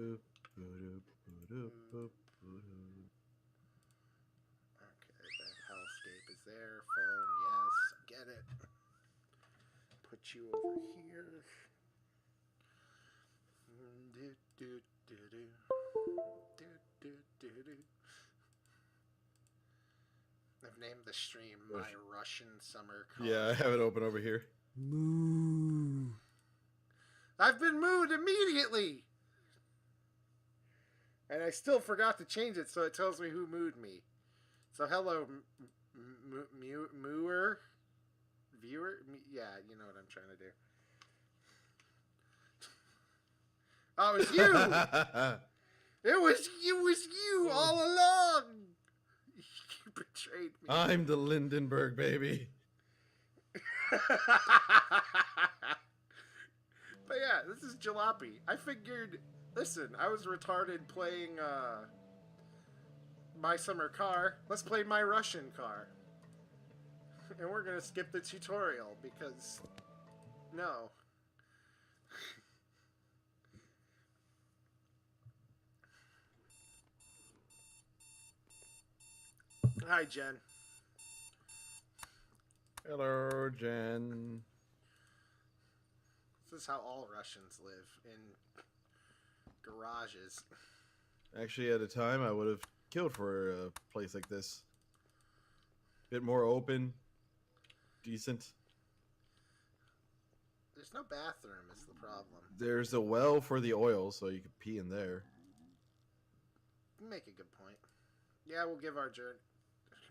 that hellscape is there. Phone, yes. Get it. Put you over here. Do, do, do, do. Do, do, do, do. I've named the stream My Russian Summer Car. Yeah, I have it open over here. Moo. I've been mooed immediately! And I still forgot to change it so it tells me who mooed me. So hello, mooer? Viewer? Yeah, you know what I'm trying to do. Oh, it was you! It was you all along! You betrayed me. I'm the Lindenberg baby. But yeah, this is Jalopy. I figured, listen, I was retarded playing My Summer Car. Let's play My Russian Car. And we're gonna skip the tutorial because, no. Hi, Jen. Hello, Jen. This is how all Russians live, in garages. Actually, at a time, I would have killed for a place like this. Bit more open, decent. There's no bathroom is the problem. There's a well for the oil, so you could pee in there. You make a good point. Yeah, we'll give our journey.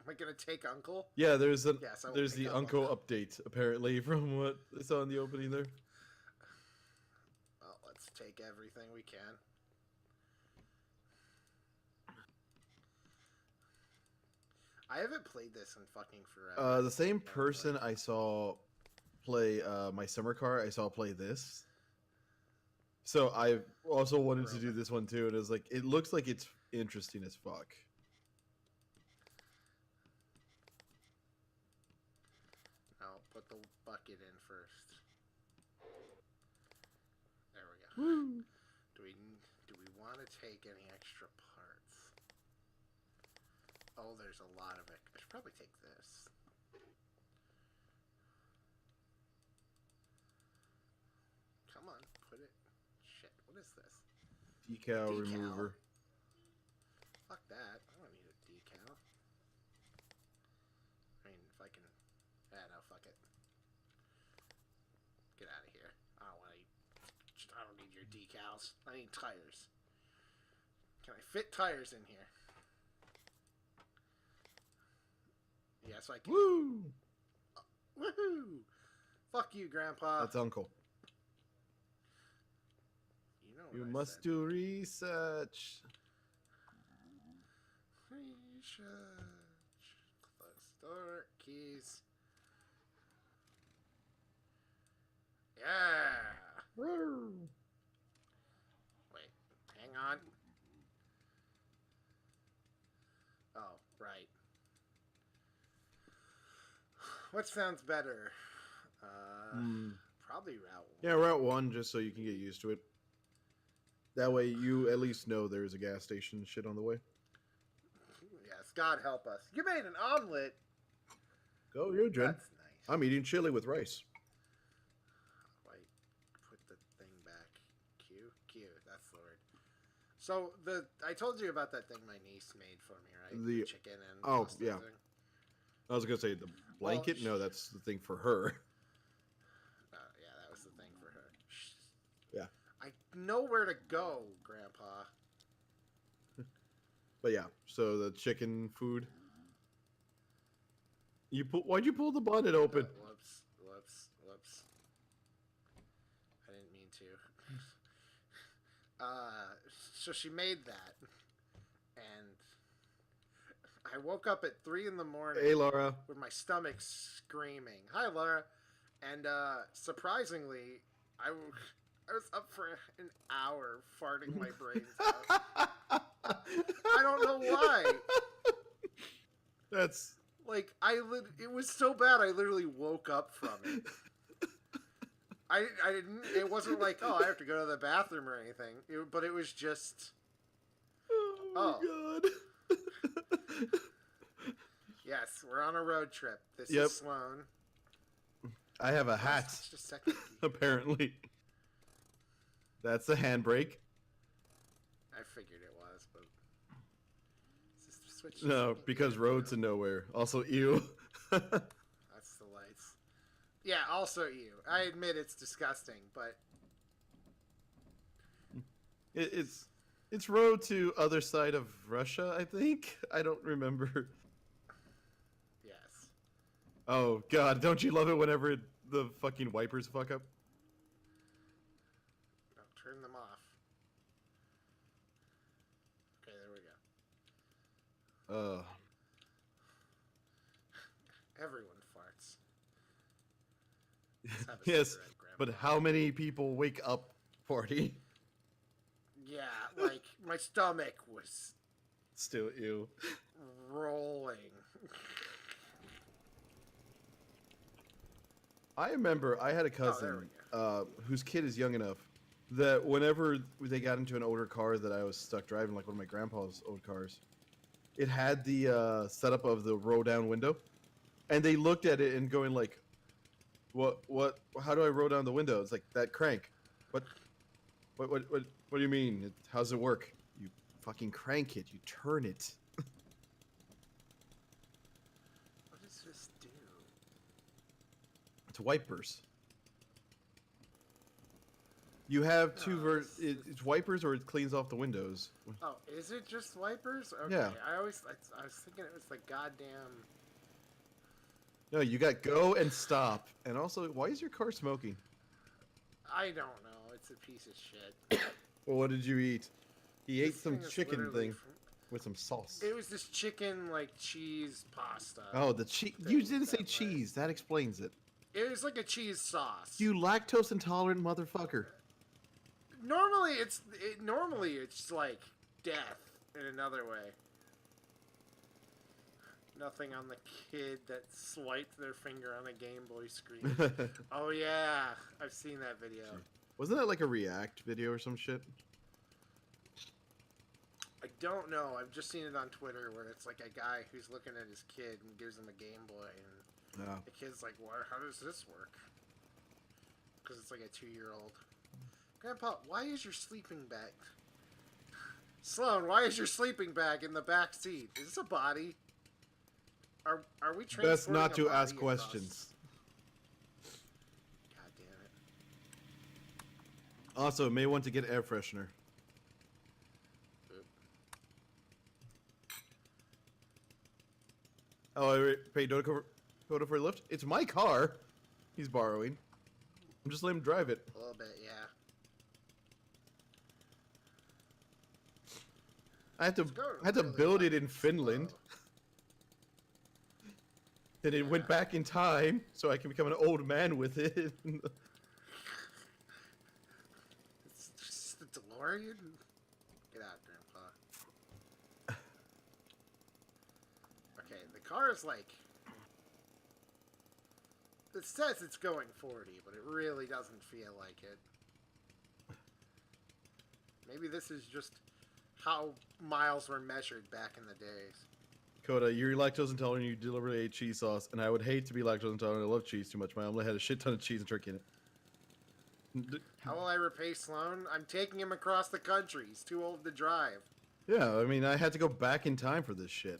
Am I gonna take Uncle? Yeah, there's a Yes, I will there's pick the up Uncle Uncle. update apparently from what I saw in the opening there. Well, let's take everything we can. I haven't played this in fucking forever. The same person I saw play My Summer Car, I saw play this. So I also wanted to do this one too, and it was like, it looks like it's interesting as fuck. I'll put the bucket in first. There we go. Woo. Do we want to take any extra parts? Oh, there's a lot of it. I should probably take this. Come on, put it. Shit, what is this? Decal Decal. remover. Fuck that. I don't need a decal. I mean, if I can... no, fuck it. Get out of here. I don't need your decals. I need tires. Can I fit tires in here? Yes, I can. Woo! Woohoo! Fuck you, Grandpa. That's Uncle. You know what You I must said. do research. Research. Close door. Keys. Yeah. Woo. Wait. Hang on. Oh, right. What sounds better? Probably Route 1. Yeah, Route 1, just so you can get used to it. That way you at least know there's a gas station shit on the way. Yes, God help us. You made an omelet. Go, you, Jen. That's nice. I'm eating chili with rice. Wait, put the thing back. Q? Q, that's the word. So, I told you about that thing my niece made for me, right? The chicken and oh, pasta yeah. thing. I was gonna say the blanket. Well, No, that's the thing for her. Yeah, that was the thing for her. Yeah. I know where to go, Grandpa. But yeah, so the chicken food. Why'd you pull the bonnet open? Whoops. I didn't mean to. So she made that, and I woke up at 3 in the morning. Hey, Laura. With my stomach screaming. Hi, Laura. And surprisingly, I was up for an hour farting my brains out. I don't know why. That's Like, it was so bad I literally woke up from it. I didn't. It wasn't like, oh, I have to go to the bathroom or anything. But it was just, Oh my god. yes, we're on a road trip. This Yep. is Sloan. I have a hat. Just a second. Apparently. That's the handbrake. I figured it was, but switch. No, because roads to nowhere. Also, ew. That's the lights. Yeah, also you. I admit it's disgusting, but it's road to other side of Russia, I think. I don't remember. yes. Oh god, don't you love it whenever the fucking wipers fuck up? No, turn them off. Okay, there we go. Everyone farts. Let's have a Yes, cigarette, Grandpa. but how many people wake up farting? Yeah, like my stomach was Still ew. rolling. I remember I had a cousin whose kid is young enough that whenever they got into an older car that I was stuck driving, like one of my grandpa's old cars, it had the setup of the roll down window, and they looked at it and going like, "What? How do I roll down the window?" It's like that crank. What do you mean? How does it work? You fucking crank it. You turn it. What does this do? It's wipers. You have two it's wipers or it cleans off the windows. Oh, is it just wipers? Okay. Yeah. I was thinking it was the goddamn. No, you got go and stop. And also, why is your car smoking? I don't know. It's a piece of shit. Well, what did you eat? He ate This some thing is chicken literally thing with some sauce. It was this chicken like cheese pasta. Oh, the cheese. You didn't say cheese. That explains it. It was like a cheese sauce. You lactose intolerant motherfucker. Normally it's like death in another way. Nothing on the kid that swiped their finger on a Game Boy screen. Oh yeah, I've seen that video. Wasn't that like a React video or some shit? I don't know. I've just seen it on Twitter where it's like a guy who's looking at his kid and gives him a Game Boy, and Yeah. the kid's like, "What? How does this work?" Because it's like a 2-year-old. Grandpa, why is your sleeping bag? Sloan, why is your sleeping bag in the back seat? Is this a body? Are we transporting Best not a to body ask across- questions. God damn it. Also, may want to get air freshener. Oop. Oh, I paid Dakota for a lift? It's my car. He's borrowing. I'm just letting him drive it. A little bit, yeah. I had to It's going I had to really build it fucking in Finland. slow. Then it went back in time so I can become an old man with it. It's just the DeLorean? Get out, Grandpa. Okay, the car is like... It says it's going 40, but it really doesn't feel like it. Maybe this is just how miles were measured back in the days. Coda, you're lactose intolerant, you deliberately ate cheese sauce, and I would hate to be lactose intolerant. I love cheese too much. My omelet had a shit ton of cheese and turkey in it. How will I repay Sloan? I'm taking him across the country. He's too old to drive. Yeah, I mean, I had to go back in time for this shit.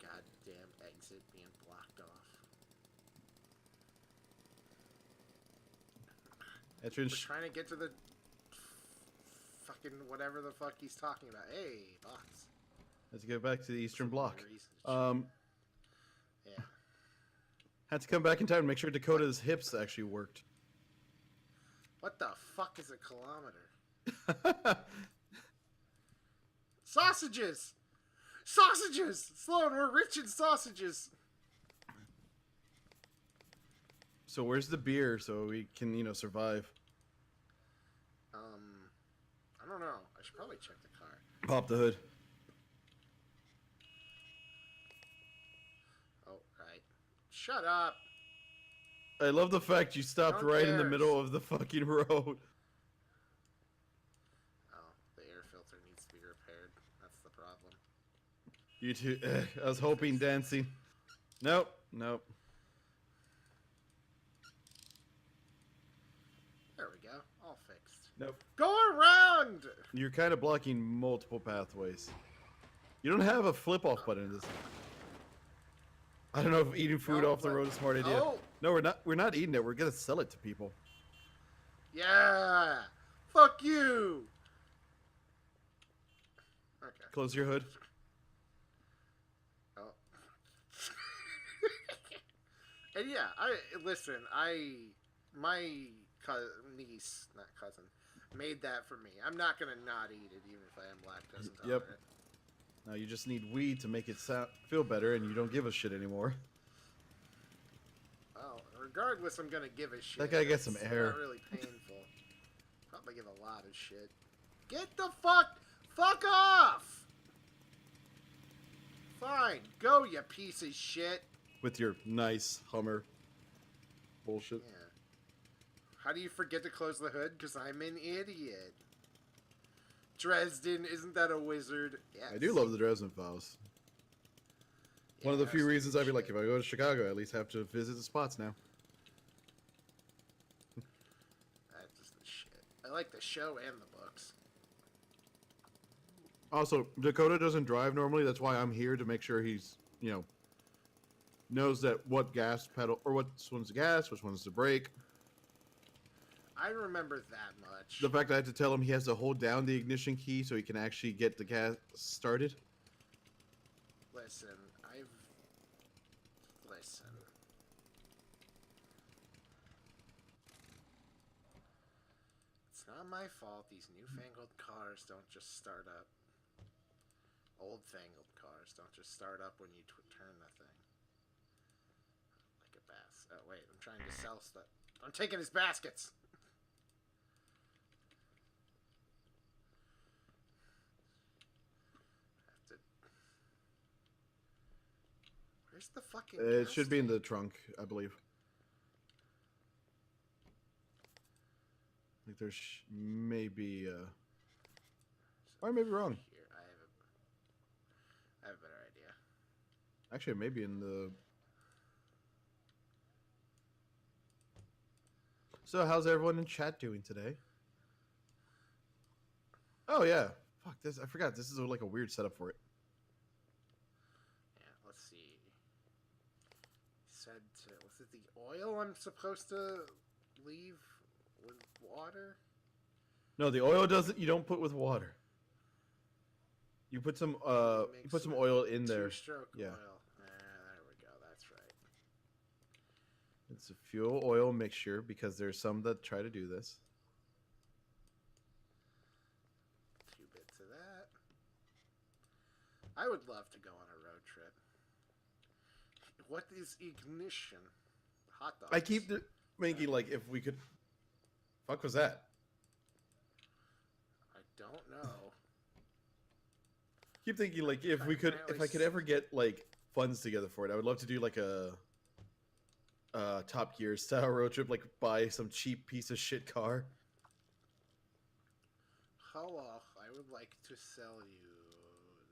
Goddamn exit being blocked off. Entrance. We're trying to get to the fucking whatever the fuck he's talking about. Hey, box. Let's get back to the Eastern Bloc. Yeah. Had to come back in time to make sure Dakota's hips actually worked. What the fuck is a kilometer? Sausages! Sausages! Sloan, we're rich in sausages! So where's the beer so we can, survive? I don't know. I should probably check the car. Pop the hood. Oh, right. Shut up! I love the fact you stopped Who right in the cares? middle of the fucking road. Oh, the air filter needs to be repaired. That's the problem. You two, I was hoping dancing. Nope, nope. There we go. All fixed. Nope. Go around! You're kind of blocking multiple pathways. You don't have a flip-off button in this. I don't know if eating food No, off the but- road is a smart idea. Oh! No, we're not. We're not eating it. We're gonna sell it to people. Yeah! Fuck you! Okay. Close your hood. Oh. And yeah, my niece, not cousin, made that for me. I'm not gonna not eat it, even if I am lactose intolerant. Yep. Now you just need weed to make it feel better, and you don't give a shit anymore. Well, regardless, I'm gonna give a shit. That guy gets some It's air. Not really painful. Probably give a lot of shit. Get the fuck off! Fine, go, you piece of shit. With your nice Hummer bullshit. Yeah. How do you forget to close the hood? Because I'm an idiot. Dresden, isn't that a wizard? Yes. I do love the Dresden Files. One of the Yeah, few that's reasons I'd be shit. like, if I go to Chicago, I at least have to visit the spots now. That's just the shit. I like the show and the books. Also, Dakota doesn't drive normally. That's why I'm here to make sure he's, knows that what gas pedal, or which one's the gas, which one's the brake. I remember that much. The fact I had to tell him he has to hold down the ignition key so he can actually get the gas started. Listen. It's not my fault these newfangled cars don't just start up. Old-fangled cars don't just start up when you turn the thing. Like a bass. Oh, wait, I'm trying to sell stuff. I'm taking his baskets! Have to... Where's the fucking It gas should be in tank? the trunk, I believe. I think there's maybe, or I may be wrong. Here, I have a better idea. Actually, it may be in the... So, how's everyone in chat doing today? Oh, yeah. Fuck, this. I forgot. This is like a weird setup for it. Yeah, let's see. Said to, was it the oil I'm supposed to leave with water? No, the oil doesn't... You don't put with water. You put some, you put some oil in there. Two-stroke Yeah. oil. There we go. That's right. It's a fuel oil mixture because there's some that try to do this. 2 bits of that. I would love to go on a road trip. What is ignition? Hot dogs. I keep thinking, like, if we could... Fuck was that? I don't know. Keep thinking, like, if we could... If I could ever get, like, funds together for it, I would love to do, like, a... Top Gear style road trip, like, buy some cheap piece of shit car. Hello, I would like to sell you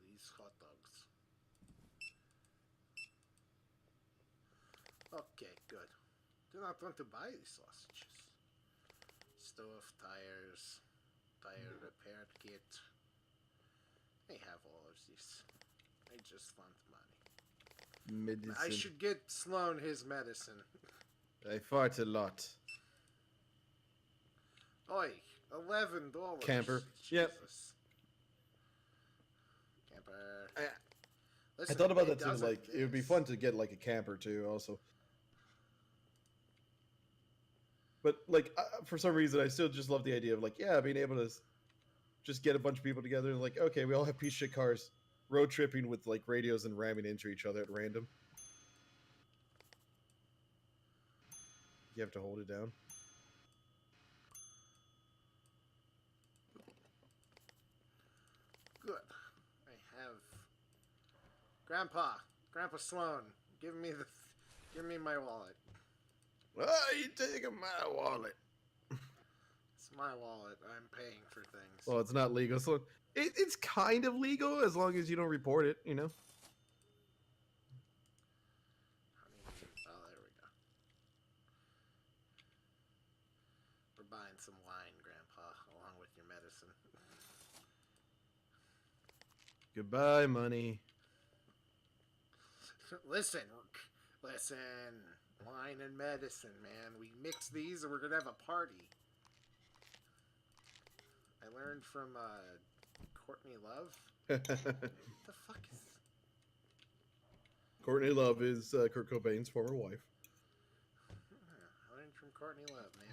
these hot dogs. Okay, good. Do not want to buy these sausages. Stove, tires, tire repair kit. I have all of this. I just want money. Medicine. I should get Sloan his medicine. I fart a lot. Oi, $11. Camper. Jesus. Yep. Camper. I Listen, thought about it that too. doesn't Like, it would be this. fun to get, like, a camper too, also. But, like, for some reason, I still just love the idea of, like, yeah, being able to just get a bunch of people together and, like, okay, we all have piece of shit cars, road tripping with, like, radios and ramming into each other at random. You have to hold it down. Good. I have Grandpa Sloan. Give me my wallet. Oh, you taking my wallet? It's my wallet. I'm paying for things. Well, it's not legal, so it's kind of legal as long as you don't report it. You know. Oh, there we go. We're buying some wine, Grandpa, along with your medicine. Goodbye, money. Listen. Wine and medicine, man. We mix these and we're gonna have a party. I learned from Courtney Love. What the fuck is... Courtney Love is Kurt Cobain's former wife. I learned from Courtney Love, man.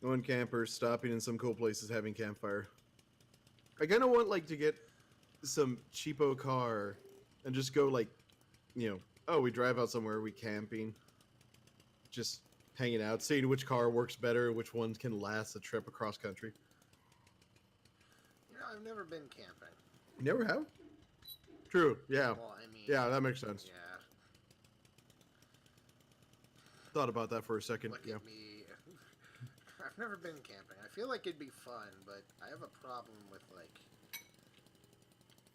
Going campers, stopping in some cool places, having campfire. I kind of want like to get some cheapo car and just go like, oh, we drive out somewhere, we camping, just hanging out, seeing which car works better, which one can last a trip across country. I've never been camping. Never have? True, yeah. Well, I mean... Yeah, that makes sense. Yeah. Thought about that for a second. Look yeah. at me. I've never been camping. I feel like it'd be fun, but I have a problem with, like...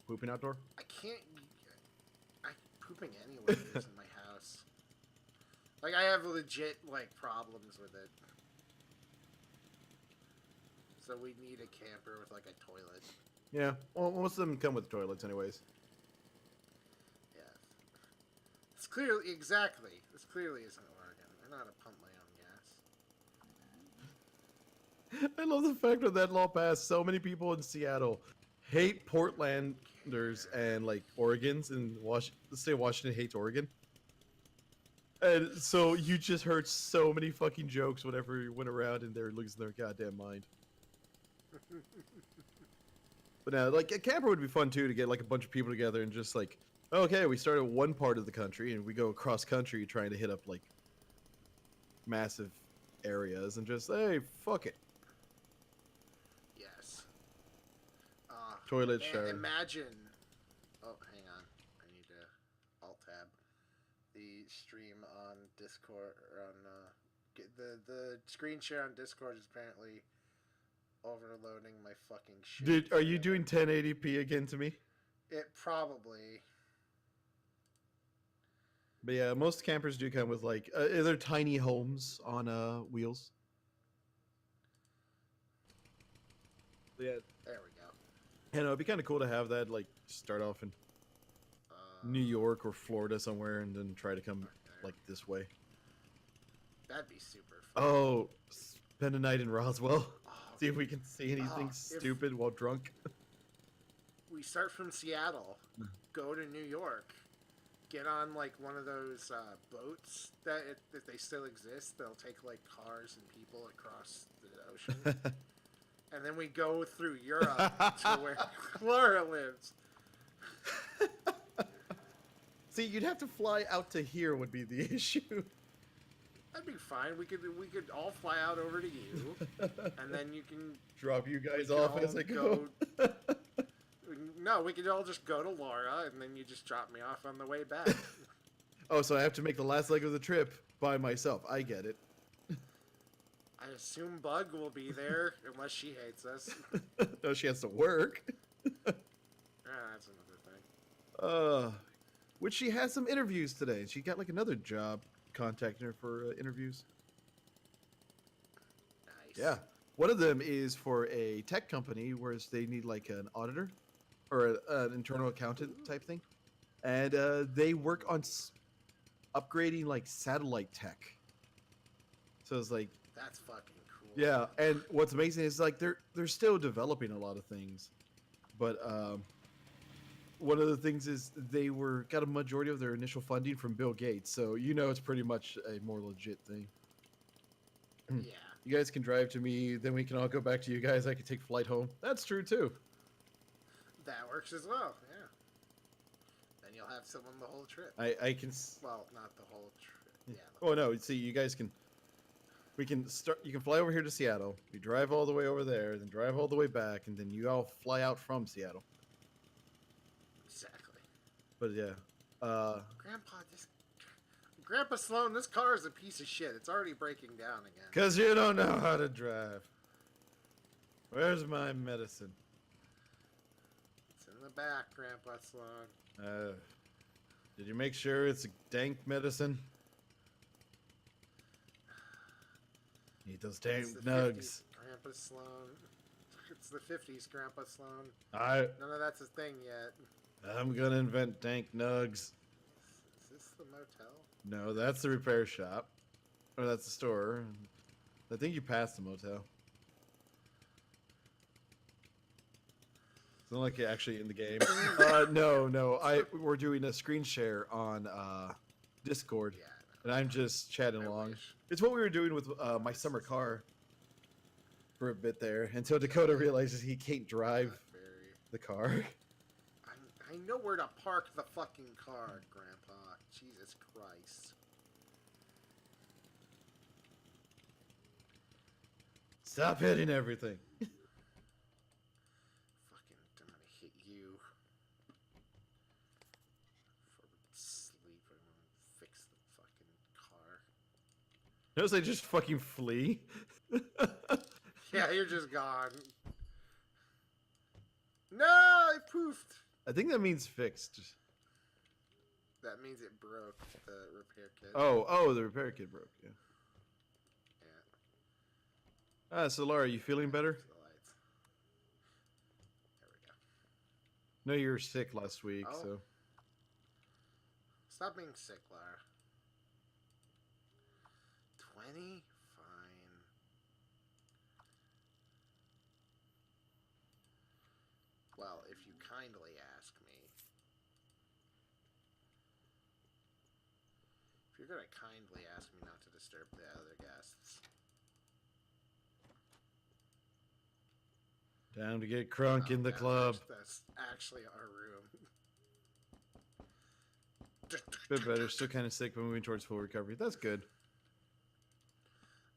Pooping outdoor? I can't... pooping anywhere is in my house. Like, I have legit, like, problems with it. So we need a camper with, like, a toilet. Yeah. Well, most of them come with toilets anyways. Yeah. It's clearly... Exactly. This clearly isn't working. I know how to pump my own gas. I love the fact that that law passed. So many people in Seattle hate Portlanders and like Oregons, and the state of Washington hates Oregon. And so you just heard so many fucking jokes whenever you went around and they're losing their goddamn mind. But now, like, a camper would be fun too, to get like a bunch of people together and just like, okay, we start at one part of the country and we go across country trying to hit up like massive areas and just, hey, fuck it. Yes. Toilet, shower. Imagine... Oh, hang on. I need to alt-tab. The stream on Discord, or on... The screen share on Discord is apparently overloading my fucking shit. Are you doing 1080p again to me? It probably... But yeah, most campers do come with like, they're tiny homes on wheels. Yeah. There we go. And it'd be kind of cool to have that, like, start off in New York or Florida somewhere and then try to come like this way. That'd be super fun. Oh, spend a night in Roswell. See if we can see anything stupid while drunk. We start from Seattle, go to New York, get on like one of those boats that if they still exist, they'll take like cars and people across the ocean. And then we go through Europe to where Laura lives. See, you'd have to fly out to here would be the issue. That'd be fine. We could all fly out over to you, and then you can drop you guys off as I go. No, we could all just go to Laura, and then you just drop me off on the way back. Oh, so I have to make the last leg of the trip by myself. I get it. I assume Bug will be there, unless she hates us. No, she has to work. That's another thing. Which she has some interviews today. She got like another job contacting her for interviews. Nice. Yeah. One of them is for a tech company where they need like an auditor or an internal accountant type thing. And they work on upgrading like satellite tech. So it's like... That's fucking cool. Yeah, and what's amazing is like they're still developing a lot of things. But one of the things is they got a majority of their initial funding from Bill Gates. So it's pretty much a more legit thing. Yeah. You guys can drive to me, then we can all go back to you guys. I can take flight home. That's true too. That works as well, yeah. Then you'll have someone the whole trip. I can... Well, not the whole trip. Yeah. Oh no, see, you guys can... We can start. You can fly over here to Seattle. We drive all the way over there, then drive all the way back, and then you all fly out from Seattle. Exactly. But yeah, Grandpa Sloan, this car is a piece of shit. It's already breaking down again. because you don't know how to drive. Where's my medicine? It's in the back, Grandpa Sloan. Did you make sure it's dank medicine? Need those dank It's the nugs. 50s, Grandpa Sloan. It's the 50s, Grandpa Sloan. None of that's a thing yet. I'm gonna invent dank nugs. Is this the motel? No, that's the repair shop. Or that's the store. I think you passed the motel. It's not like you're actually in the game. No. We're doing a screen share on Discord. Yeah. And I'm just chatting I along. wish. It's what we were doing with my summer car for a bit there until Dakota realizes he can't drive the car. I know where to park the fucking car, Grandpa. Jesus Christ. Stop hitting everything. Fucking, I'm gonna hit you. Before we sleep, I'm gonna fix the fucking car. Notice I just fucking flee. Yeah, you're just gone. No, I poofed. I think that means fixed. That means it broke the repair kit. Oh, the repair kit broke. Yeah. Yeah. So Laura, you feeling better? The lights. There we go. No, you were sick last week, Oh. so. Stop being sick, Lara. 20? Fine. Well, if you kindly ask me. If you're gonna kindly ask me not to disturb the other guests. Time to get crunk in the yeah, club. That's actually our room. Bit better. Still kind of sick, but moving towards full recovery. That's good.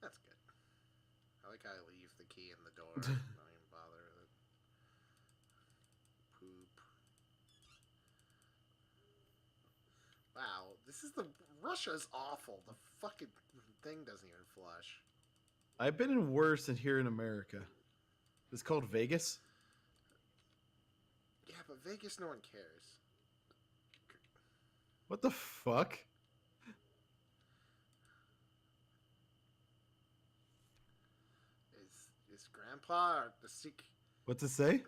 That's good. I like how I leave the key in the door. Don't even bother with it. Poop. Wow, this is the... Russia's awful. The fucking thing doesn't even flush. I've been in worse than here in America. It's called Vegas. Yeah, but Vegas, no one cares. What the fuck? Is Grandpa or the Sikh... What to say?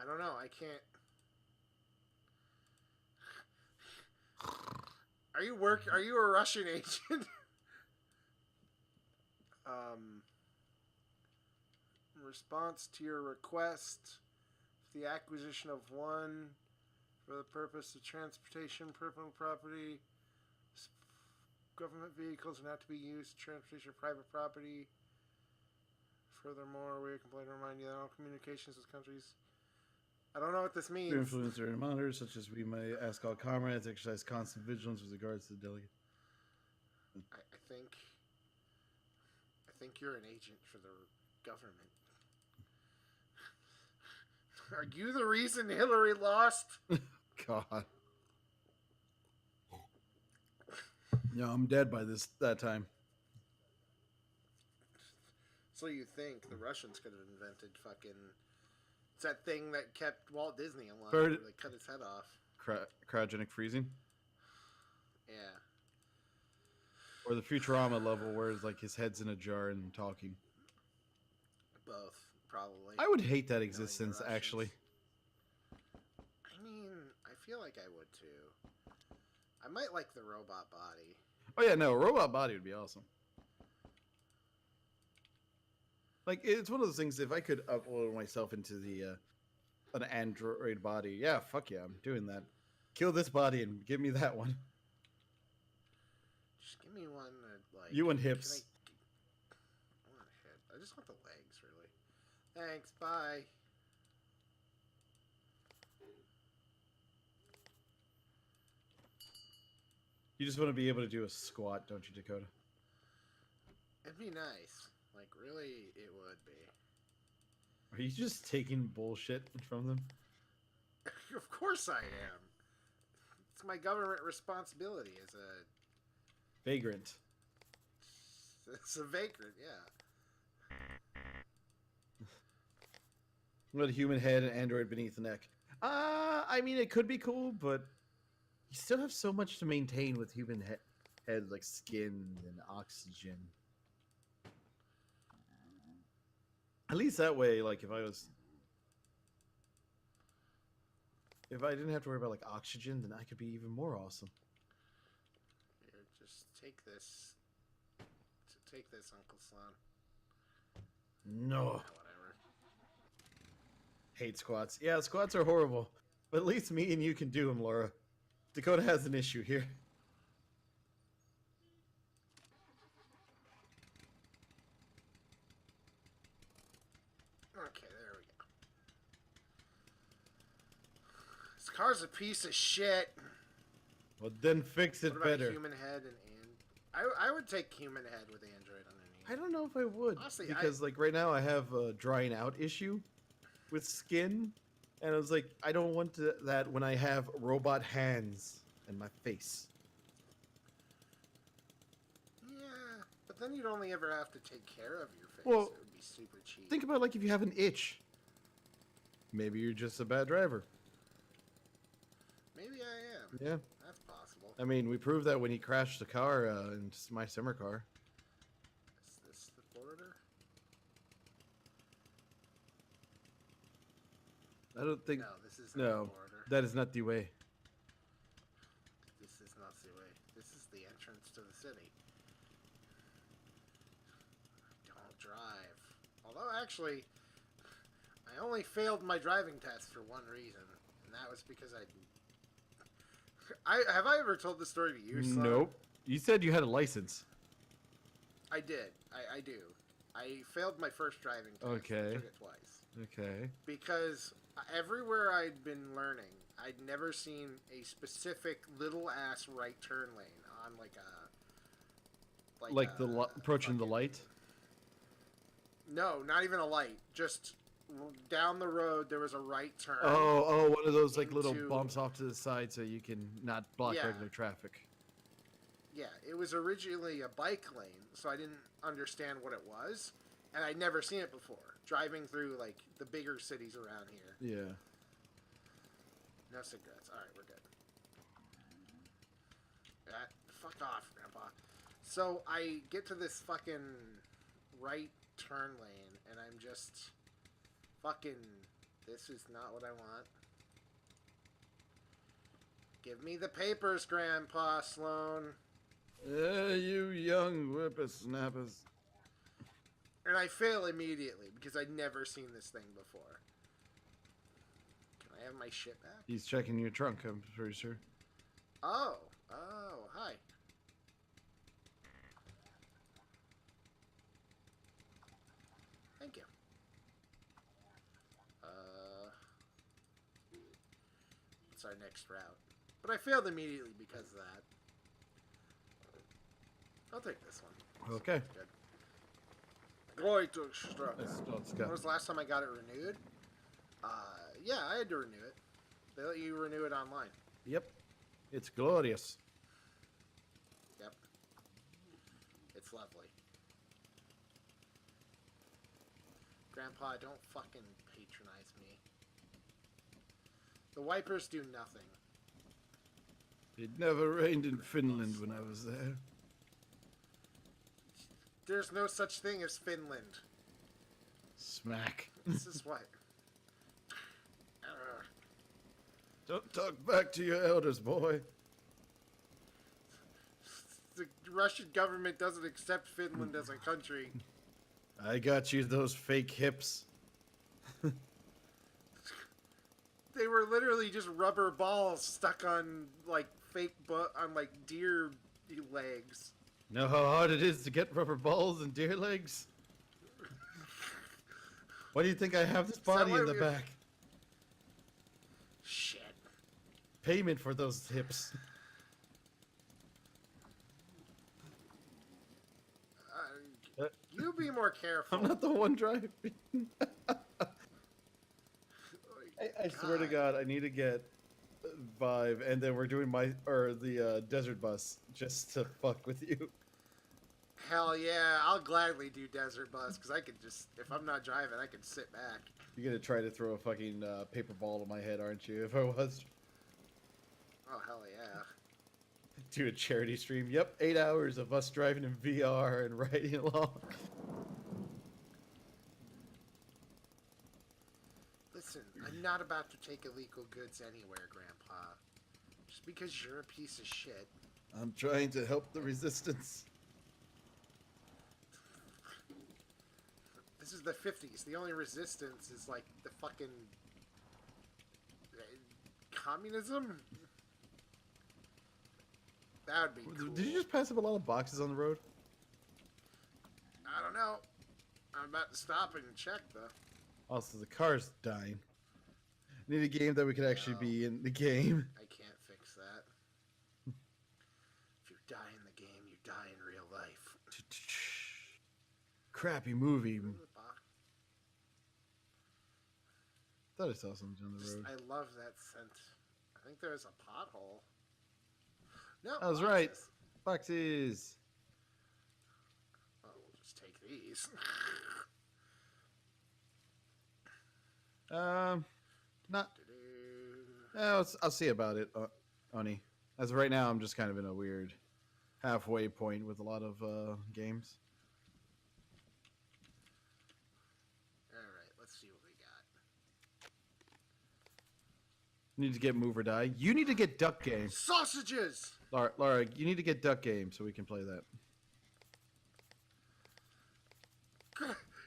I don't know, I can't... Are you a Russian agent? In response to your request for the acquisition of one for the purpose of transportation, personal property, government vehicles are not to be used for transportation of private property. Furthermore, we are complaining to remind you that all communications with countries... I don't know what this means. Your influence or monitors, such as we may ask all comrades to exercise constant vigilance with regards to the delegate. I think you're an agent for the government. Are you the reason Hillary lost? God. No, I'm dead by that time. So you think the Russians could have invented fucking... It's that thing that kept Walt Disney alive. Where they cut his head off. Cryogenic freezing? Yeah. Or the Futurama level where it's like his head's in a jar and talking. Both, probably. I would hate that existence, actually. I mean, I feel like I would too. I might like the robot body. Oh yeah, no, a robot body would be awesome. Like, it's one of those things, if I could upload myself into the an android body, yeah, fuck yeah, I'm doing that. Kill this body and give me that one. Just give me one that, like... You want hips. I want a hip. I just want the legs, really. Thanks, bye. You just want to be able to do a squat, don't you, Dakota? That'd be nice. Like, really, it would be. Are you just taking bullshit from them? Of course I am. It's my government responsibility as a... Vagrant. It's a vagrant, yeah. With a human head and android beneath the neck. I mean, it could be cool, but you still have so much to maintain with human head, like skin and oxygen. At least that way, like if I didn't have to worry about like oxygen, then I could be even more awesome. Here, just take this. Take this, Uncle Sloan. No. Whatever. Hate squats. Yeah, squats are horrible. But at least me and you can do them, Laura. Dakota has an issue here. Okay, there we go. This car's a piece of shit. Well, then fix it What about better. human head and I would take human head with android underneath. I don't know if I would. Honestly, because like right now I have a drying out issue with skin. And I was like, I don't want that when I have robot hands and my face. Yeah, but then you'd only ever have to take care of your face. Well, It would be super cheap. Think about like if you have an itch. Maybe you're just a bad driver. Maybe I am. Yeah. That's possible. I mean, we proved that when he crashed the car in my summer car. Is this the border? I don't think. No, this is not No, the border. that is not the way. This is not the way. This is the entrance to the city. Don't drive. Although, actually, I only failed my driving test for one reason, and that was because have I ever told this story to you, Sloan? Nope. You said you had a license. I did. I do. I failed my first driving test. Okay. I took it twice. Okay. Because everywhere I'd been learning, I'd never seen a specific little ass right turn lane on approaching the light. No, not even a light. Just down the road, there was a right turn. Oh, one of those like little into- bumps off to the side so you can not block Yeah. regular traffic. Yeah, it was originally a bike lane, so I didn't understand what it was, and I'd never seen it before. Driving through like the bigger cities around here. Yeah. No cigarettes. All right, we're good. Fuck off, Grandpa. So I get to this fucking right turn lane, and I'm just fucking. This is not what I want. Give me the papers, Grandpa Sloan. You young whippersnappers. And I fail immediately because I'd never seen this thing before. Can I have my shit back? He's checking your trunk, I'm pretty sure. Oh, hi. Thank you. What's our next route? But I failed immediately because of that. I'll take this one. Okay. Good. Glory to Extra. Let's When go. was the last time I got it renewed? Yeah, I had to renew it. They let you renew it online. Yep. It's glorious. Yep. It's lovely. Grandpa, don't fucking patronize me. The wipers do nothing. It never rained in Finland when I was there. There's no such thing as Finland. Smack. This is what. Don't talk back to your elders, boy. The Russian government doesn't accept Finland as a country. I got you those fake hips. They were literally just rubber balls stuck on like deer legs. Know how hard it is to get rubber balls and deer legs? Why do you think I have this body in the back? Shit. Payment for those hips. You be more careful. I'm not the one driving. I swear to God, I need to get Vive, and then we're doing the desert bus just to fuck with you. Hell yeah, I'll gladly do desert bus because I could just, if I'm not driving, I can sit back. You're gonna try to throw a fucking paper ball to my head, aren't you? If I was. Oh hell yeah. Do a charity stream. Yep, 8 hours of us driving in VR and riding along. Listen, I'm not about to take illegal goods anywhere, Grandpa. Just because you're a piece of shit. I'm trying to help the resistance. This is the 50s. The only resistance is like the fucking communism. That would be cool. Did you just pass up a lot of boxes on the road? I don't know. I'm about to stop and check though. Also, the car's dying. Need a game that we could actually be in the game. I can't fix that. If you die in the game, you die in real life. Crappy movie. Thought I saw something on the road. I love that scent. I think there's a pothole. No, I was right. Boxes. Oh, we'll just take these. Not. I'll see about it, Oni. As of right now, I'm just kind of in a weird halfway point with a lot of games. Alright, let's see what we got. Need to get Move or Die. You need to get Duck Game. Sausages! Laura, you need to get Duck Game so we can play that.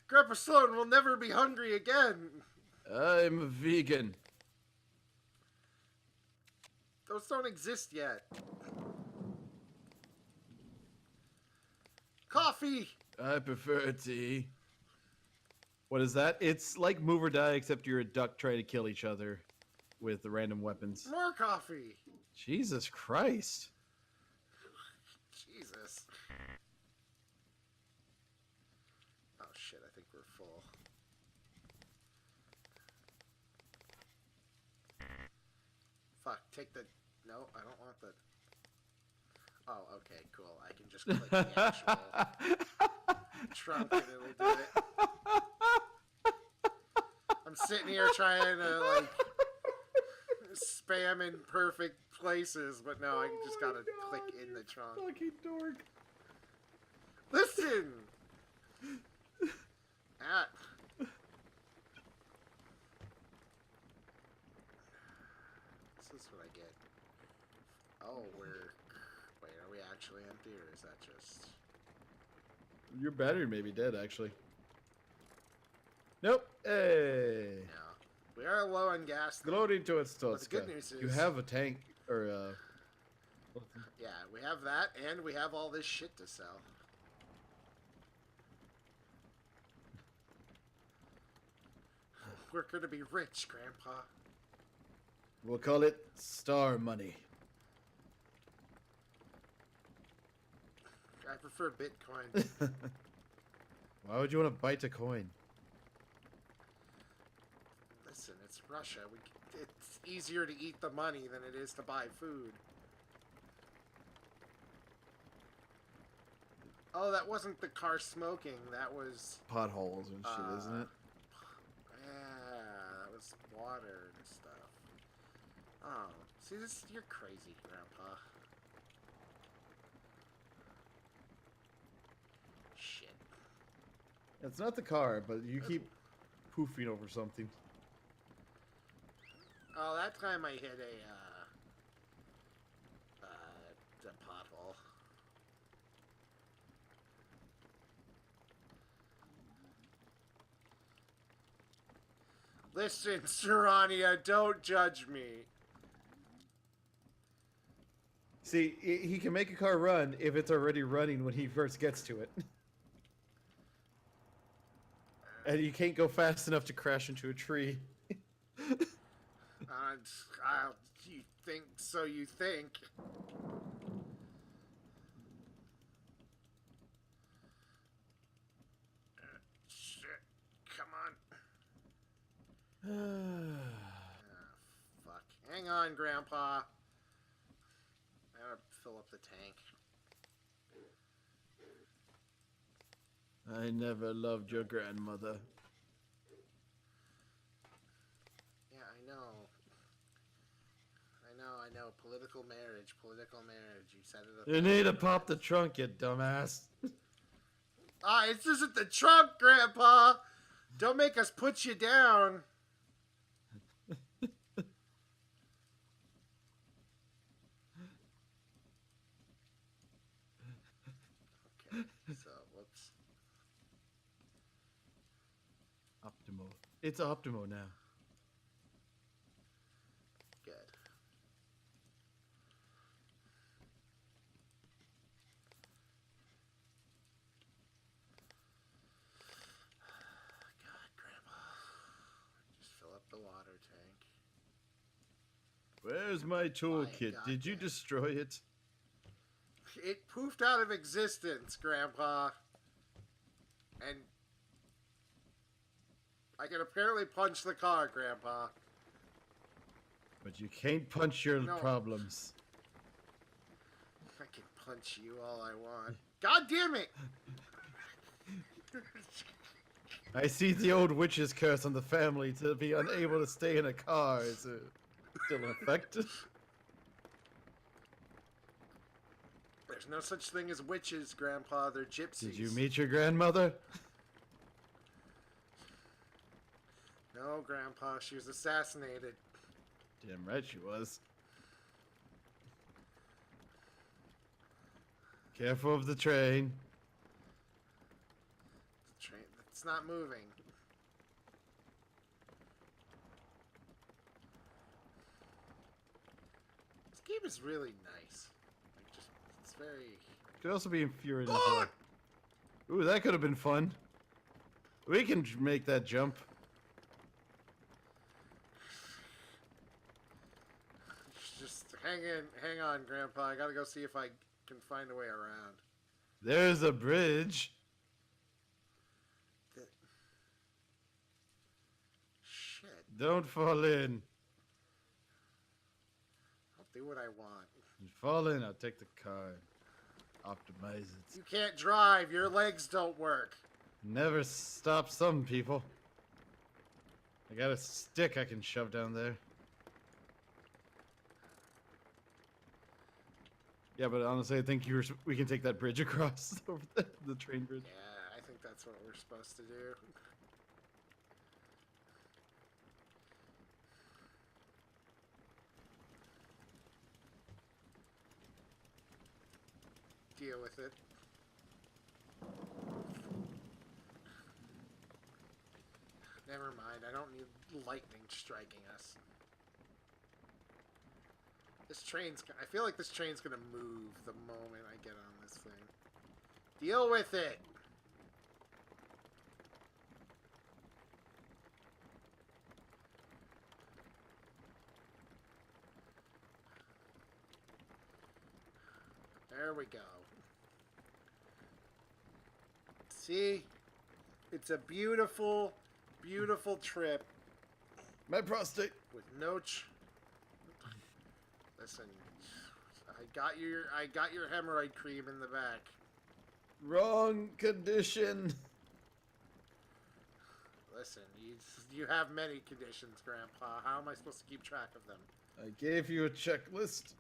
Grandpa Sloan will never be hungry again. I'm a vegan. Those don't exist yet. Coffee! I prefer tea. What is that? It's like Move or Die, except you're a duck trying to kill each other with the random weapons. More coffee! Jesus Christ. Jesus. Oh shit, I think we're full. Fuck, take the... No, I don't want the... Oh, okay, cool. I can just click the actual trunk and it'll do it. I'm sitting here trying to, like, spam in perfect places, but no, I just gotta click in the trunk. Fucking dork. Listen! Ah. This is what I get. Oh, we're... Wait, are we actually empty, or is that just... Your battery may be dead, actually. Nope. Hey. No. We are low on gas. Though. Glory to its But the good news is... You have a tank, or Yeah, we have that, and we have all this shit to sell. We're gonna be rich, Grandpa. we'll call it Star Money. I prefer Bitcoin. Why would you want to bite a coin? Listen, it's Russia. It's easier to eat the money than it is to buy food. Oh, that wasn't the car smoking. That was... Potholes and shit, isn't it? Yeah, that was water and stuff. Oh, see, you're crazy, Grandpa. Shit. It's not the car, but you keep poofing over something. Oh, that time I hit a pothole. Listen, Serrania, don't judge me. See, he can make a car run if it's already running when he first gets to it. And you can't go fast enough to crash into a tree. You think so, you think. Fuck. Hang on, Grandpa. I gotta fill up the tank. I never loved your grandmother. Yeah, I know. I know. Political marriage. You set it up. You need to pop the trunk, you dumbass. Ah, it's just at the trunk, Grandpa. Don't make us put you down. Okay, so, whoops. Optimo. It's Optimo now. Good. God, Grandpa. Just fill up the water tank. Where's my toolkit? God Did you damn. destroy it? It poofed out of existence, Grandpa. And I can apparently punch the car, Grandpa. But you can't punch your No. problems. I can punch you all I want. God damn it! I see the old witch's curse on the family to be unable to stay in a car. Is it still in effect? There's no such thing as witches, Grandpa. They're gypsies. Did you meet your grandmother? No, Grandpa. She was assassinated. Damn right she was. Careful of the train. The train. It's not moving. This game is really nice. Like, just it's very. Could also be infuriating. Oh! Ooh, that could have been fun. We can make that jump. Just hang on, Grandpa. I gotta go see if I can find a way around. There's a bridge. Shit. Don't fall in. I'll do what I want. You fall in, I'll take the car. Optimize it. You can't drive. Your legs don't work. Never stop some people. I got a stick I can shove down there. Yeah, but honestly, I think we can take that bridge across over the train bridge. Yeah, I think that's what we're supposed to do. Deal with it. Never mind, I don't need lightning striking us. This train's... I feel like this train's gonna move the moment I get on this thing. Deal with it! There we go. See? It's a beautiful, beautiful trip My prostate. with no Listen, I got your hemorrhoid cream in the back. Wrong condition. Listen, you have many conditions, Grandpa. How am I supposed to keep track of them? I gave you a checklist.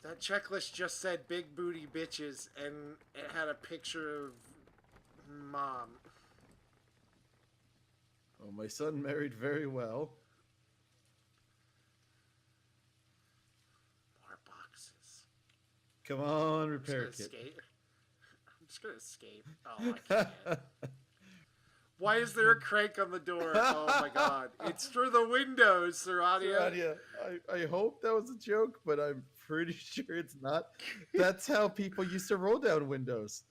That checklist just said big booty bitches, and it had a picture of Mom. Oh, my son married very well. More boxes. Come on, I'm repair just kit. gonna escape. I'm just gonna escape. Oh, I can't. Why is there a crank on the door? Oh my god. It's through the windows, Saradia. Radia, I hope that was a joke, but I'm pretty sure it's not. That's how people used to roll down windows.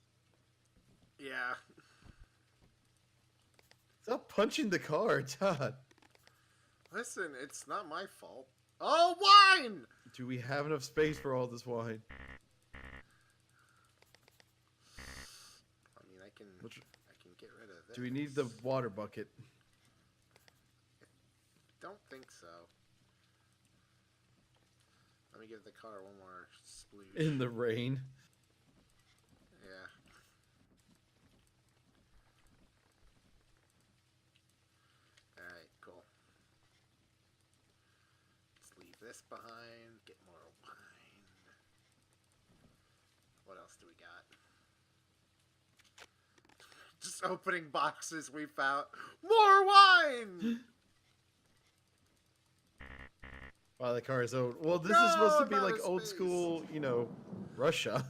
Yeah. Stop punching the car, Todd. Listen, it's not my fault. Oh, wine! Do we have enough space for all this wine? I mean, I can get rid of this. Do we need the water bucket? Don't think so. Let me give the car one more splooge. In the rain. Yeah. Alright, cool. Let's leave this behind. Get more wine. What else do we got? Just opening boxes we found. More wine! Wow, the car is old. Well, this No, is supposed to I'm be out like of old space. school, you know, Russia.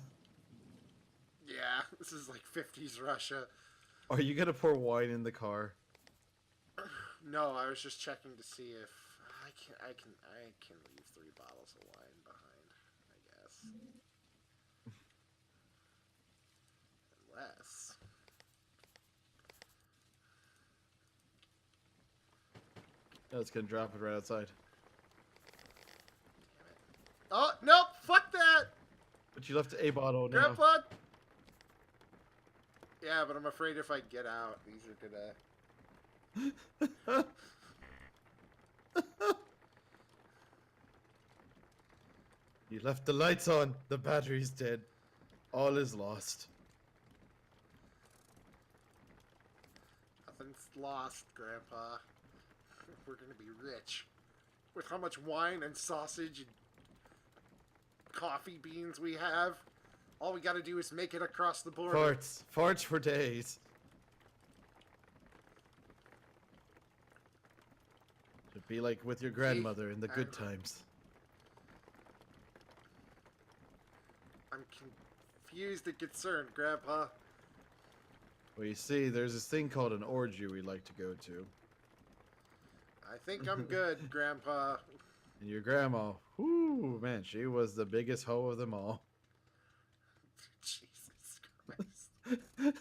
Yeah, this is like 50s Russia. Are you gonna pour wine in the car? No, I was just checking to see if I can leave 3 bottles of wine behind, I guess. Unless No, it's gonna drop it right outside. damn it. Oh, nope, fuck that. But you left a bottle now. Grandpa. Yeah, but I'm afraid if I get out, these are gonna You left the lights on. The battery's dead. All is lost. Nothing's lost, Grandpa. We're gonna be rich. With how much wine and sausage and coffee beans we have, all we gotta do is make it across the border. Farts. Farts for days. Should be like with your grandmother in the good times. I'm confused and concerned, Grandpa. Well, you see, there's this thing called an orgy we like to go to. I think I'm good, Grandpa. And your grandma, whoo, man, she was the biggest hoe of them all. Jesus Christ. Okay,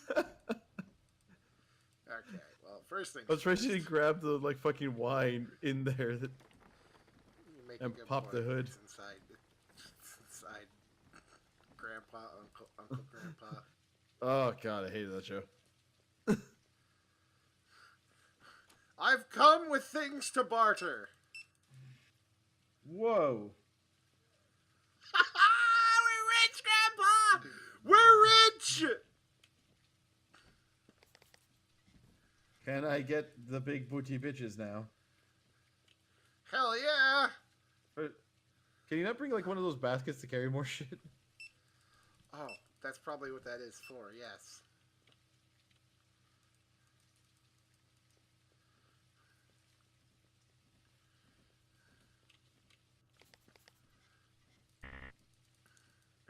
well, first thing. I was afraid she didn't grab the like fucking wine in there and pop the hood. Inside Grandpa, Uncle Grandpa. Oh god, I hated that show. I've come with things to barter. Whoa. We're rich, Grandpa! We're rich! Can I get the big booty bitches now? Hell yeah! Can you not bring like one of those baskets to carry more shit? Oh, that's probably what that is for, yes.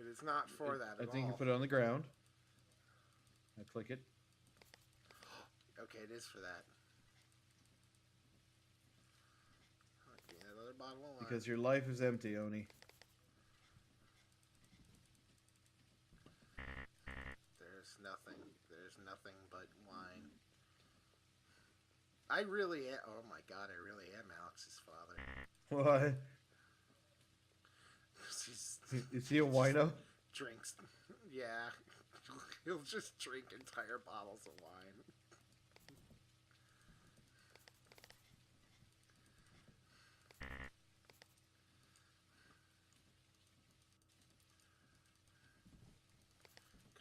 It is not for that I at think all. you put it on the ground. I click it. Okay, it is for that. Okay, another bottle of wine. Because your life is empty, Oni. There's nothing but wine. I really am. Oh my god, I really am Alex's father. Why? He's, Is he a wino? drinks. Yeah. He'll just drink entire bottles of wine.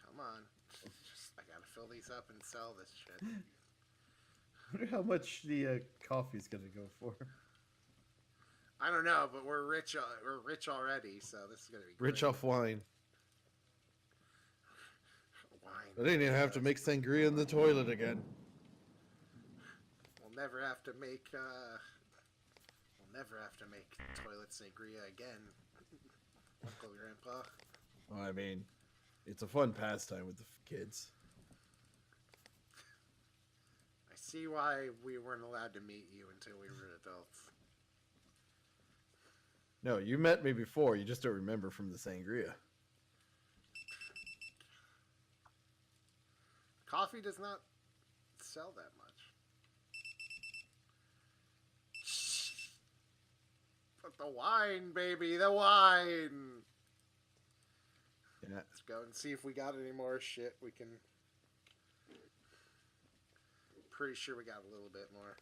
Come on. I gotta fill these up and sell this shit. I wonder how much the coffee's gonna go for. I don't know, but we're rich. We're rich already, so this is gonna be Rich great. off wine. Wine. I didn't even have to make sangria in the toilet again. We'll never have to make. We'll never have to make toilet sangria again, Uncle Grandpa. Well, I mean, it's a fun pastime with the kids. I see why we weren't allowed to meet you until we were adults. No, you met me before. You just don't remember from the sangria. Coffee does not sell that much. But the wine, baby, the wine. Yeah. Let's go and see if we got any more shit we can. pretty sure we got a little bit more.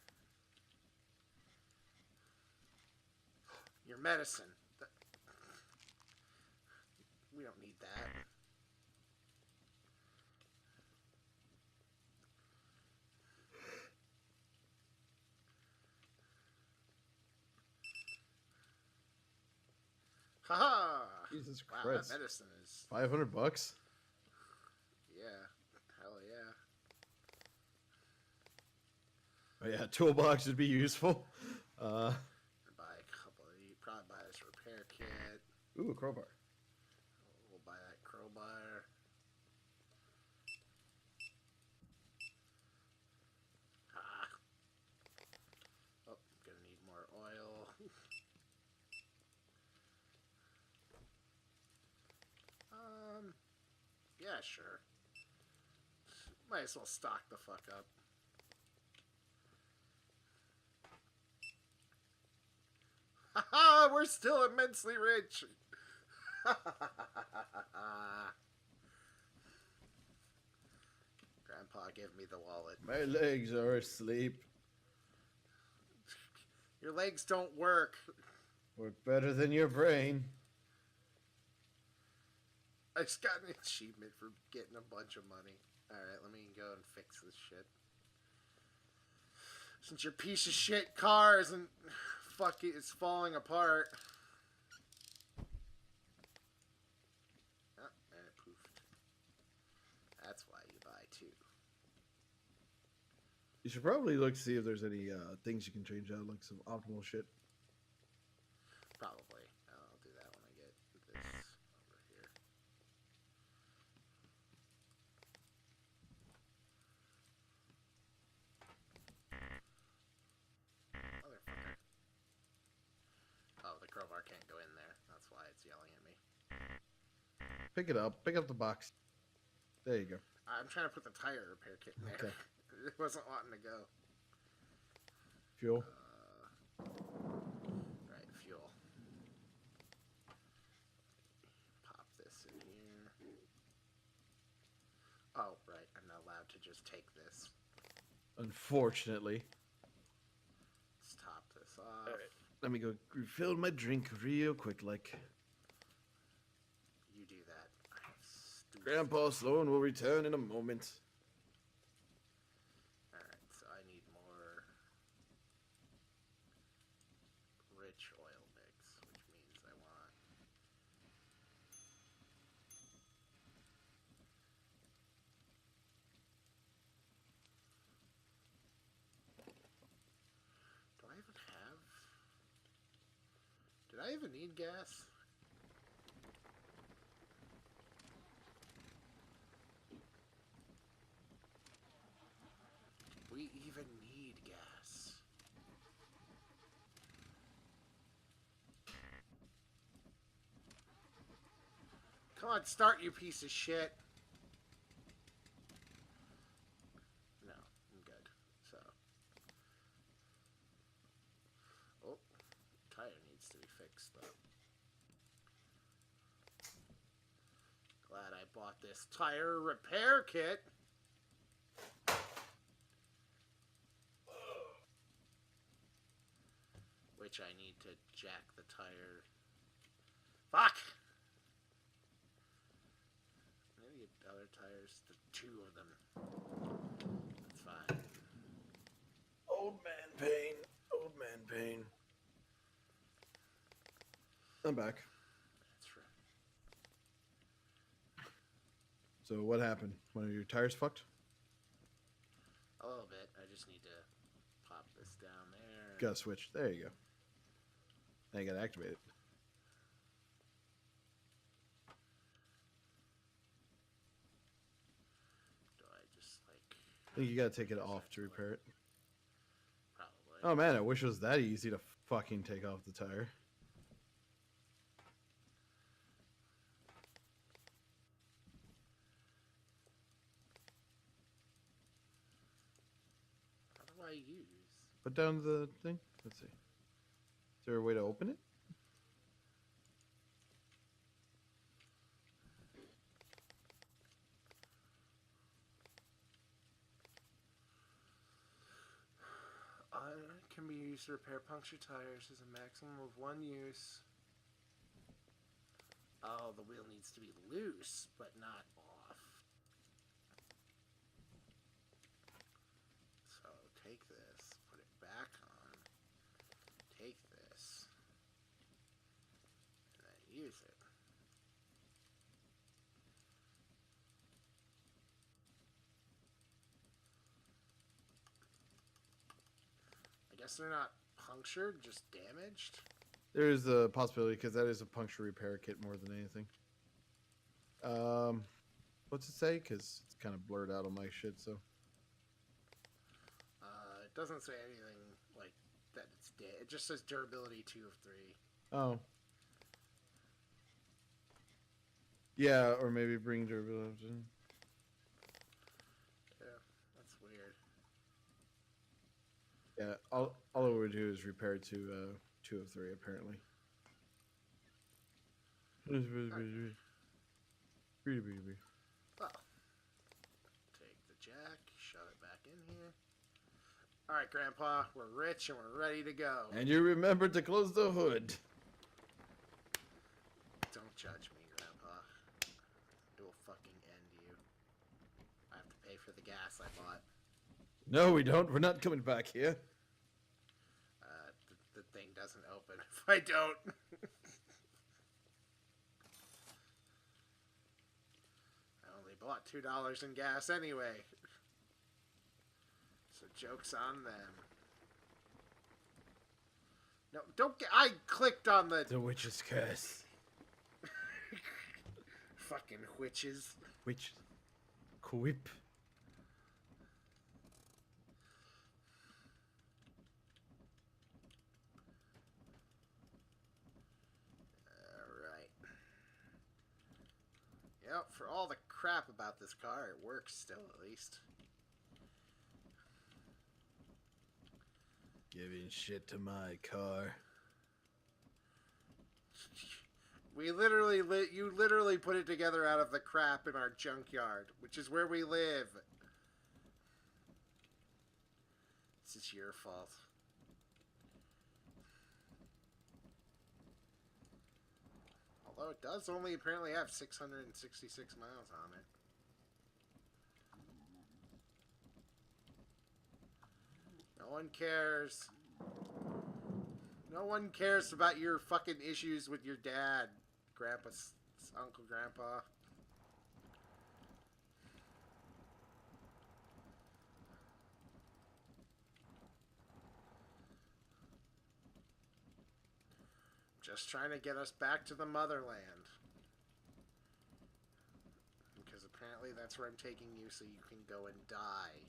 Your medicine. We don't need that. Haha! Jesus Wow, Christ. that medicine is... $500? Yeah. Hell yeah. Oh yeah, toolbox would be useful. Buy a couple of these. Probably buy this repair kit. Ooh, a crowbar. We'll buy that crowbar. Ah. Oh, gonna need more oil. Yeah, sure. Might as well stock the fuck up. Haha, we're still immensely rich. Grandpa, give me the wallet. My legs are asleep. Your legs don't work. Work better than your brain. I just got an achievement for getting a bunch of money. Alright, let me go and fix this shit. Since your piece of shit car isn't... Fuck it, it's falling apart. Oh, and it poofed. That's why you buy two. You should probably look to see if there's any things you can change out, like some optimal shit. Probably. I'll do that when I get this over here. Motherfucker. Oh, the crowbar can't go in there. That's why it's yelling at me. Pick it up. Pick up the box. There you go. I'm trying to put the tire repair kit in there. Okay. It wasn't wanting to go. Fuel. Right, fuel. Pop this in here. Oh, right. I'm not allowed to just take this. Unfortunately. Let's top this off. Alright. Let me go refill my drink real quick, like. You do that. Stupid. Grandpa Sloan will return in a moment. Alright, so I need more rich oil mix, which means I want... Do I even have... Did I even need gas? We even need gas. Come on, start, you piece of shit. No, I'm good. So. Oh, tire needs to be fixed, though. Glad I bought this tire repair kit. Which I need to jack the tire. Fuck! Maybe other tires. The two of them. That's fine. Old man pain. Old man pain. I'm back. That's right. So what happened? One of your tires fucked? A little bit. I just need to pop this down there. Got a switch. There you go. Now you gotta activate it. Do I just like... I think you gotta take it off to repair it. Probably. Oh man, I wish it was that easy to fucking take off the tire. How do I use? Put down the thing. Let's see. Is there a way to open it? Can be used to repair punctured tires as a maximum of 1 use. Oh, the wheel needs to be loose, but not off. So take this, put it back on, take this, and then use it. I guess they're not punctured, just damaged. There is a possibility because that is a puncture repair kit more than anything. What's it say? Because it's kind of blurred out on my shit. So It doesn't say anything like that. It just says durability 2 of 3. oh yeah, or maybe bring durability. Yeah, that's weird. Yeah, all it would do is repair to 2 of 3 apparently. Well, take the jack, shove it back in here. Alright, Grandpa, we're rich and we're ready to go. And you remember to close the hood. Don't judge me, Grandpa. It will fucking end you. I have to pay for the gas I bought. No, we don't. We're not coming back here. The thing doesn't open if I don't. I only bought $2 in gas anyway. So joke's on them. No, don't get. I clicked on the witch's curse. fucking witches. Witch. Quip. Alright. Yep, for all the crap about this car, it works still at least. Giving shit to my car. You literally put it together out of the crap in our junkyard, which is where we live. This is your fault. Although it does only apparently have 666 miles on it. No one cares. No one cares about your fucking issues with your dad, Uncle Grandpa. Just trying to get us back to the motherland. Because apparently that's where I'm taking you so you can go and die.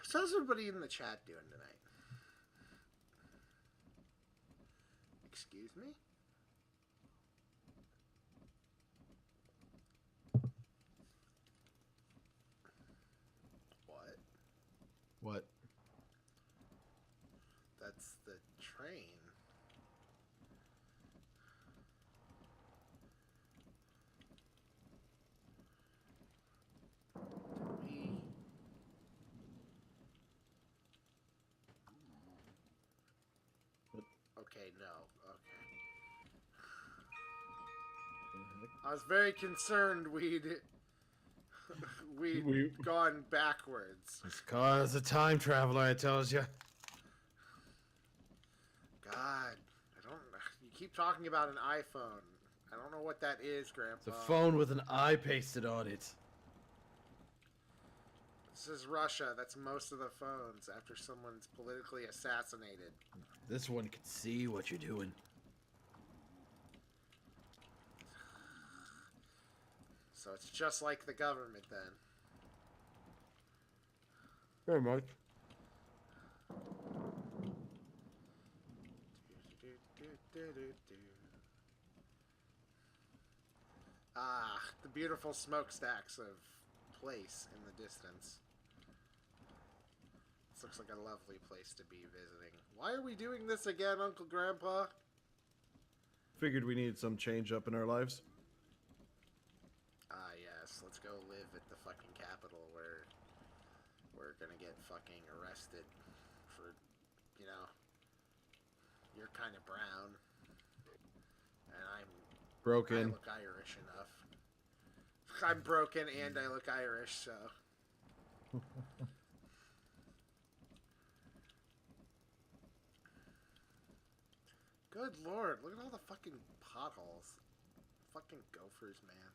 So how's everybody in the chat doing tonight? Excuse me? What? What? That's the train. Okay, no. Okay. I was very concerned we'd gone backwards. This car is a time traveler, I tells you. God, I don't. You keep talking about an iPhone. I don't know what that is, Grandpa. It's a phone with an eye pasted on it. This is Russia. That's most of the phones after someone's politically assassinated. This one can see what you're doing. So it's just like the government then. Very much. Ah, the beautiful smokestacks of place in the distance. This looks like a lovely place to be visiting. Why are we doing this again, Uncle Grandpa? Figured we needed some change up in our lives. Ah, yes. Let's go live at the fucking capital where we're gonna get fucking arrested for, you know, you're kind of brown, and I Broken. look Irish enough. I'm broken and I look Irish, so. Good lord, look at all the fucking potholes. Fucking gophers, man.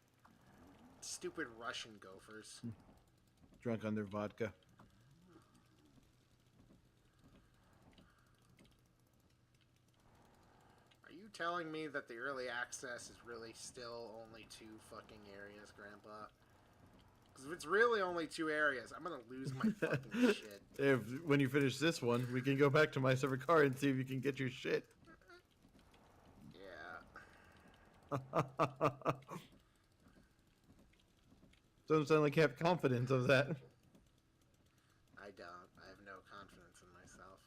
Stupid Russian gophers. Drunk on their vodka. Are you telling me that the early access is really still only 2 fucking areas, Grandpa? Because if it's really only 2 areas, I'm gonna lose my fucking shit. If when you finish this one, we can go back to my server car and see if you can get your shit. Yeah. Doesn't sound like you have confidence of that. I don't. I have no confidence in myself.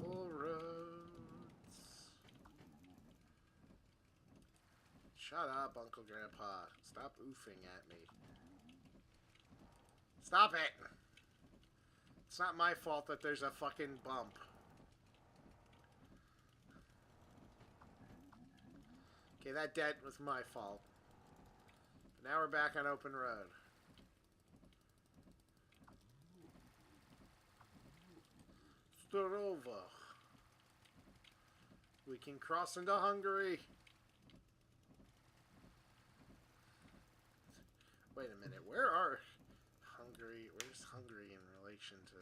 Beautiful roads. Shut up, Uncle Grandpa. Stop oofing at me. Stop it! It's not my fault that there's a fucking bump. Okay, that dent was my fault. But now we're back on open road. Storova. We can cross into Hungary. Wait a minute, where are Hungary? Where's Hungary in relation to...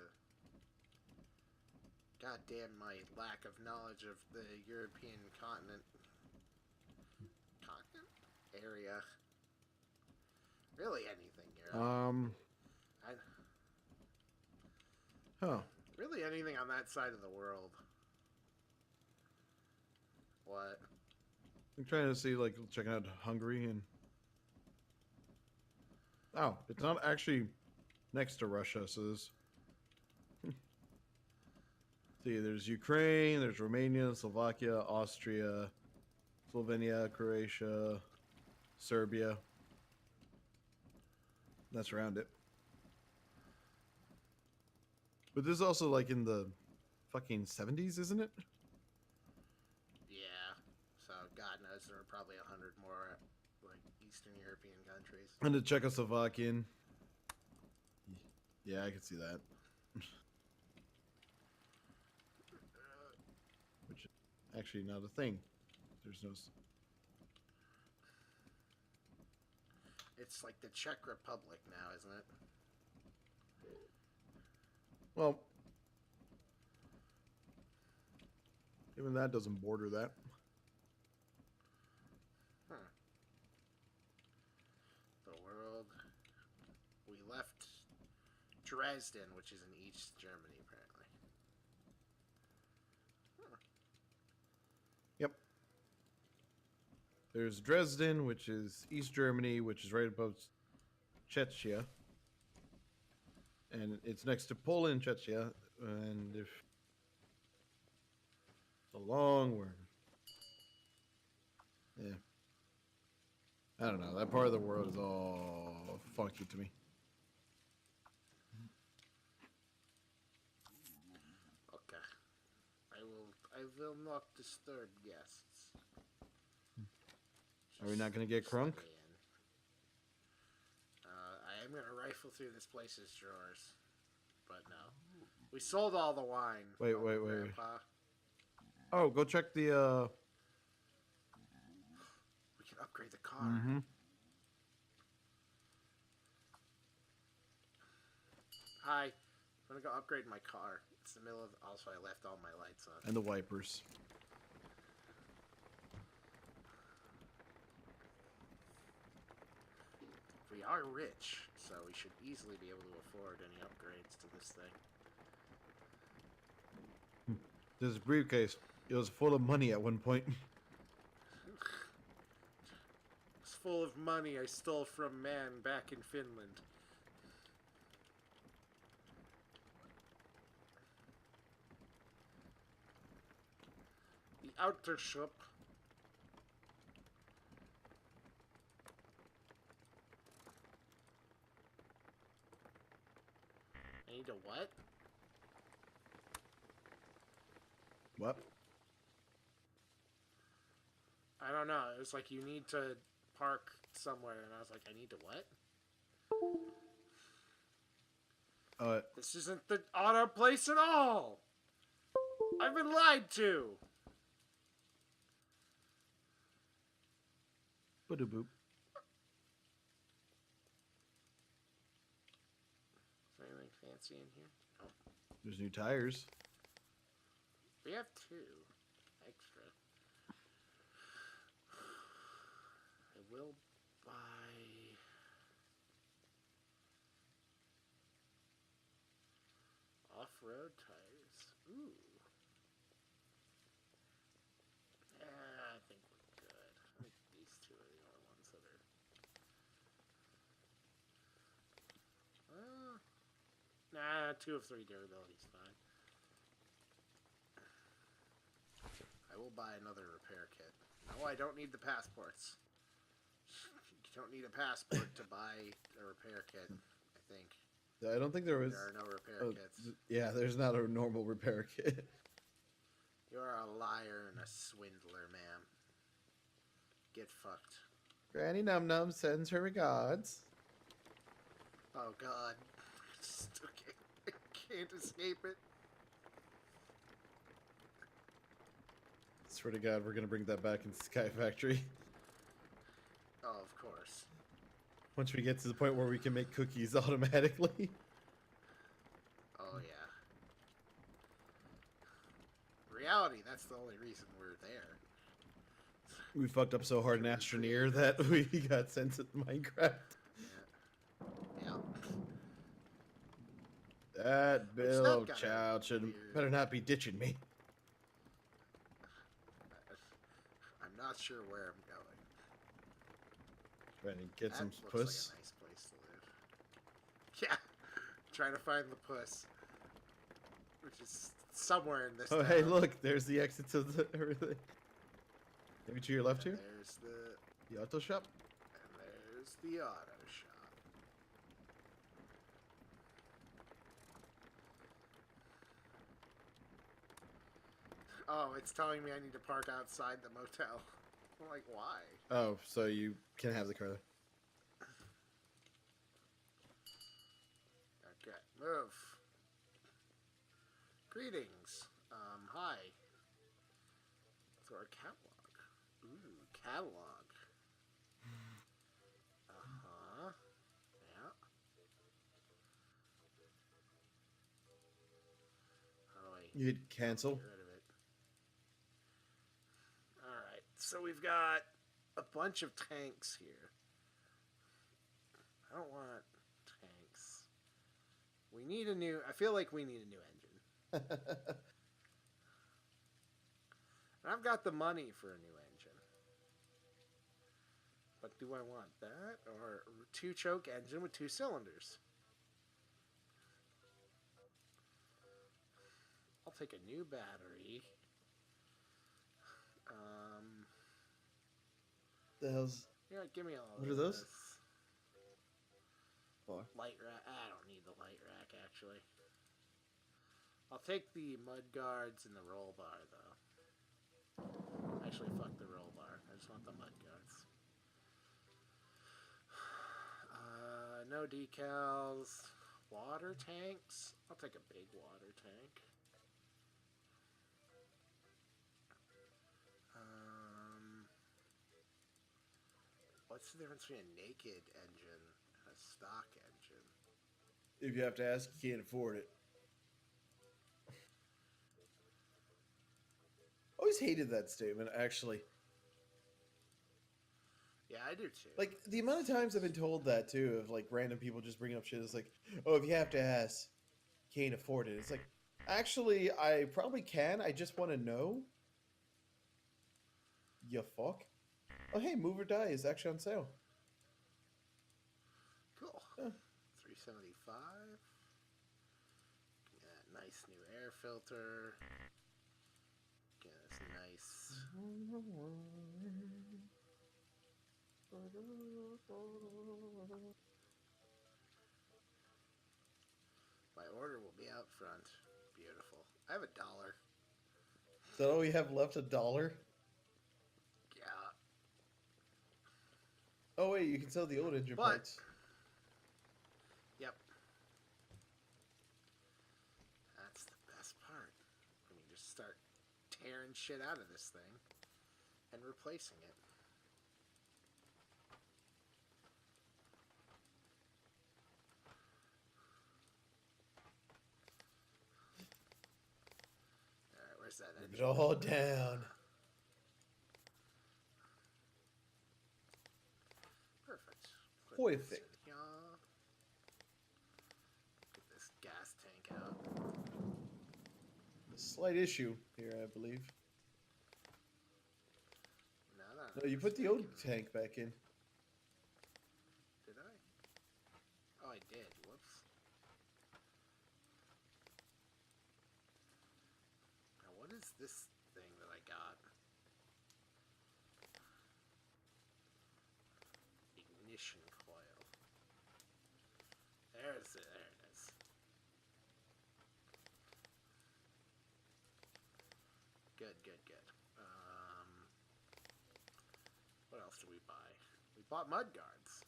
God damn my lack of knowledge of the European continent. Area. Really anything here. Huh. Really anything on that side of the world. What? I'm trying to see, like, checking out Hungary and... Oh, it's not actually next to Russia, so there's... See, there's Ukraine, there's Romania, Slovakia, Austria, Slovenia, Croatia, Serbia. That's around it. But this is also like in the fucking 70s, isn't it? Yeah. So God knows there are probably 100 more like Eastern European countries. And the Czechoslovakian. Yeah, I can see that. Which is actually not a thing. There's no... It's like the Czech Republic now, isn't it? Well, even that doesn't border that. The world. We left Dresden, which is in East Germany, apparently. Yep. There's Dresden, which is East Germany, which is right above Czechia. And it's next to Poland, Czechia. And if... It's a long word. Yeah. I don't know. That part of the world is all funky to me. Okay. I will not disturb guests. Are we not going to get crunk? I am going to rifle through this place's drawers. But no. We sold all the wine. Wait. Grandpa. Oh, go check the, We can upgrade the car. Mm-hmm. Hi. I'm going to go upgrade my car. It's the middle of... Also, I left all my lights on. And the wipers. We are rich, so we should easily be able to afford any upgrades to this thing. This briefcase, it was full of money at one point. It's full of money I stole from man back in Finland. The outer shop. I need a what? What? I don't know. It was like you need to park somewhere, and I was like, I need to what? This isn't the auto place at all! I've been lied to! Ba-do-boop. Is there anything fancy in here? Oh. There's new tires. We have 2 extra. I will buy off-road tires. Ooh. I think we're good. I think these 2 are the only ones that are. Nah, 2 of 3 durability is fine. I will buy another repair kit. No, I don't need the passports. You don't need a passport to buy a repair kit, I think. I don't think there was... There are no repair kits. Yeah, there's not a normal repair kit. You're a liar and a swindler, ma'am. Get fucked. Granny Num Num sends her regards. Oh, God. I can't escape it. Swear to God, we're gonna bring that back in Sky Factory. Oh, of course. Once we get to the point where we can make cookies automatically. Oh, yeah. Reality, that's the only reason we're there. We fucked up so hard in Astroneer that we got sent to Minecraft. Yeah. That Bill child should better not be ditching me. I'm not sure where I'm going. Trying to get some Looks puss. like a nice place to live. Yeah. Trying to find the puss. Which is somewhere in this Oh, town. hey, look, there's the exit to the everything. Maybe to your left here? There's the auto shop? And there's the auto shop. Oh, it's telling me I need to park outside the motel. I'm like, why? Oh, so you can have the car there. Okay, move. Greetings. Hi. To our catalog. Ooh, catalog. Uh-huh. Yeah. How do I You hit cancel. get rid of it? Alright, so we've got a bunch of tanks here. I don't want tanks. We need a new... I feel like we need a new engine. And I've got the money for a new engine. But do I want that? Or a 2-choke engine with 2 cylinders? I'll take a new battery. The hell's... Yeah, give me all What of are those? this. For? Light rack. I don't need the light rack, actually. I'll take the mud guards and the roll bar, though. Actually, fuck the roll bar. I just want the mud guards. No decals. Water tanks. I'll take a big water tank. What's the difference between a naked engine and a stock engine? If you have to ask, you can't afford it. Always hated that statement, actually. Yeah, I do too. Like, the amount of times I've been told that, too, of, like, random people just bringing up shit. It's like, oh, if you have to ask, can't afford it. It's like, actually, I probably can. I just want to know. You fuck. Oh, hey, Move or Die is actually on sale. Cool. Huh. 375. Yeah, nice new air filter. Get this nice. My order will be out front. Beautiful. I have $1. Is that all you have left? $1? Yeah. Oh wait, you can sell the old engine But parts. yep. That's the best part. When you just start tearing shit out of this thing and replacing it. Alright, where's that Rip engine? it all down. Perfect. Put Perfect. this in here. Get this gas tank out. A slight issue here, I believe. No, you put the old tank back in. Did I? Oh, I did. Whoops. Now, what is this thing that I got? Ignition coil. There it is. Good. What else did we buy? We bought mud guards.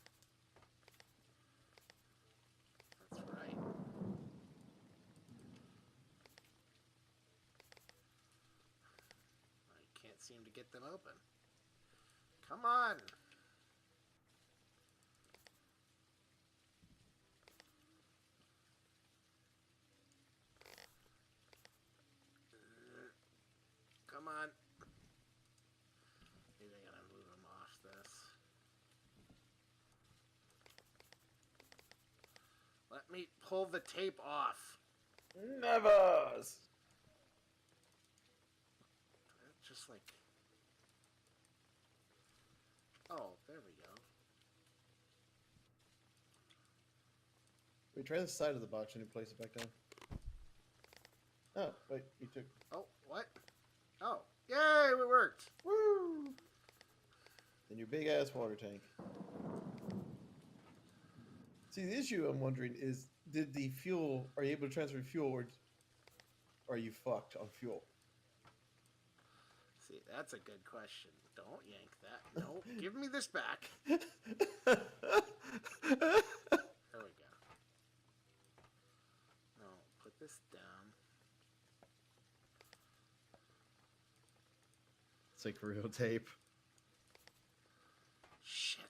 That's right. I can't seem to get them open. Come on! Come on. Maybe I gotta move them off this. Let me pull the tape off. Never. Just like... Oh, there we go. Wait, try the side of the box and you place it back down. Oh, wait, you took... Oh, what? Oh, yay, it worked. Woo! And your big-ass water tank. See, the issue I'm wondering is, did the fuel... Are you able to transfer fuel, or are you fucked on fuel? See, that's a good question. Don't yank that. No, give me this back. There we go. No, put this down. It's like real tape. Shit.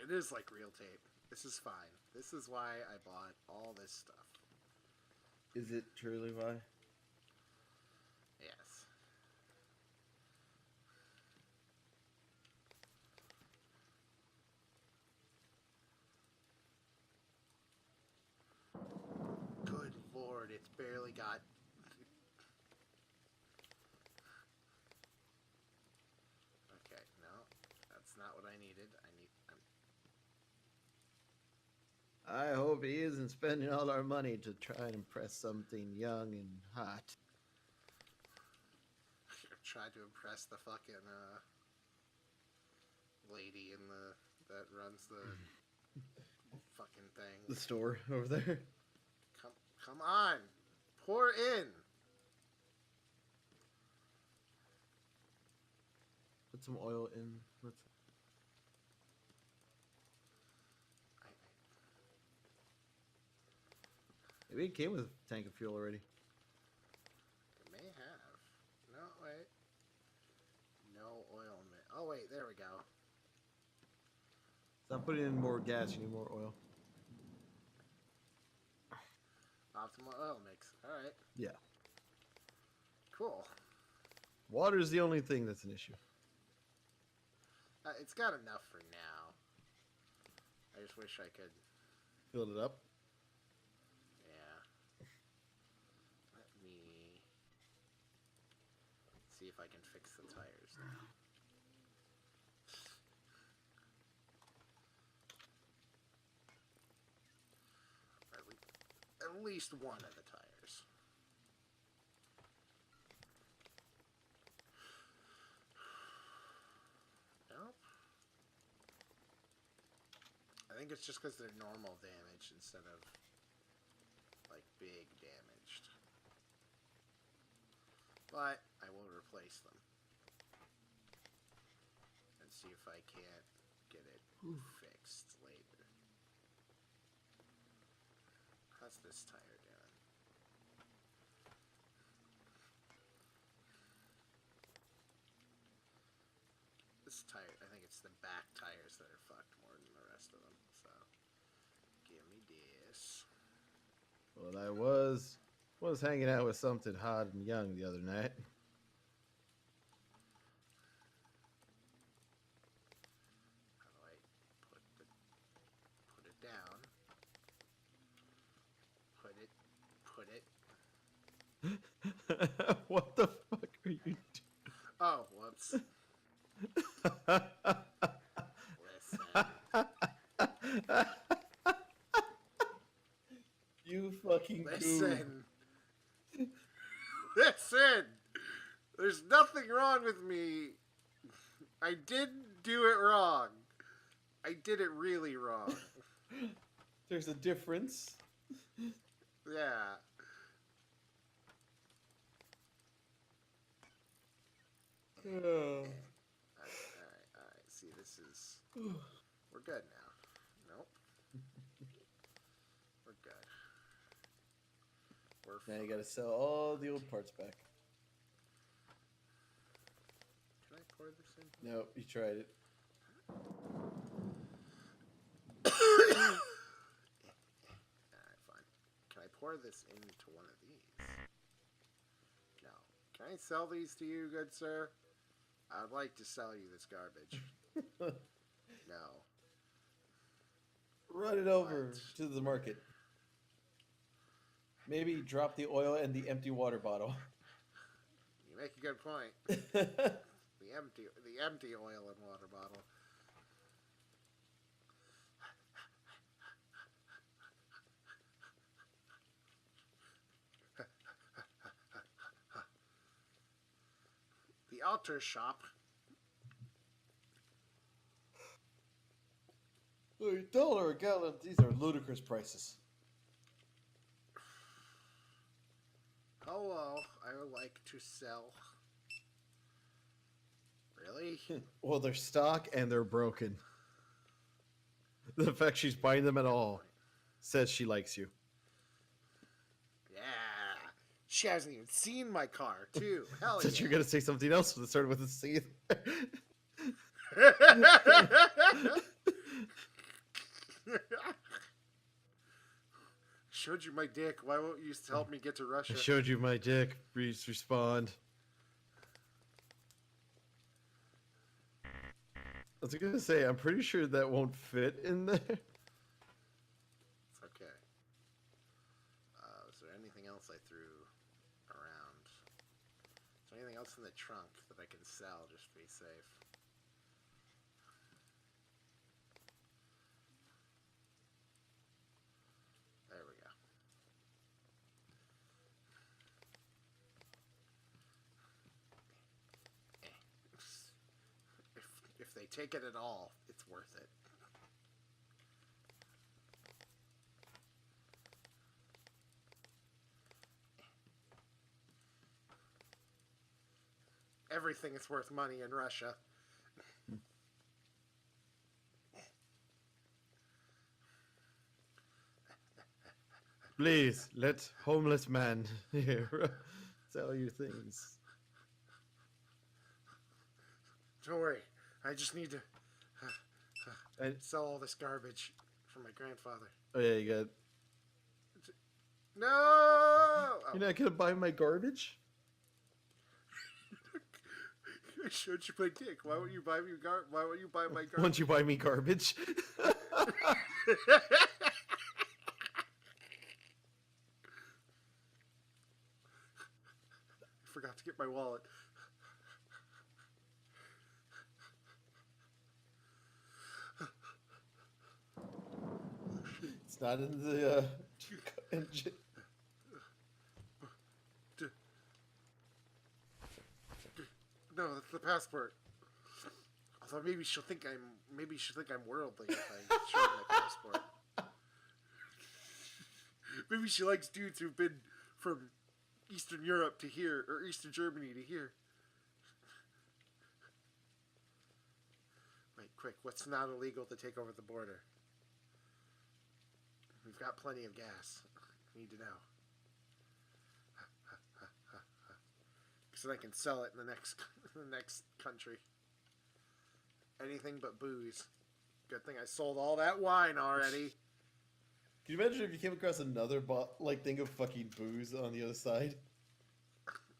It is like real tape. This is fine. This is why I bought all this stuff. Is it truly why? Yes. Good lord, it's barely got... Okay, no. That's not what I needed. I hope he isn't spending all our money to try and impress something young and hot. Tried to impress the fucking lady in that runs the fucking thing. The store over there. Come on, pour in. Put some oil in. Maybe it came with a tank of fuel already. It may have. No, wait. No oil. Oh wait, there we go. Stop putting in more gas. You need more oil. Optimal oil mix. All right. Yeah. Cool. Water is the only thing that's an issue. It's got enough for now. I just wish I could. Filled it up. Yeah. Let me see if I can fix the tires now. at least one of the tires. Nope. I think it's just because they're normal damage instead of, like, big damaged. But I will replace them. And see if I can't get it fixed later. How's this tire doing? This tire, I think it's the back tires that are fucked more than the rest of them, so give me this. Well, I was hanging out with something hot and young the other night. How do I put it down? Put it. What the fuck are you doing? Oh, whoops. Listen. You fucking Listen. Listen. There's nothing wrong with me. I didn't do it wrong. I did it really wrong. There's a difference. Yeah. Alright. See, this is... We're good now. Nope. We're good. We're Now you fine. gotta sell all the old parts back. Can I pour this in? No, you tried it. Alright, fine. Can I pour this into one of these? No. Can I sell these to you, good sir? I'd like to sell you this garbage. No. Run it over What? to the market. Maybe drop the oil and the empty water bottle. You make a good point. The empty oil and water bottle. The altar shop. $1 a gallon. These are ludicrous prices. Hello, I would like to sell. Really? Well, they're stock and they're broken. The fact she's buying them at all says she likes you. Yeah. She hasn't even seen my car, too. Hell Said yeah. you're gonna say something else that started with a C. Showed you my dick. Why won't you help me get to Russia? I showed you my dick. Please respond. I was gonna say, I'm pretty sure that won't fit in there. It's okay. Is there anything else I threw around? Is there anything else in the trunk that I can sell just to be safe? There we go. If they take it at all, it's worth it. Everything is worth money in Russia. Please, let homeless man here sell you things. Don't worry. I just need to And, sell all this garbage for my grandfather. oh yeah, you got. No! Oh. You're not gonna buy my garbage? I showed you my dick. Why won't you buy me Why won't you buy my garbage? Once you buy me garbage. I forgot to get my wallet. It's not in the engine. No, that's the passport. Although maybe she'll think I'm worldly if I show her my passport. Maybe she likes dudes who've been from Eastern Europe to here, or Eastern Germany to here. Wait, quick, what's not illegal to take over the border? We've got plenty of gas. Need to know. So I can sell it in the next country. Anything but booze. Good thing I sold all that wine already. Can you imagine if you came across another thing of fucking booze on the other side?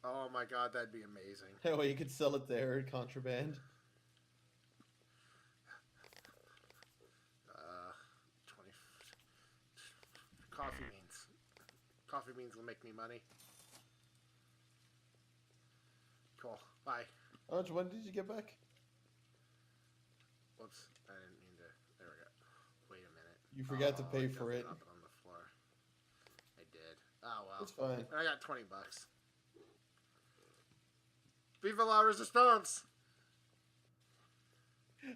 Oh my god, that'd be amazing. That way you could sell it there, contraband. 20. Coffee beans. Coffee beans will make me money. Cool. Bye. How much money did you get back? Whoops. I didn't mean to. There we go. Wait a minute. You forgot to pay for it. Up on the floor. I did. Oh well. It's fine. I got $20. Viva la resistance!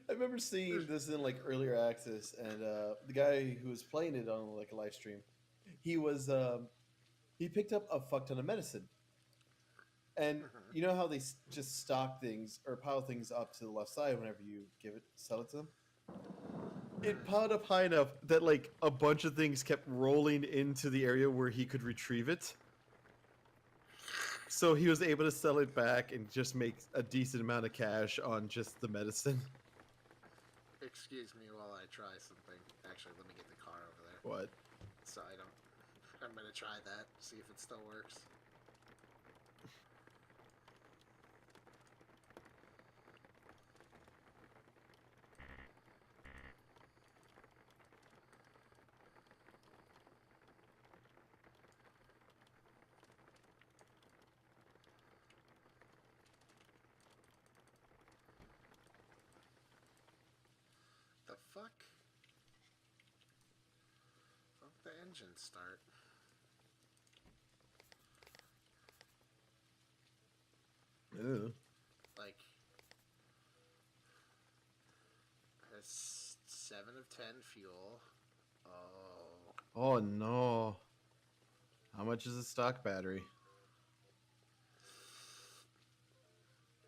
I remember seeing this in like earlier access, and the guy who was playing it on like a live stream, he picked up a fuck ton of medicine, and you know how they just stock things or pile things up to the left side whenever you sell it to them. It piled up high enough that like a bunch of things kept rolling into the area where he could retrieve it. So he was able to sell it back and just make a decent amount of cash on just the medicine. Excuse me while I try something. Actually, let me get the car over there. What? So I don't... I'm gonna try that, see if it still works. The fuck? Won't the engine start? Ew. Like... Has 7 of 10 fuel. Oh. Oh no. How much is a stock battery?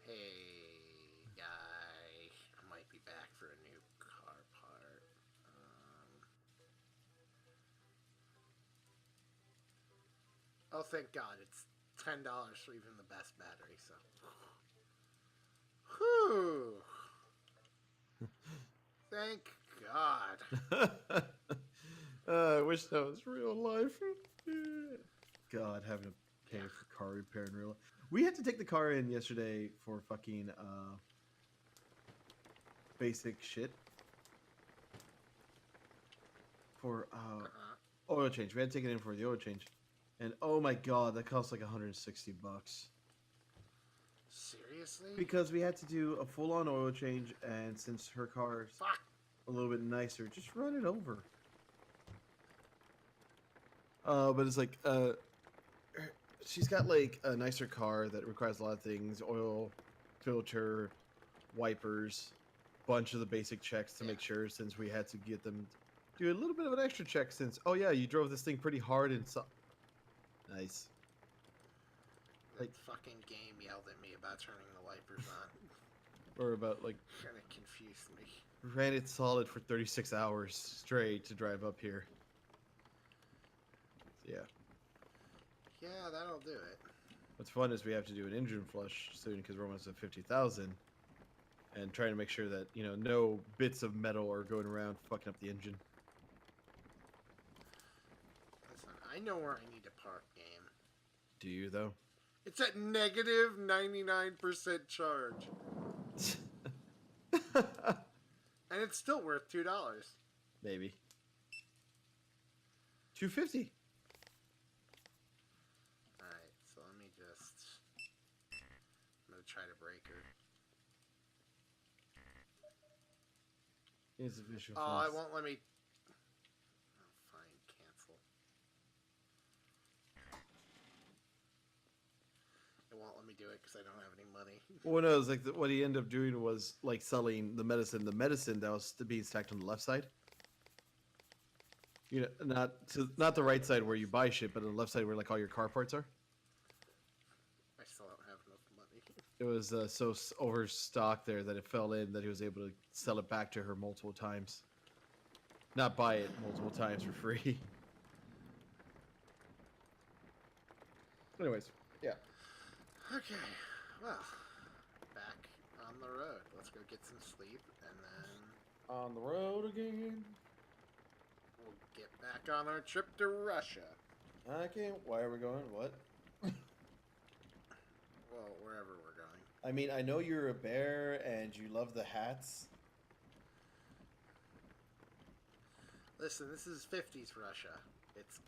Hey, guy. I might be back for a new car part. Oh, thank God. It's $10 for even the best battery, so... Whew. Thank God. I wish that was real life. God, having to pay for car repair in real life. We had to take the car in yesterday for fucking basic shit. For oil change. We had to take it in for the oil change. And oh my god, that cost like $160. Seriously? Because we had to do a full-on oil change, and since her car's Fuck. a little bit nicer, just run it over. But it's like, she's got like a nicer car that requires a lot of things: oil, filter, wipers, bunch of the basic checks to make sure. Since we had to get them do a little bit of an extra check, since oh yeah, you drove this thing pretty hard and so nice. That fucking game yelled at me about turning the wipers on. Or about like Kind of confused me. ran it solid for 36 hours straight to drive up here. Yeah. Yeah, that'll do it. What's fun is we have to do an engine flush soon because we're almost at 50,000, and trying to make sure that no bits of metal are going around fucking up the engine. Listen, I know where I need to park, game. Do you though? It's at negative 99% charge, and it's still worth $2. Maybe. $250. Alright, so let me just... I'm gonna try to break her. Insufficient Oh, funds. it won't let me... Oh, fine, cancel. It won't let me me do it because I don't have any money. Well, no, it was like what he ended up doing was like selling the medicine that was being stacked on the left side. You know, not the right side where you buy shit, but on the left side where like all your car parts are. I still don't have enough money. It was so overstocked there that it fell in that he was able to sell it back to her multiple times. Not buy it multiple times for free. Anyways, yeah. Okay, well, back on the road. Let's go get some sleep, and then On the road again. we'll get back on our trip to Russia. I can't. Why are we going? What? Well, wherever we're going. I mean, I know you're a bear and you love the hats. Listen, this is 50s Russia. It's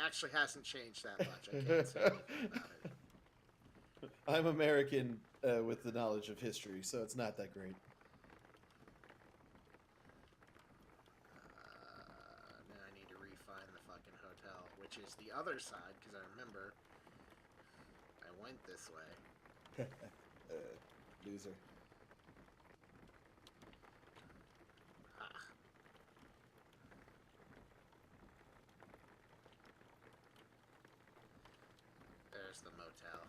actually hasn't changed that much. I can't say anything about it. I'm American with the knowledge of history, so it's not that great. Now I need to refine the fucking hotel, which is the other side, because I remember I went this way. Loser. Ah. There's the motel.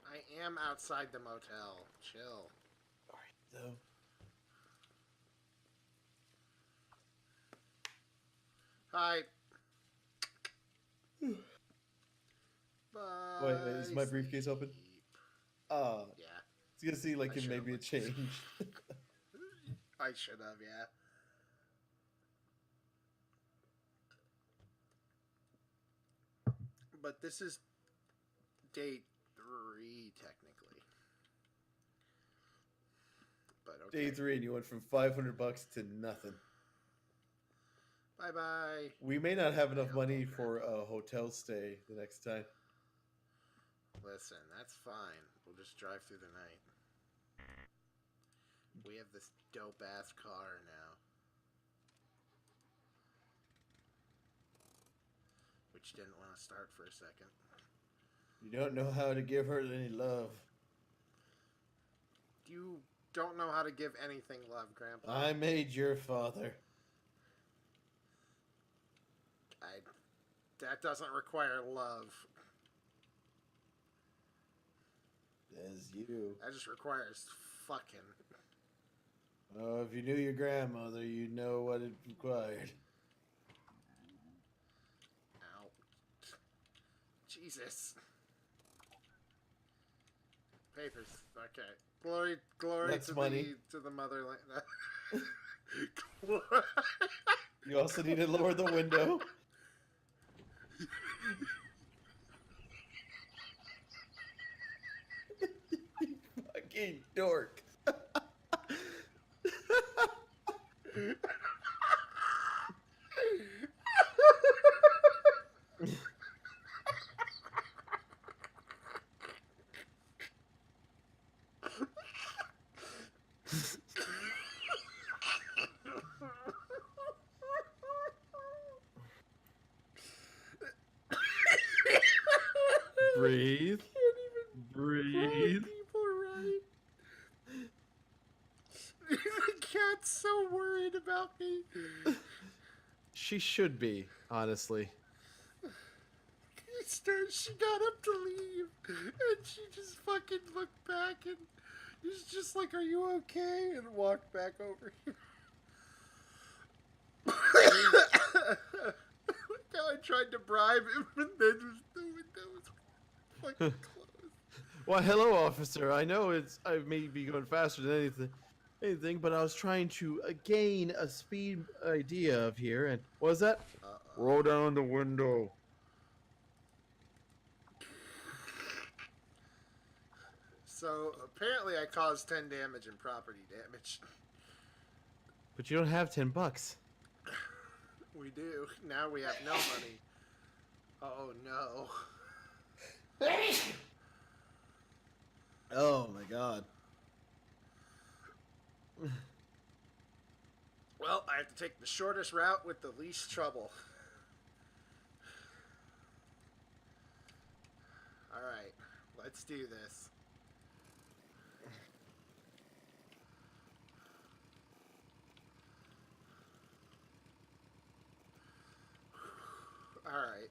I am outside the motel. Chill. Alright, though. Hi. Wait, is my briefcase open? Oh, Yeah, it's gonna see like I it should've maybe a looked. change. I should have, yeah. But this is day 3, technically. But okay. Day 3, and you went from $500 to nothing. Bye-bye. We may not have enough Yeah, money okay. for a hotel stay the next time. Listen, that's fine. We'll just drive through the night. We have this dope-ass car now. Which didn't want to start for a second. You don't know how to give her any love. You don't know how to give anything love, Grandpa. I made your father. That doesn't require love. As you. That just requires fucking. Oh, if you knew your grandmother, you'd know what it required. Ow. Jesus. Papers. Okay. Glory That's to money. the motherland. You also need to lower the window. Fucking dork. Breathe. Breathe. People right. The cat's so worried about me. She should be, honestly. She got up to leave, and she just fucking looked back, and he's just like, "Are you okay?" and walked back over here. I tried to bribe him, and then the window was fucking closed. Well, hello, officer. I know I may be going faster than anything, but I was trying to gain a speed idea of here. And what was that? Roll down the window. So apparently, I caused 10 damage and property damage. But you don't have $10. We do. Now we have no money. Oh no. Oh my god. have to take the shortest route with the least trouble. Alright, let's do this. Alright.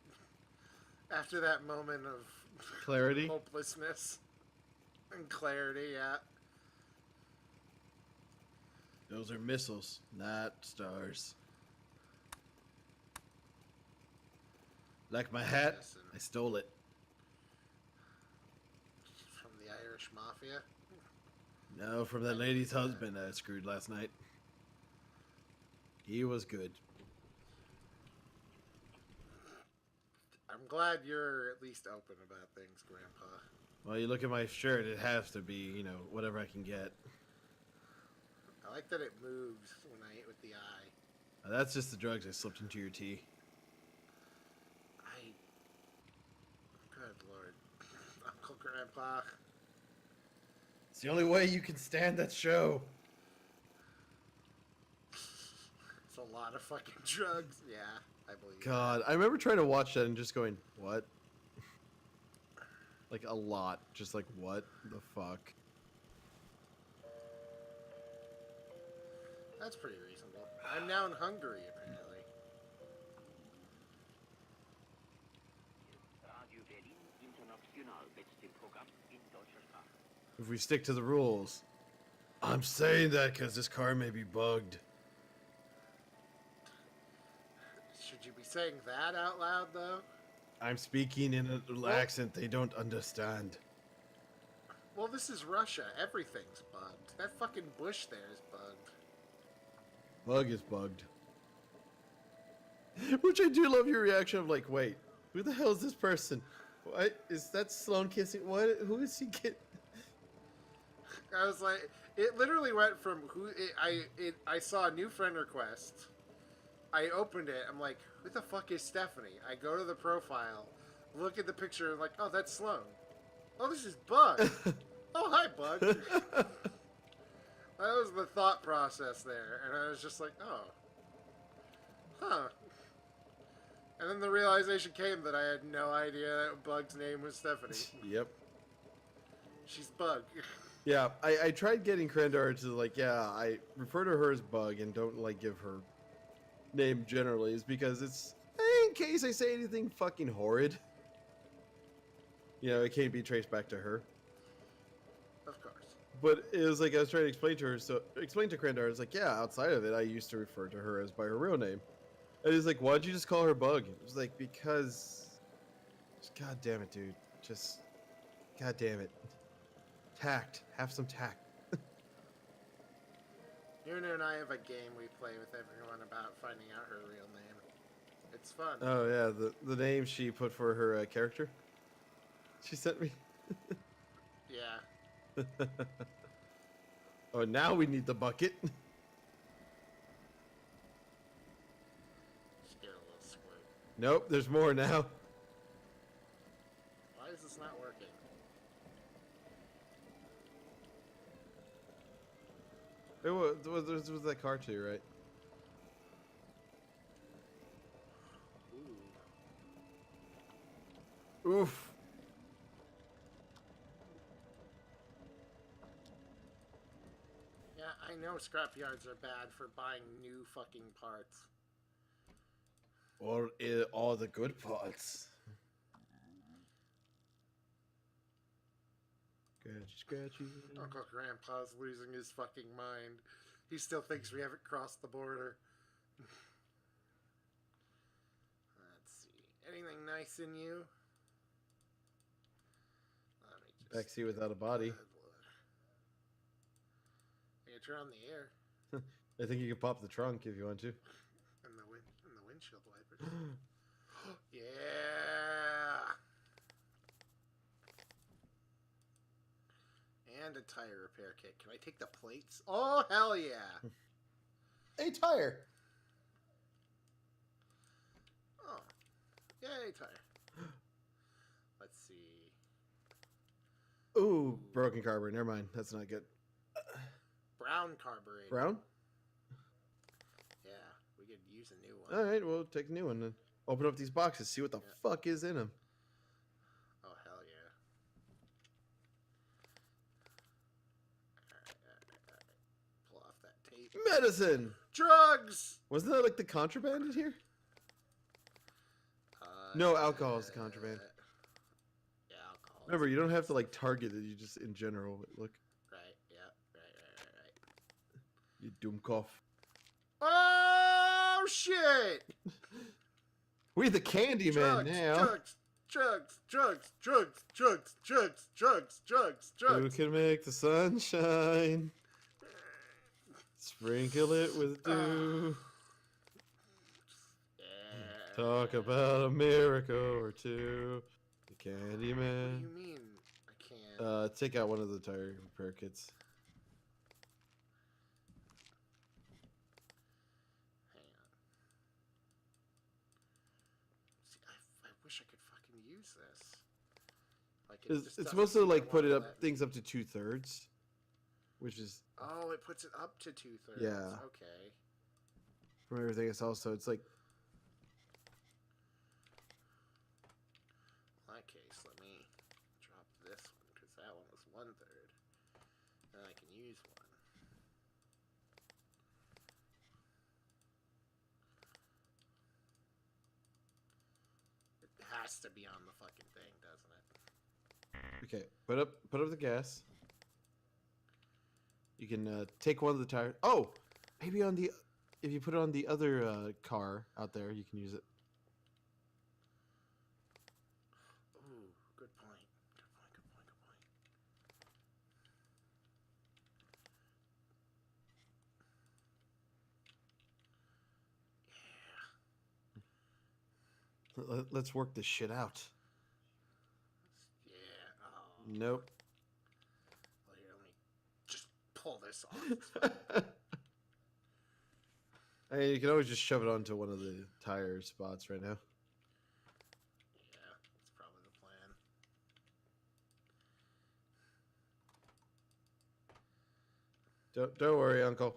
After that moment of Clarity? hopelessness and clarity, yeah. Those are missiles, not stars. Like my hat, Listen. I stole it. From the Irish Mafia. No, from that lady's husband I screwed last night. He was good. I'm glad you're at least open about things, Grandpa. Well, you look at my shirt, it has to be, you know, whatever I can get. I like that it moves when I eat with the eye. That's just the drugs I slipped into your tea. Good Lord. Uncle Grandpa. It's the only way you can stand that show. It's a lot of fucking drugs. Yeah, I believe God, I remember trying to watch that and just going, what? Like a lot. Just like, what the fuck? That's pretty reasonable. I'm now in Hungary, apparently. If we stick to the rules. I'm saying that because this car may be bugged. Should you be saying that out loud, though? I'm speaking in an accent they don't understand. Well, this is Russia. Everything's bugged. That fucking bush there is bugged. Bug is bugged. Which I do love your reaction of like, wait, who the hell is this person? What is that Sloan kissing? What? Who is he get? I was like, it literally went from I saw a new friend request. I opened it. I'm like, who the fuck is Stephanie? I go to the profile, look at the picture, like, oh, that's Sloan. Oh, this is Bug. Oh, hi, Bug. That was the thought process there, and I was just like, oh, huh. And then the realization came that I had no idea that Bug's name was Stephanie. Yep. She's Bug. Yeah, I tried getting Krendar to like, yeah, I refer to her as Bug and don't like give her name generally, is because it's in case I say anything fucking horrid. You know, it can't be traced back to her. Of course. But it was like I was trying to explain to her, so explain to Krendar, I was like, yeah, outside of it, I used to refer to her as by her real name. And he's like, why'd you just call her Bug? It was like, because, god damn it, dude, just, god damn it, tact, have some tact. Nunu and I have a game we play with everyone about finding out her real name. It's fun. Oh yeah, the name she put for her character. She sent me. Yeah. Oh, now we need the bucket. Just get a little squirt. Nope, there's more now. Why is this not working? There was that car too, right? Ooh. Oof. Yeah, I know scrapyards are bad for buying new fucking parts. Or all the good parts. Scratchy. Uncle Grandpa's losing his fucking mind. He still thinks we haven't crossed the border. Let's see. Anything nice in you? Let me just... Backseat without a body. You can turn on the air. I think you can pop the trunk if you want to. And the windshield wipers. Yeah. And a tire repair kit. Can I take the plates? Oh, hell yeah. A tire. Oh. Yay, tire. Let's see. Ooh, broken carburetor. Never mind. That's not good. Brown carburetor. Brown? Yeah. use a new one. All right, well, take a new one then. Open up these boxes, see what the fuck is in them. Oh, hell yeah. Alright. Pull off that tape. Medicine! Drugs! Wasn't that like the contraband in here? No, alcohol is the contraband. Yeah, alcohol. Remember, you don't have to like target it. You just in general look. Right. Yeah. Right. You doomcough. Oh shit! We the Candy Man now. Drugs. Who can make the sun shine? Sprinkle it with dew. Yeah. Talk about a miracle or two. The Candy What Man. do you mean? I can't. Take out one of the tire repair kits. Hang on. See, I wish I could fucking use this. Like It's doesn't supposed to seem like put wanna it up let me- things up to 2/3, which is Oh, it puts it up to 2/3. Yeah. Okay. from everything I saw. So it's like In that case, let me drop this one because that one was 1/3. Then I can use one. It has to be on the fucking thing, doesn't it? okay. Put up the gas. You can take one of the tires. Oh, maybe on the if you put it on the other car out there, you can use it. Ooh, good point. Good point. Yeah. Let's work this shit out. Yeah. Oh. Nope. Well, here, let me just pull this off. Hey, you can always just shove it onto one of the tire spots right now. Yeah, that's probably the plan. Don't worry, Uncle.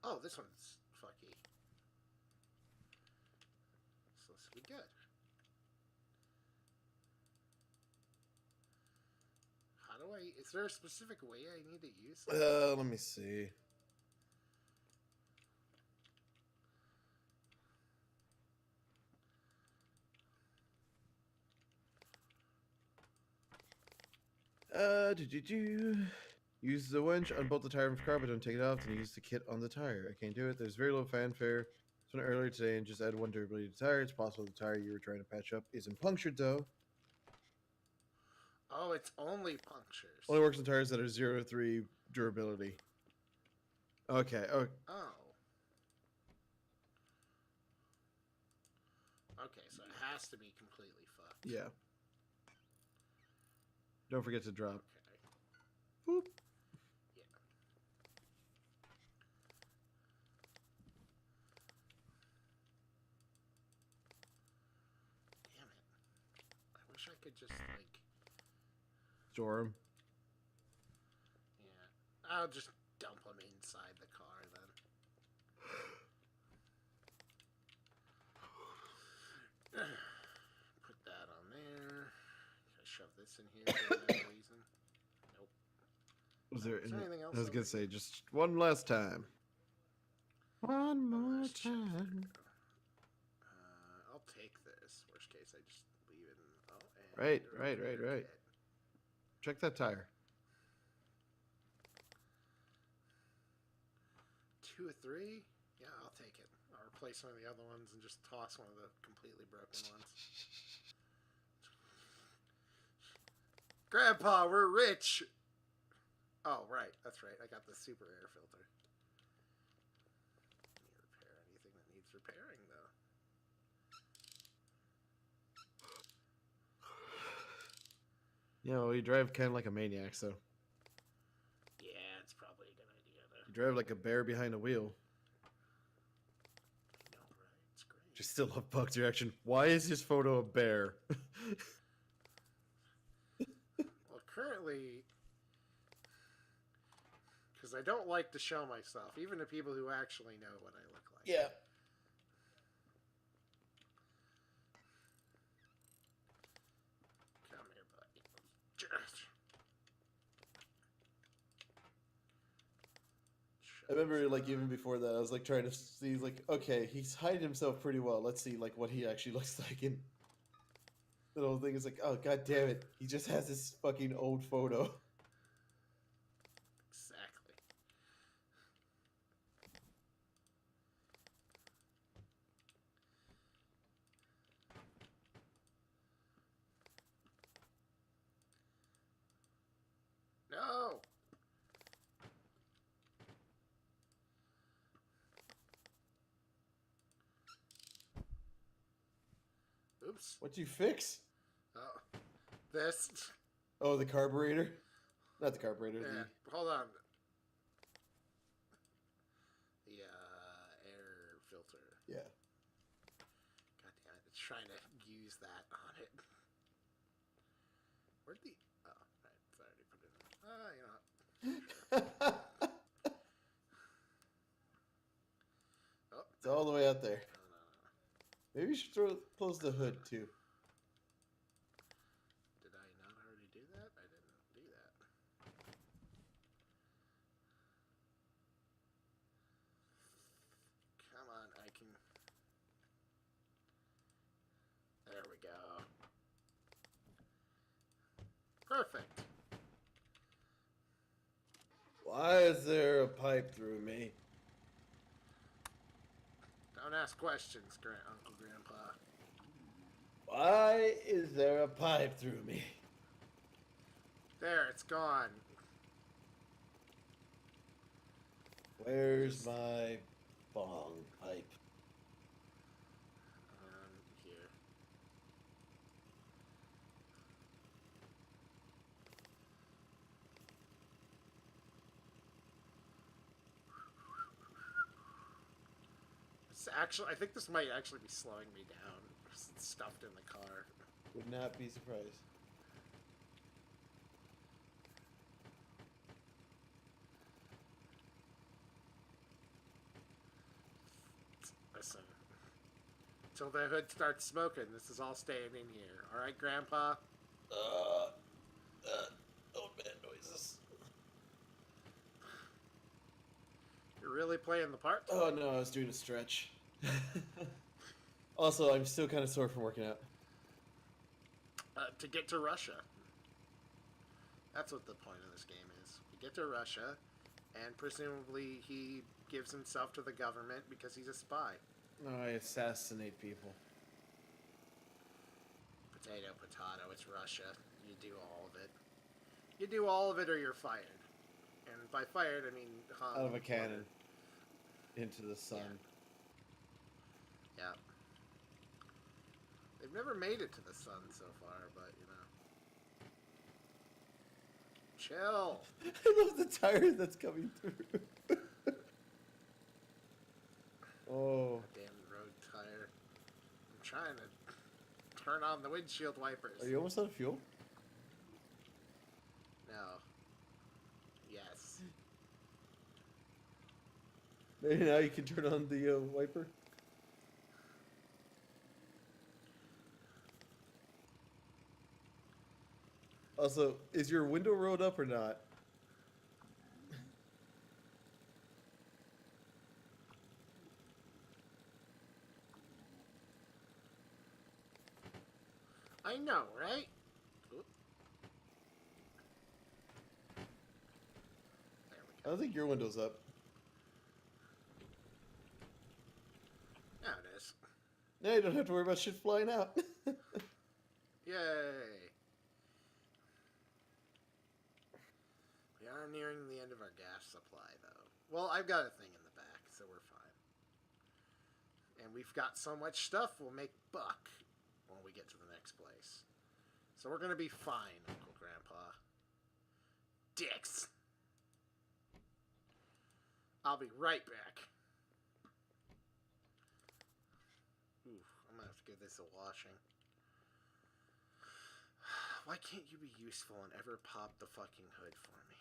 Oh, this one's fucky. So this will be good. How do I... Is there a specific way I need to use this? Let me see. Use the winch, unbolt the tire from the car, but don't take it off, then use the kit on the tire. I can't do it. There's very little fanfare. It's went earlier today and just add one durability to the tire. It's possible the tire you were trying to patch up isn't punctured, though. Oh, it's only punctures. Only works on tires that are 0 to 3 durability. Okay. Oh, Oh. Okay, so it has to be completely fucked. yeah. Don't forget to drop. Okay. Boop. Yeah. Damn it. I wish I could just, like... Store 'em. Yeah. I'll just dump them inside the car then. Put that on there. Can I shove this in here for whatever reason? Nope. Was there? Is there anything else I was over gonna say just one last time. One more Let's check time. I'll take this. Worst case, I just leave it in. Oh, and Right. repair kit. Check that tire. 2 or 3? Yeah, I'll take it. I'll replace one of the other ones and just toss one of the completely broken ones. Grandpa, we're rich! Oh, right. That's right. I got the super air filter. Can you repair anything that needs repairing, though? Yeah, well, you drive kind of like a maniac, so Yeah, it's probably a good idea, though. you drive like a bear behind a wheel. I know, right? It's great. Just still love Buck's reaction. Why is his photo a bear? Well, currently... Because because I don't like to show myself, even to people who actually know what I look like. Yeah. Come here, buddy. I remember, like, even before that, I was, like, trying to see, like, okay, he's hiding himself pretty well. Let's see, like, what he actually looks like. And the whole thing is like, oh, god damn it. He just has this fucking old photo. Exactly. No! Oops. What'd you fix? Oh. This. Oh, the carburetor? Not the carburetor, Yeah. Hold on. The air filter. the... Yeah. God damn it. It's trying to use that on it. Where'd the... Oh, right. It's already put it in. You know what? Oh. It's all the way out there. No. Maybe you should close the hood, too. Did I not already do that? I didn't do that. Come on, I can... There we go. Perfect. Why is there a pipe through me? Don't ask questions, Uncle Grandpa. Why is there a pipe through me? There, it's gone. Where's my bong pipe? Here. It's actually, I think this might actually be slowing me down. It's stuffed in the car. Would not be surprised. Listen. Until the hood starts smoking, this is all staying in here. Alright, Grandpa? Old man noises. You're really playing the part? Oh no, I was doing a stretch. Also, I'm still kind of sore from working out. To get to Russia. That's what the point of this game is. You get to Russia, and presumably he gives himself to the government because he's a spy. No, I assassinate people. Potato, potato, it's Russia. You do all of it. You do all of it or you're fired. And by fired, I mean... Out of a cannon. Into the sun. Yeah. They've never made it to the sun so far, but, you know. Chill. I love the tire that's coming through. Oh. Damn road tire. I'm trying to turn on the windshield wipers. Are you almost out of fuel? No. Yes. Maybe now you can turn on the wiper. Also, is your window rolled up or not? I know, right? Oop. There we I go. don't think your window's up. Now it is. Now you don't have to worry about shit flying out. Yay. We are nearing the end of our gas supply, though. Well, I've got a thing in the back, so we're fine. And we've got so much stuff, we'll make buck when we get to the next place. So we're gonna be fine, Uncle Grandpa. Dicks! I'll be right back. Ooh, I'm gonna have to give this a washing. Why can't you be useful and ever pop the fucking hood for me?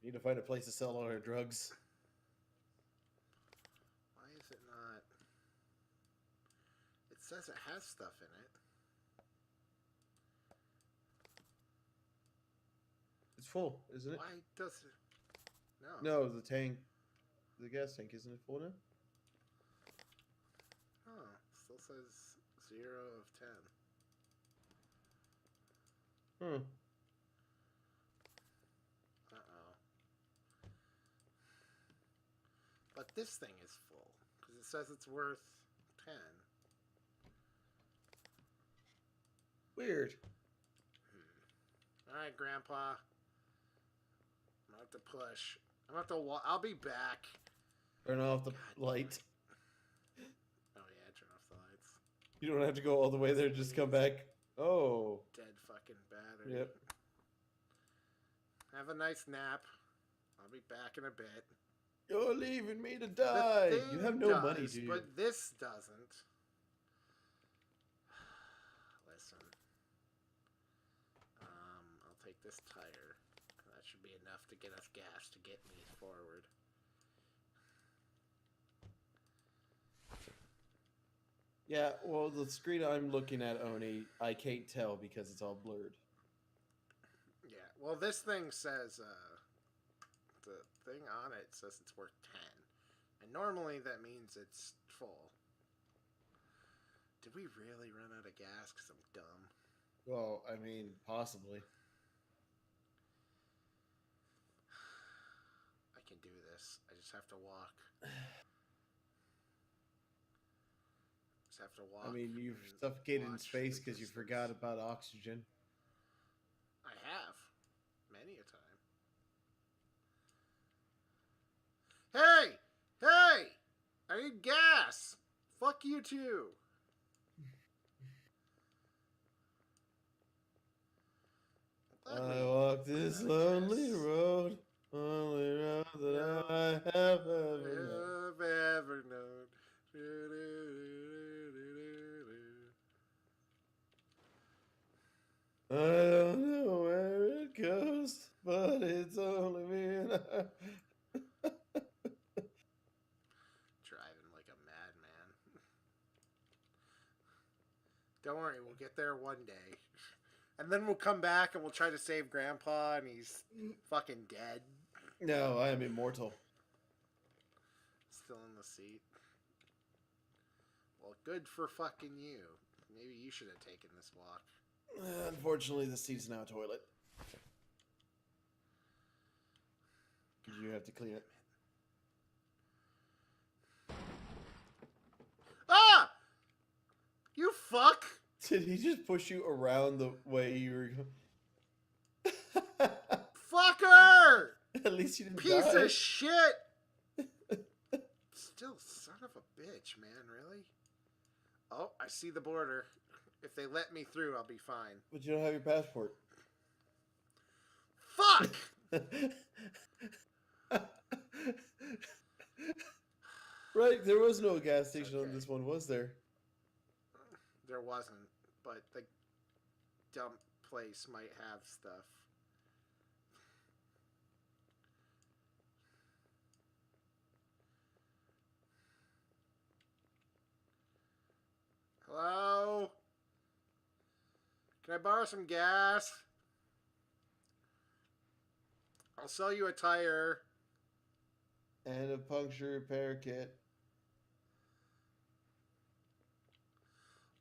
Need to find a place to sell all our drugs. Why is it not? It says it has stuff in it. It's full, isn't it? Why does it? No. No, the tank, the gas tank, isn't it full now? Oh, still says 0 of 10. Hmm. Uh-oh. But this thing is full, because it says it's worth 10. Weird. Alright, Grandpa. I'm gonna have to push. I'm gonna have to I'll be back. Turn off the light. Oh yeah, turn off the lights. You don't have to go all the way there, just come back. Oh. Dead fucking battery. Yep. Have a nice nap. I'll be back in a bit. You're leaving me to die. The thing You have no money, does, do you? But this doesn't. Listen. I'll take this tire. That should be enough to get us gas to get me forward. Yeah, well, the screen I'm looking at, Oni, I can't tell because it's all blurred. Yeah, well, this thing says, the thing on it says it's worth 10. And normally that means it's full. Did we really run out of gas because I'm dumb? Well, I mean, possibly. I can do this. I just have to walk. Just have to walk. I mean, you've and suffocated in watch space the because you distance. forgot about oxygen. I have. Many a time. Hey! Hey! I need gas! Fuck you too! Let I me walk this run out of lonely gas. road, only road that I have ever known. I've ever known. I don't know where it goes, but it's only me and I. Driving like a madman. Don't worry, we'll get there one day. And then we'll come back and we'll try to save Grandpa and he's fucking dead. No, I am immortal. Still in the seat. Well, good for fucking you. Maybe you should have taken this walk. Unfortunately, the seat's now a toilet. Because you have to clean it. Ah! You fuck! Did he just push you around the way you were going? Fucker! At least you didn't Piece die. of shit! Still, son of a bitch, man, really? Oh, I see the border. If they let me through, I'll be fine. But you don't have your passport. Fuck! Right, there was no gas station Okay. on this one, was there? There wasn't, but the dump place might have stuff. Hello? Can I borrow some gas? I'll sell you a tire. And a puncture repair kit.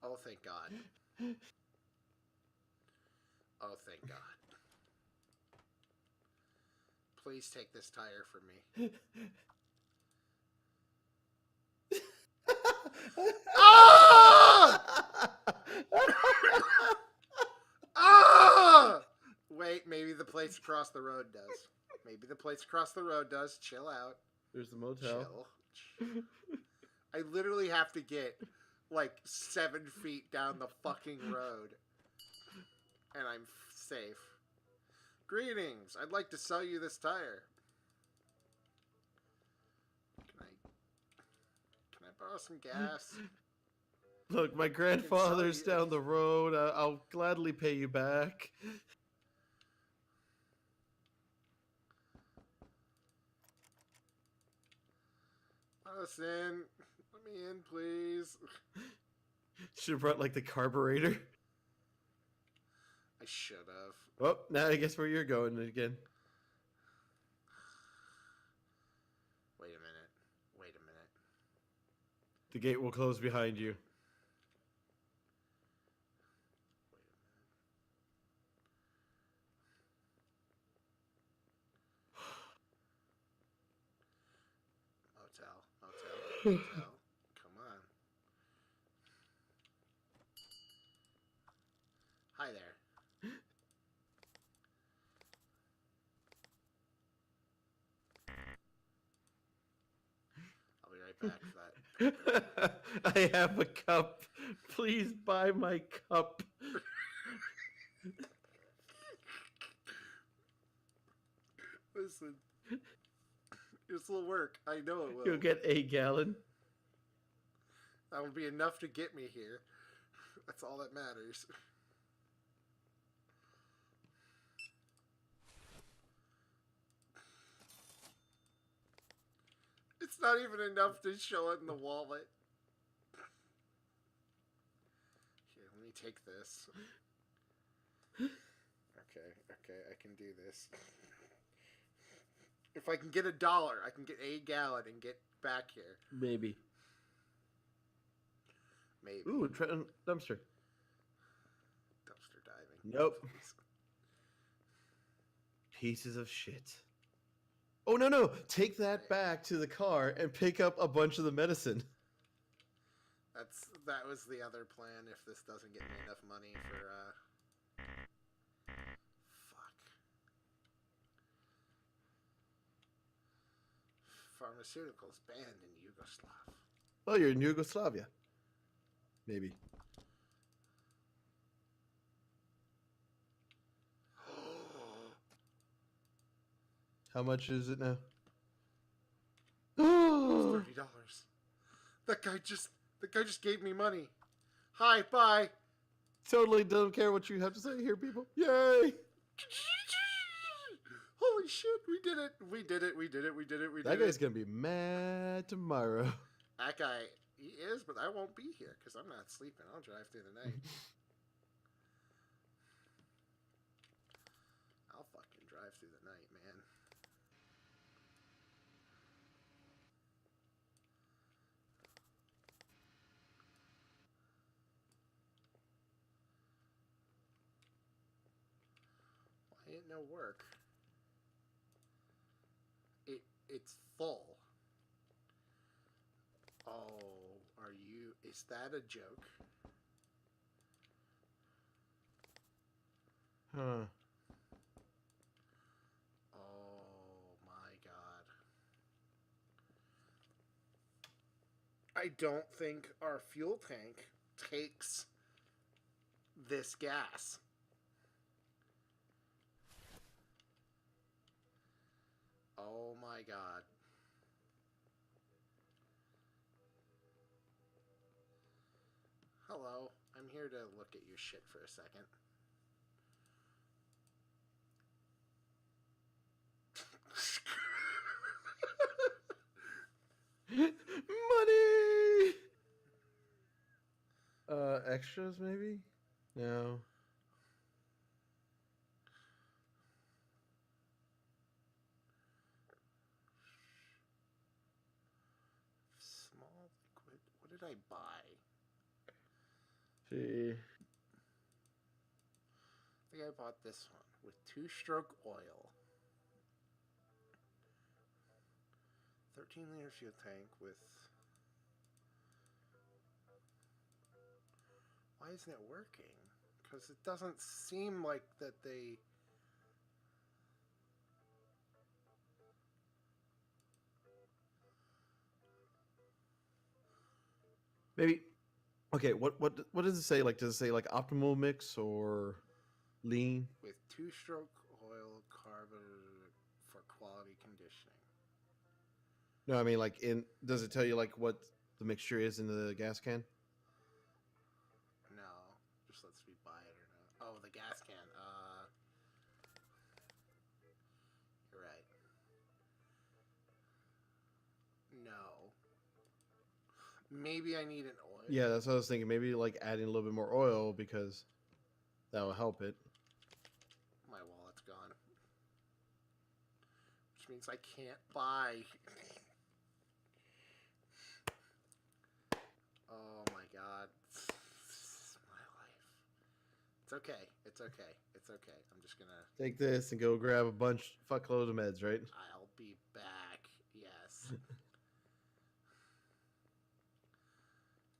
Oh, thank God. Oh, thank God. Please take this tire from me. Ah! Ah! Wait, maybe the place across the road does. Maybe the place across the road does. Chill out. There's the motel. Chill. I literally have to get like 7 feet down the fucking road. And I'm safe. Greetings. I'd like to sell you this tire. Can I borrow some gas? Look, my grandfather's you- down the road. I'll gladly pay you back. Let us in. Let me in, please. Should have brought like the carburetor. I should have. Oh, now I guess where you're going again. Wait a minute. Wait a minute. The gate will close behind you. Motel. Motel. Motel. Come on. Hi there. I'll be right back for that. I have a cup. Please buy my cup. Listen. This will work. I know it will. You'll get a gallon. That will be enough to get me here. That's all that matters. It's not even enough to show it in the wallet. Here, let me take this. Okay, I can do this. If I can get $1, I can get a gallon and get back here. Maybe. Maybe. Ooh, dumpster. Dumpster diving. Nope. Pieces of shit. Oh, no. Take that back to the car and pick up a bunch of the medicine. That was the other plan if this doesn't get me enough money for, Pharmaceuticals banned in Yugoslavia. Oh, you're in Yugoslavia. Maybe. How much is it now? $30. That guy just gave me money. Hi, bye. Totally don't care what you have to say here, people. Yay! Holy shit, we did it. We did it. That guy's gonna be mad tomorrow. That guy, he is, but I won't be here because I'm not sleeping. I'll drive through the night. I'll fucking drive through the night, man. Why ain't no work? It's full. Oh, is that a joke? Huh. Oh my god. I don't think our fuel tank takes this gas. Oh my god. Hello, I'm here to look at your shit for a second. Money! Extras maybe? No. Small liquid. What did I buy? See. I think I bought this one with 2-stroke oil. 13-liter fuel tank with... Why isn't it working? Because it doesn't seem like that they... Maybe. Okay, what does it say? Like, does it say like optimal mix or lean? With 2-stroke oil carburetor for quality conditioning. No, I mean like does it tell you like what the mixture is in the gas can? Maybe I need an oil. Yeah, that's what I was thinking. Maybe like adding a little bit more oil because that will help it. My wallet's gone. Which means I can't buy. Oh my god. This is my life. It's okay. It's okay. It's okay. I'm just gonna... Take this and go grab a fuckload of meds, right? I'll be back. Yes.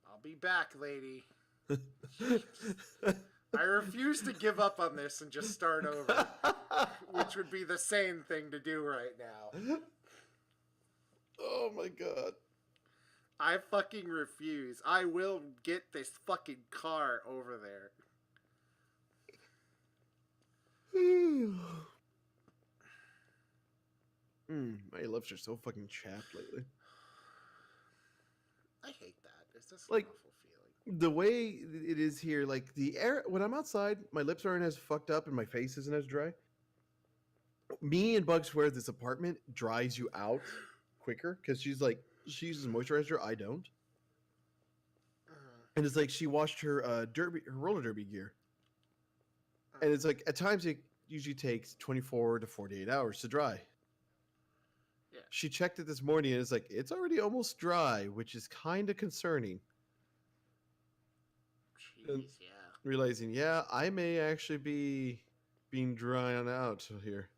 I'll be back, lady. I refuse to give up on this and just start over, which would be the sane thing to do right now. Oh my god. I fucking refuse. I will get this fucking car over there. My lips are so fucking chapped lately. I hate that. It's just Like, an awful feeling. the way it is here, like the air when I'm outside, my lips aren't as fucked up and my face isn't as dry. Me and Bugs swear this apartment dries you out quicker because she uses moisturizer. I don't, and it's like she washed her roller derby gear, and it's like at times it usually takes 24 to 48 hours to dry. Yeah. She checked it this morning and it's like it's already almost dry, which is kind of concerning. Jeez, yeah. Realizing, yeah, I may actually be being drawn out here.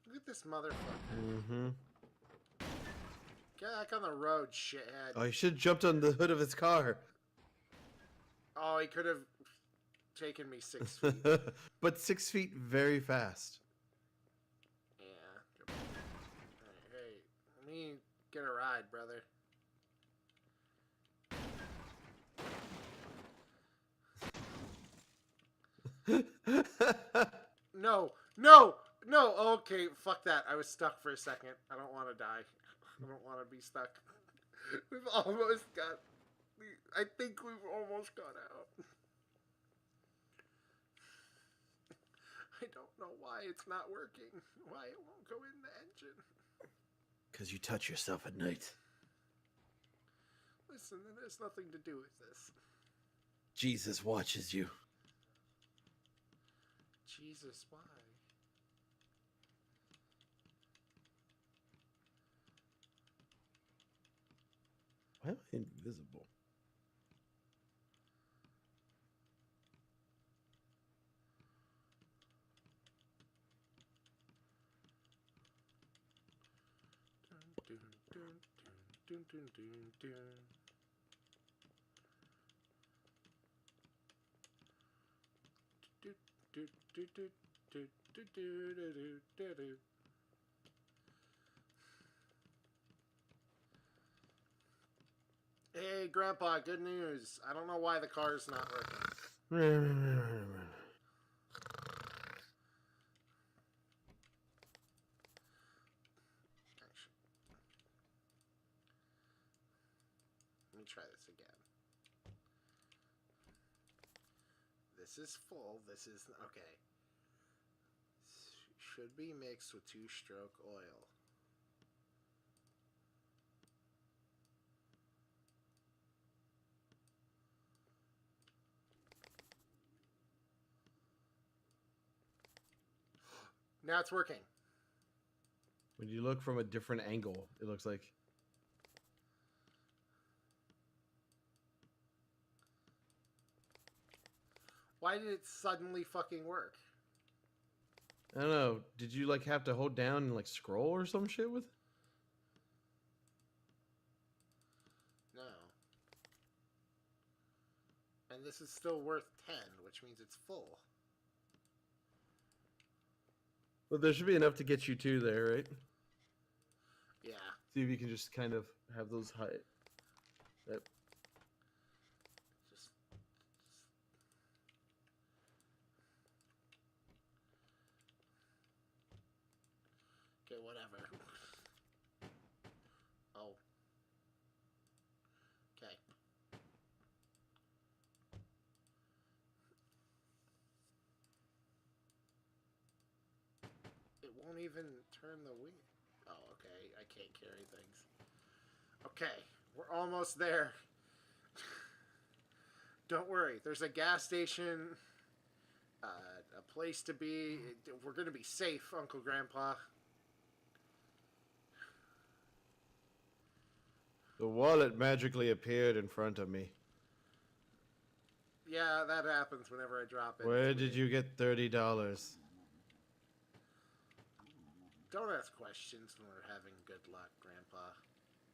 Look at this motherfucker. Mm-hmm. Get back on the road, shithead. Oh, he should have jumped on the hood of his car. Oh, he could have taken me 6 feet. But 6 feet very fast. Yeah. Hey, let me get a ride, brother. No, no, no. Okay, fuck that. I was stuck for a second. I don't want to die. I don't want to be stuck. We've almost got... I think we've almost got out. I don't know why it's not working. Why it won't go in the engine. Because you touch yourself at night. Listen, it has nothing to do with this. Jesus watches you. Jesus, why? Why am I invisible? Dun, dun, dun, dun, dun, dun, dun. Do, do, do, do, do, do, do, do, do, do. Hey, Grandpa, good news. I don't know why the car's not working. Actually, let me try this again. This is full. This is... Okay. Should be mixed with 2-stroke oil. Now it's working. When you look from a different angle, it looks like... Why did it suddenly fucking work? I don't know. Did you like have to hold down and like scroll or some shit with it? No. And this is still worth 10, which means it's full. Well, there should be enough to get you two there, right? Yeah. See if you can just kind of have those high... That... Just... Okay, whatever. Oh. Okay. It won't even turn the wheel. Oh, okay. I can't carry things. Okay, we're almost there. Don't worry. There's a gas station, a place to be. We're gonna be safe, Uncle Grandpa. The wallet magically appeared in front of me. Yeah, that happens whenever I drop it. Where did you get $30? Don't ask questions when we're having good luck, Grandpa.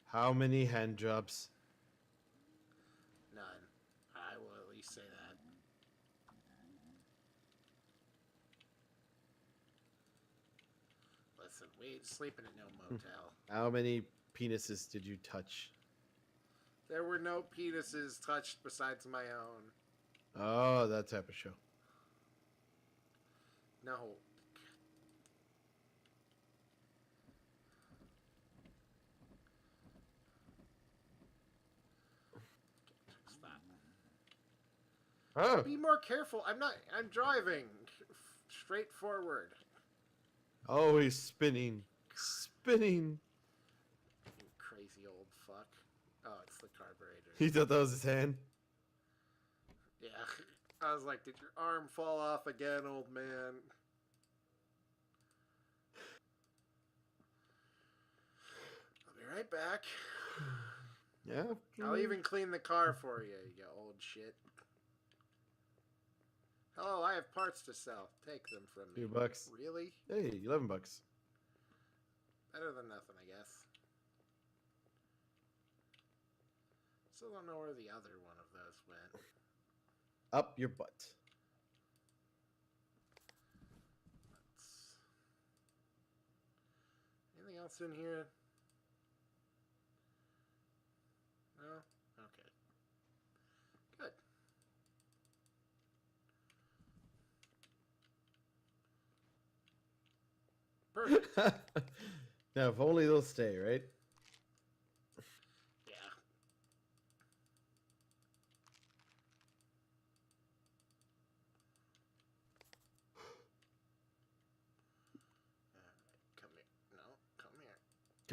How many hand jobs? None. I will at least say that. Listen, we ain't sleeping at no motel. How many penises did you touch? There were no penises touched besides my own. Oh, that type of show. No. Stop. Oh, Be more careful. I'm driving. Straight forward. always spinning. Spinning. You crazy old fuck. Oh, it's the carburetor. He thought that was his hand. Yeah. I was like, did your arm fall off again, old man? I'll be right back. Yeah. I'll even clean the car for you, you old shit. Hello, I have parts to sell. Take them from me. $2. Really? Hey, $11. Better than nothing, I guess. Still don't know where the other one of those went. Up your butt. Anything else in here? No? Okay. Good. Perfect. Now, if only they'll stay, right? Yeah. Come here. No, come here.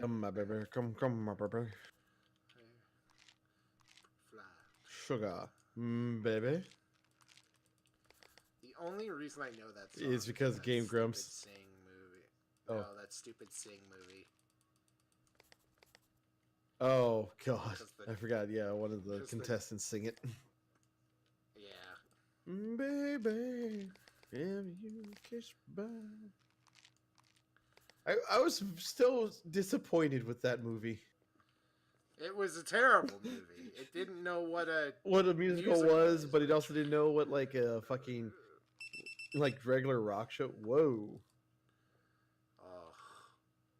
Come, my baby. Come, my baby. Fly. Sugar, baby. The only reason I know that song It's because is that Game Grumps. stupid Sing movie. Oh. No, that stupid Sing movie. Oh, God. Because I forgot. Yeah, one of the because the- contestants sing it. Yeah. Baby, if you kiss bye. I was still disappointed with that movie. It was a terrible movie. It didn't know what a musical Music was, was. but it also didn't know what like a fucking like regular rock show. Whoa. Oh,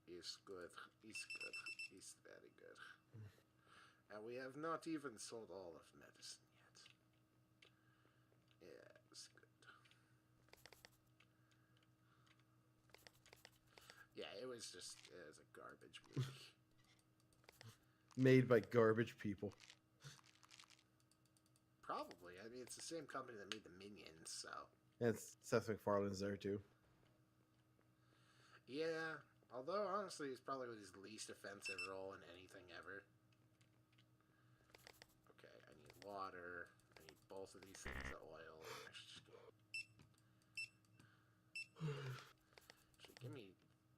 he's good. He's good. He's very good. And we have not even sold all of medicine yet. Yeah, it's good. Yeah, it was a garbage movie. Made by garbage people. Probably. I mean, it's the same company that made the Minions, so. And Seth MacFarlane's there too. Yeah, although honestly, it's probably his least offensive role in anything ever. Okay, I need water. I need both of these things of oil. Actually, give me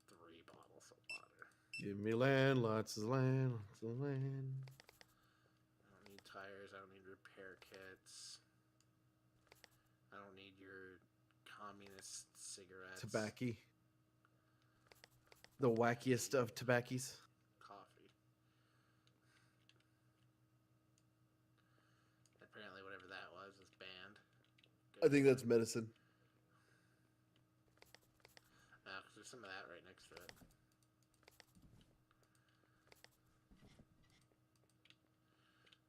3 bottles of water. Give me land, lots of land, lots of land. I don't need tires. I don't need repair kits. I don't need your communist cigarettes. Tobacco. The wackiest of tobaccies. Coffee. Apparently, whatever that was banned. I think that's medicine. There's some of that right next to it.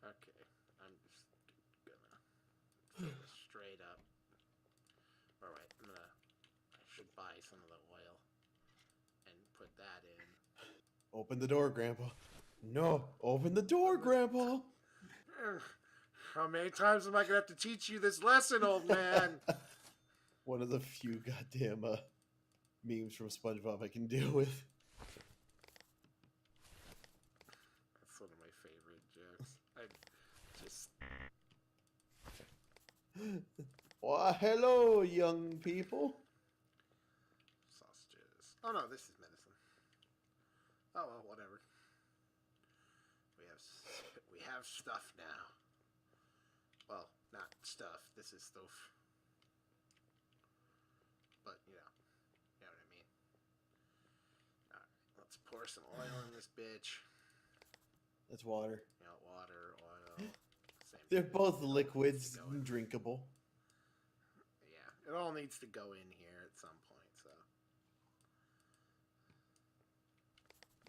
Okay, I'm just gonna fill this straight up. Or wait, I should buy some of the oil and put that in. Open the door, Grandpa. No, open the door, Grandpa. How many times am I gonna have to teach you this lesson, old man? One of the few goddamn memes from SpongeBob I can deal with. Why, hello, young people. Sausages. Oh no, this is medicine. Oh well, whatever. We have stuff now. Well, not stuff. This is stuff. But you know what I mean. All right, let's pour some oil in this bitch. That's water. You know, water, oil. Same They're thing. both It all liquids needs to go and in. drinkable. Yeah, it all needs to go in here at some point. So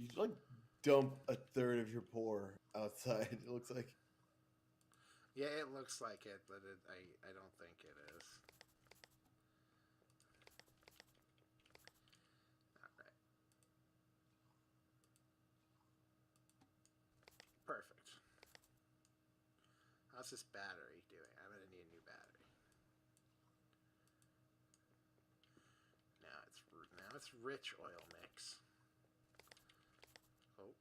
You like dump a third of your pour outside. It looks like. yeah, it looks like it, but I don't think it is. All right. Perfect. How's this battery doing? I'm gonna need a new battery. Now it's rich oil mix. Oh.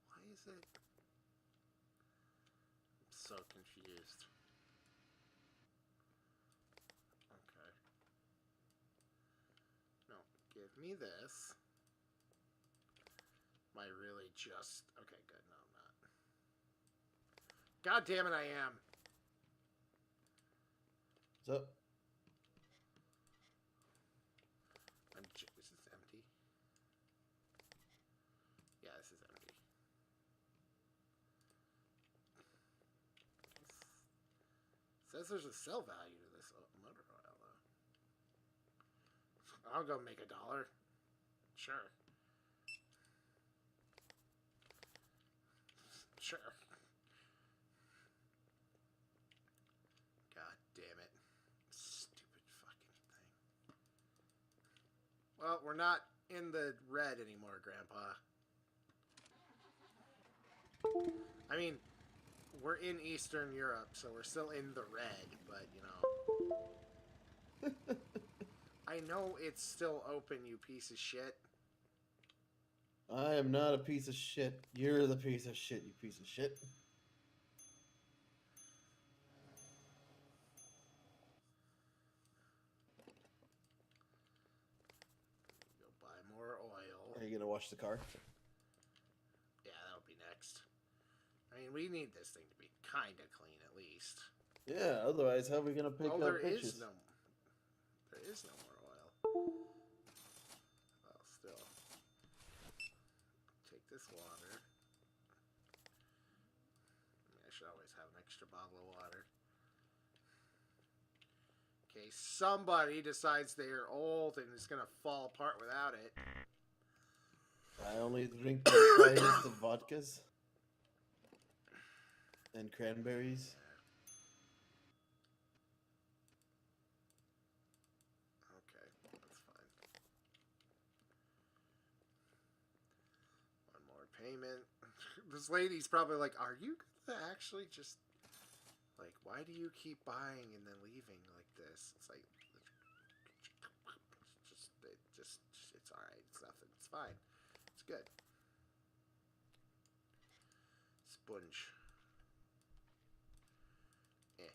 Why is it? I'm so confused. Okay. No, give me this. Am I really just... Okay, good. No, I'm not. God damn it, I am. What's up? This is empty. Yeah, this is empty. It says there's a sell value to this motor oil, though. I'll go make $1. Sure. Sure. God damn it. Stupid fucking thing. Well, we're not in the red anymore, Grandpa. I mean, we're in Eastern Europe, so we're still in the red, but, you know. I know it's still open, you piece of shit. I am not a piece of shit. You're the piece of shit, you piece of shit. Go buy more oil. Are you gonna wash the car? Yeah, that'll be next. I mean, we need this thing to be kind of clean, at least. Yeah, otherwise how are we gonna pick up There bitches? is no more oil. Well, still. Take this water. I mean, I should always have an extra bottle of water. In case somebody decides they're old and is gonna fall apart without it. I only drink the finest of vodkas and cranberries. Okay, that's fine. One more payment. This lady's probably like, are you gonna actually just... Like, why do you keep buying and then leaving like this? It's like... It's alright. It's nothing. It's fine. It's good. Sponge. If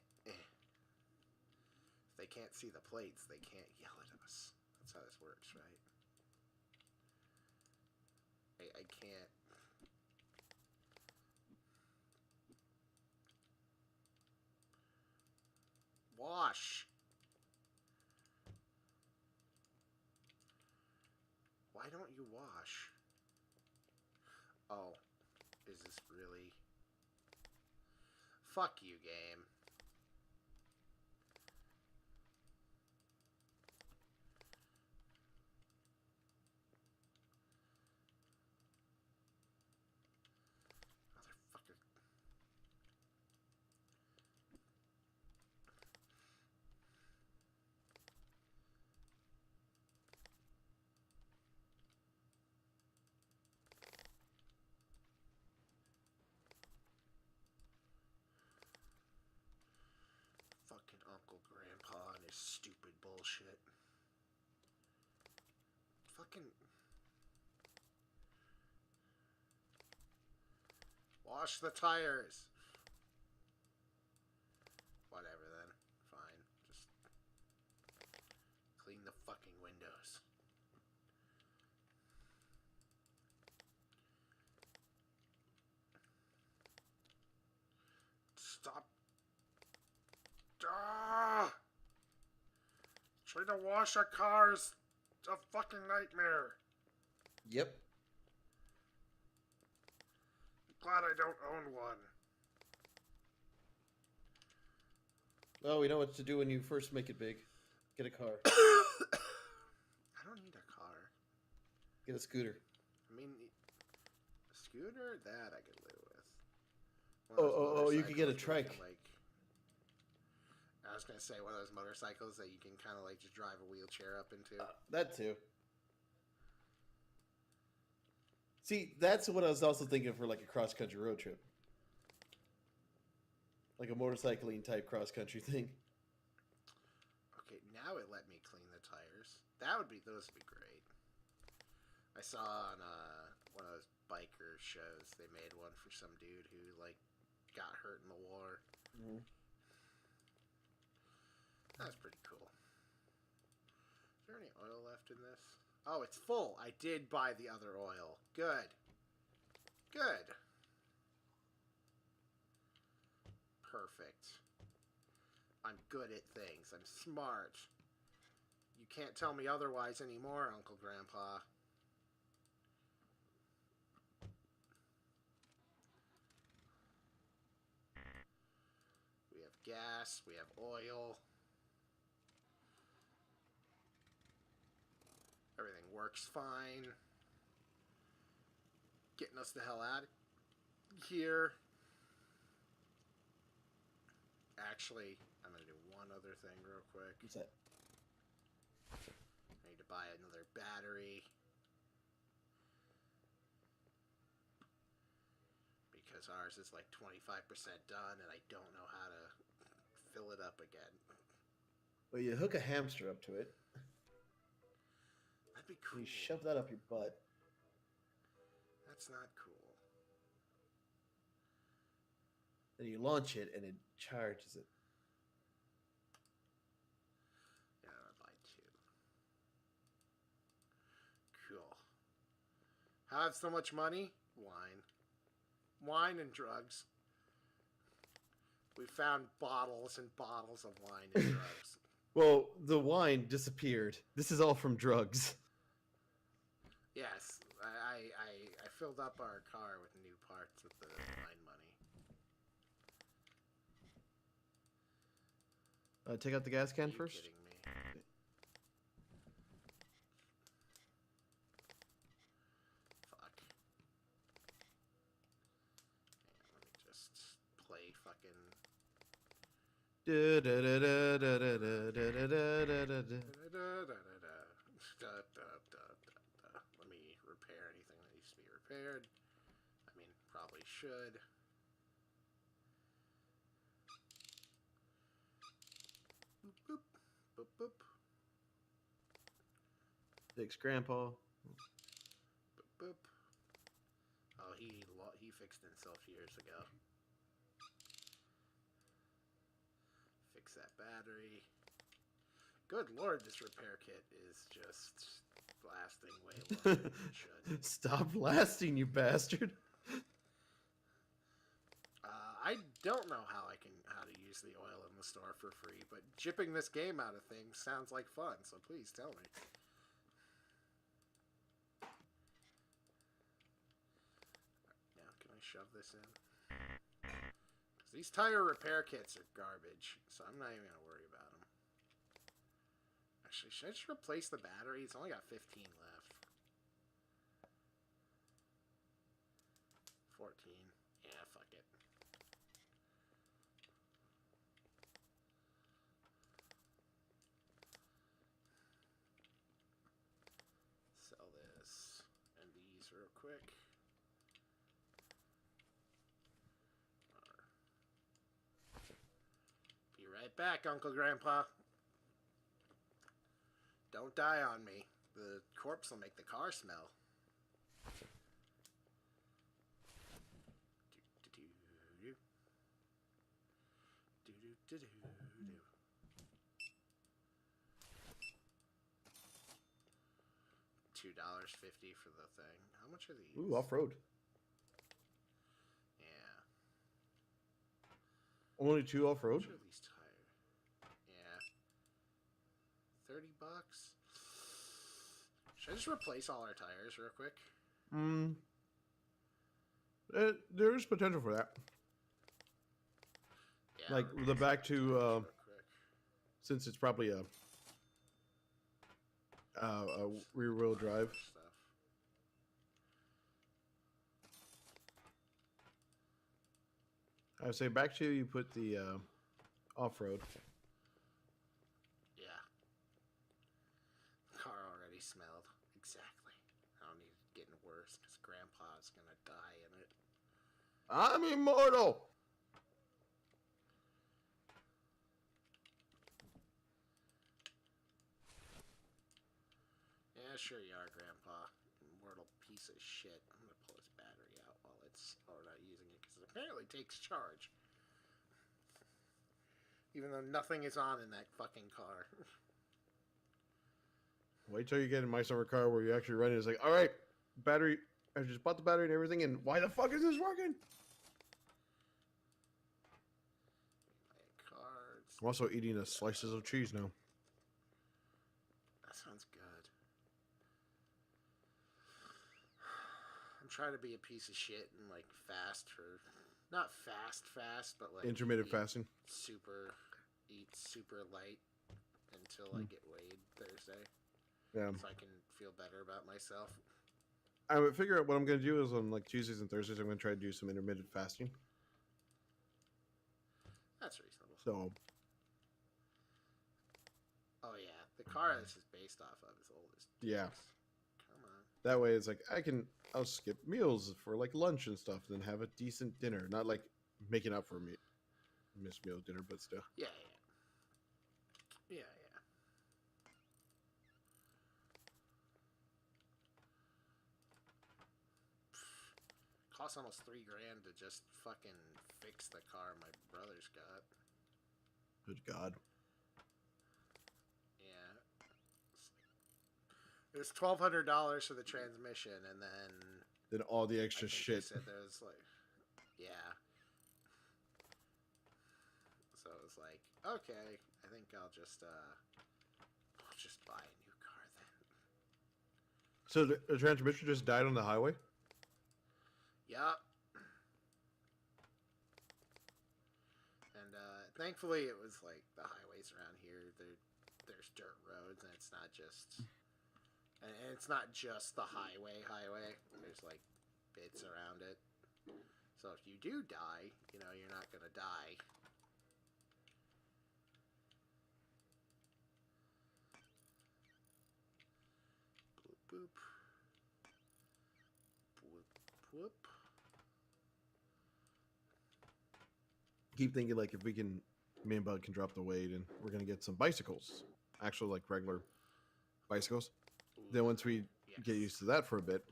they can't see the plates, they can't yell at us. That's how this works, right? I can't... Wash! Why don't you wash? Oh. Is this really... Fuck you, game. Motherfucker. this stupid bullshit. Fucking... Wash the tires. Whatever then. Fine. Just clean the fucking windows. Stop. Ah! Trying to wash a car's a fucking nightmare. Yep. Glad I don't own one. Well, we know what to do when you first make it big. Get a car. I don't need a car. Get a scooter. I mean, a scooter? That I could live with. One of those You could get a motorcycles where you trike. can, like, I was gonna say one of those motorcycles that you can kind of like just drive a wheelchair up into. That too. See, that's what I was also thinking for like a cross-country road trip. Like a motorcycling type cross-country thing. Okay, now it let me clean the tires. Those would be great. I saw on one of those biker shows, they made one for some dude who like got hurt in the war. Mm-hmm. That's pretty cool. Is there any oil left in this? Oh, it's full. I did buy the other oil. Good. Good. Perfect. I'm good at things. I'm smart. You can't tell me otherwise anymore, Uncle Grandpa. We have gas. We have oil. Everything works fine. Getting us the hell out of here. Actually, I'm going to do one other thing real quick. What's that? I need to buy another battery. Because ours is like 25% done and I don't know how to fill it up again. Well, you hook a hamster up to it. That'd be cool. You shove that up your butt. That's not cool. Then you launch it and it charges it. Yeah, I'd like to. Cool. How I have so much money? Wine. Wine and drugs. We found bottles and bottles of wine and drugs. Well, the wine disappeared. This is all from drugs. Yes, I filled up our car with new parts with the wine money. Take out the gas can Are you first. kidding me? Fuck. Yeah, let me just play fucking... Let me repair anything that needs to be repaired. I mean, probably should. Boop, boop, boop, boop, Thanks, Grandpa. boop, boop. Oh, he fixed himself years ago. Fix that battery. Good lord, this repair kit is just lasting way longer than it should. Stop blasting, you bastard. I don't know how to use the oil in the store for free, but jipping this game out of things sounds like fun, so please tell me. Now, can I shove this in? 'Cause these tire repair kits are garbage, so I'm not even going to worry about them. Actually, should I just replace the battery? It's only got 15 left. 14. Yeah, fuck it. Sell this and these real quick. Be right back, Uncle Grandpa. Don't die on me. The corpse will make the car smell. $2.50 for the thing. How much are these? Ooh, off-road. Yeah. Only 2 How off-road? much are these tires? Yeah. $30. Should I just replace all our tires real quick? There's potential for that. Yeah. Like, the back to, real quick. since it's probably a rear-wheel drive. Stuff. I would say back to you put the off-road. Yeah. The car already smelled. Exactly. I don't need it getting worse because Grandpa's gonna die in it. I'm immortal! Yeah, sure you are, Grandpa. Immortal piece of shit. I'm gonna pull his battery out while we're not using it because it apparently takes charge. Even though nothing is on in that fucking car. Wait till you get in my summer car where you actually run it. It's like, all right, battery. I just bought the battery and everything, and why the fuck is this working? Cards. I'm also eating a slices of cheese now. That sounds good. I'm trying to be a piece of shit and like fast for, not fast, but like Intermittent eat fasting. eat super light until I get weighed Thursday, Yeah. so I can feel better about myself. I would figure out what I'm going to do is on like Tuesdays and Thursdays, I'm going to try to do some intermittent fasting. That's reasonable. So, Oh yeah, the car this is based off of is old as dicks. yeah. Come on. That way it's like, I'll skip meals for like lunch and stuff, then have a decent dinner. Not like making up for missed meal dinner, but still. Yeah. Costs almost $3,000 to just fucking fix the car my brother's got. Good God. Yeah. It was $1,200 for the transmission, and then All the I extra think shit. they said there was like, yeah. So it was like, okay, I think I'll just buy a new car then. So the transmission just died on the highway? Yup. And thankfully it was like the highways around here, there's dirt roads, and it's not just the highway. There's like bits around it. So if you do die, you're not gonna die. Boop boop. Whoop whoop. Keep thinking like if me and Bud can drop the weight and we're going to get some bicycles. Actual like regular bicycles. Then once we get used to that for a bit,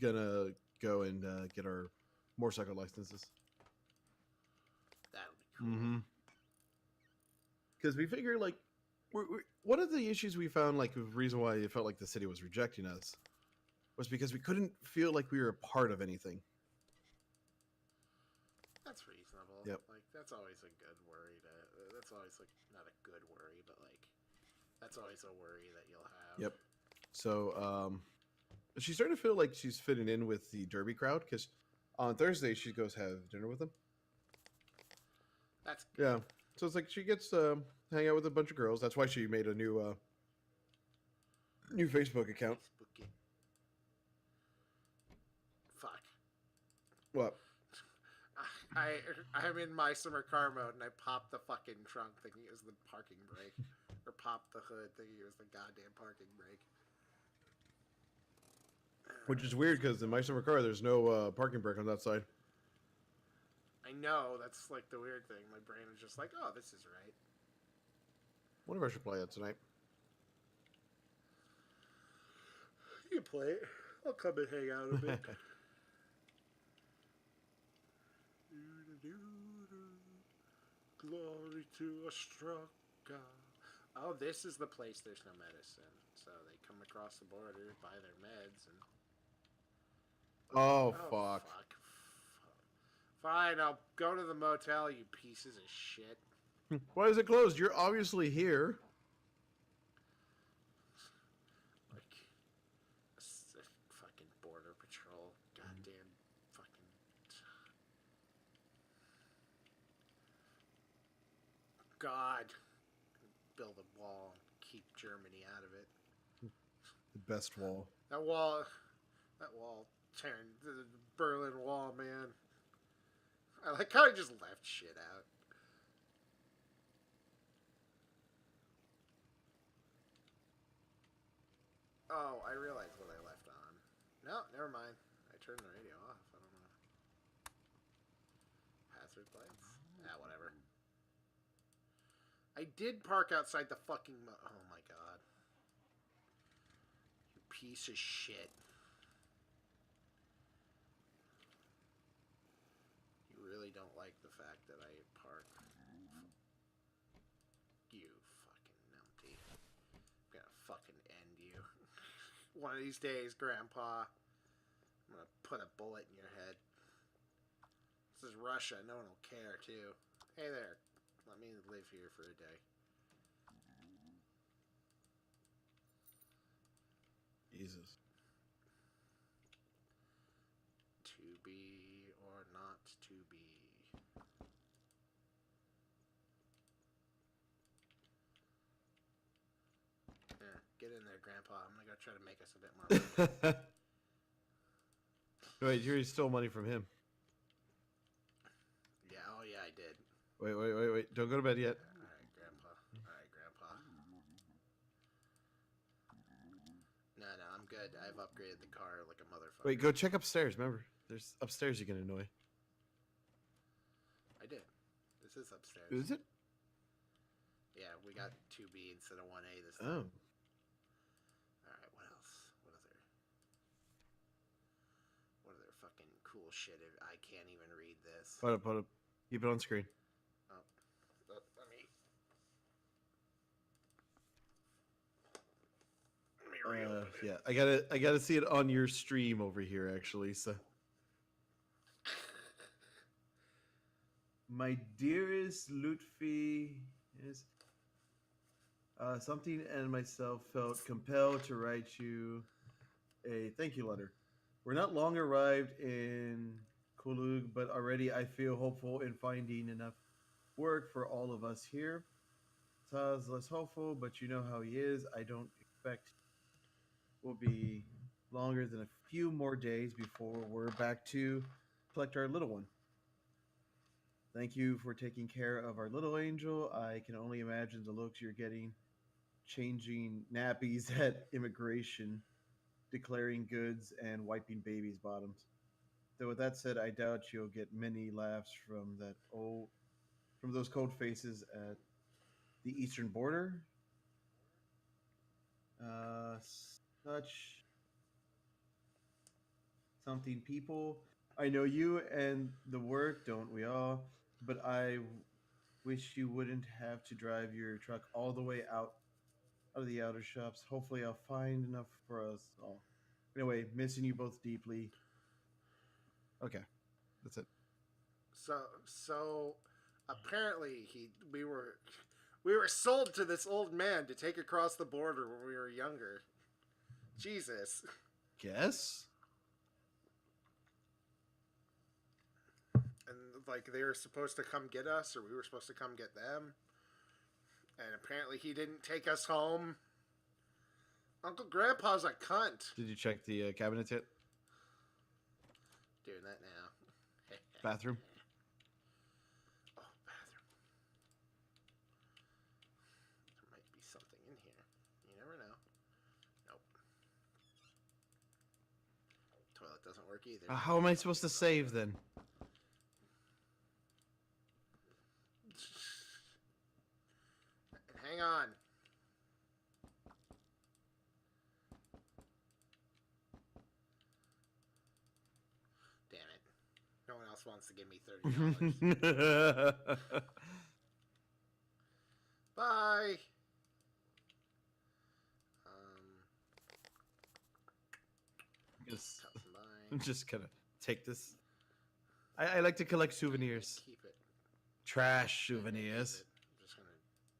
gonna go and get our motorcycle licenses. That would be cool. Because we figure like, one of the issues we found, like the reason why it felt like the city was rejecting us, was because we couldn't feel like we were a part of anything. That's reasonable. Yep. Like that's always a good worry that's always like not a good worry, but like that's always a worry that you'll have. Yep. So she's starting to feel like she's fitting in with the derby crowd, because on Thursday she goes have dinner with them. That's good. Yeah. So it's like she gets hang out with a bunch of girls. That's why she made a new Facebook account. Facebook it. Fuck. What? I'm in my summer car mode, and I popped the fucking trunk thinking it was the parking brake, or popped the hood thinking it was the goddamn parking brake. Which is weird because in my summer car there's no parking brake on that side. I know, that's like the weird thing. My brain is just like, oh, this is right. Wonder if I should play that tonight. You can play it. I'll come and hang out a bit. Glory to a struck God. Oh, this is the place there's no medicine. So they come across the border, buy their meds, and... Oh, fuck. Fine, I'll go to the motel, you pieces of shit. Why is it closed? You're obviously here. Like, fucking border patrol. Goddamn fucking... God. Build a wall and keep Germany out of it. The best wall. That wall turned the Berlin Wall, man. I like how he just left shit out. Oh, I realized what I left on. No, never mind. I turned the radio off. I don't know. Hazard lights? Ah, whatever. I did park outside the fucking oh my god. You piece of shit. You really don't like the fact that I park. You fucking numpty. I'm gonna fucking end you. One of these days, Grandpa. I'm gonna put a bullet in your head. This is Russia. No one will care, too. Hey there. Let me live here for a day. Jesus. To be or not to be. Yeah, get in there, Grandpa. I'm gonna go try to make us a bit more money. Wait, you stole money from him. Yeah, oh yeah, I did. Wait. Don't go to bed yet. Alright, Grandpa. No, I'm good. I've upgraded the car like a motherfucker. Wait, go check upstairs. Remember, there's upstairs you can annoy. I did. This is upstairs. Is it? Yeah, we got 2B instead of 1A this Oh. time. Alright, what else? What other fucking cool shit? I can't even read this. Hold up. Keep it on screen. Oh. Let me reopen it. Yeah, I gotta see it on your stream over here, actually. So, my dearest Lutfi is something, and myself felt compelled to write you a thank you letter. We're not long arrived in Kulug, but already I feel hopeful in finding enough work for all of us here. Taz less hopeful, but you know how he is. I don't expect will be longer than a few more days before we're back to collect our little one. Thank you for taking care of our little angel. I can only imagine the looks you're getting, changing nappies at immigration, declaring goods, and wiping babies' bottoms. Though with that said, I doubt you'll get many laughs from those cold faces at the eastern border. Such something people. I know you and the work, don't we all? But I wish you wouldn't have to drive your truck all the way out of the outer shops. Hopefully I'll find enough for us all. Anyway, missing you both deeply. Okay. That's it. So apparently we were sold to this old man to take across the border when we were younger. Jesus. Guess? And like they were supposed to come get us, or we were supposed to come get them. And apparently he didn't take us home. Uncle Grandpa's a cunt. Did you check the cabinets yet? Doing that now. Bathroom? Oh, bathroom. There might be something in here. You never know. Nope. Toilet doesn't work either. How am I supposed to save then? Hang on. ass wants to give me $30. Bye. Just, Cut some I'm by. just gonna take this. I like to collect souvenirs. Keep it. Trash Keep souvenirs. it. I'm just gonna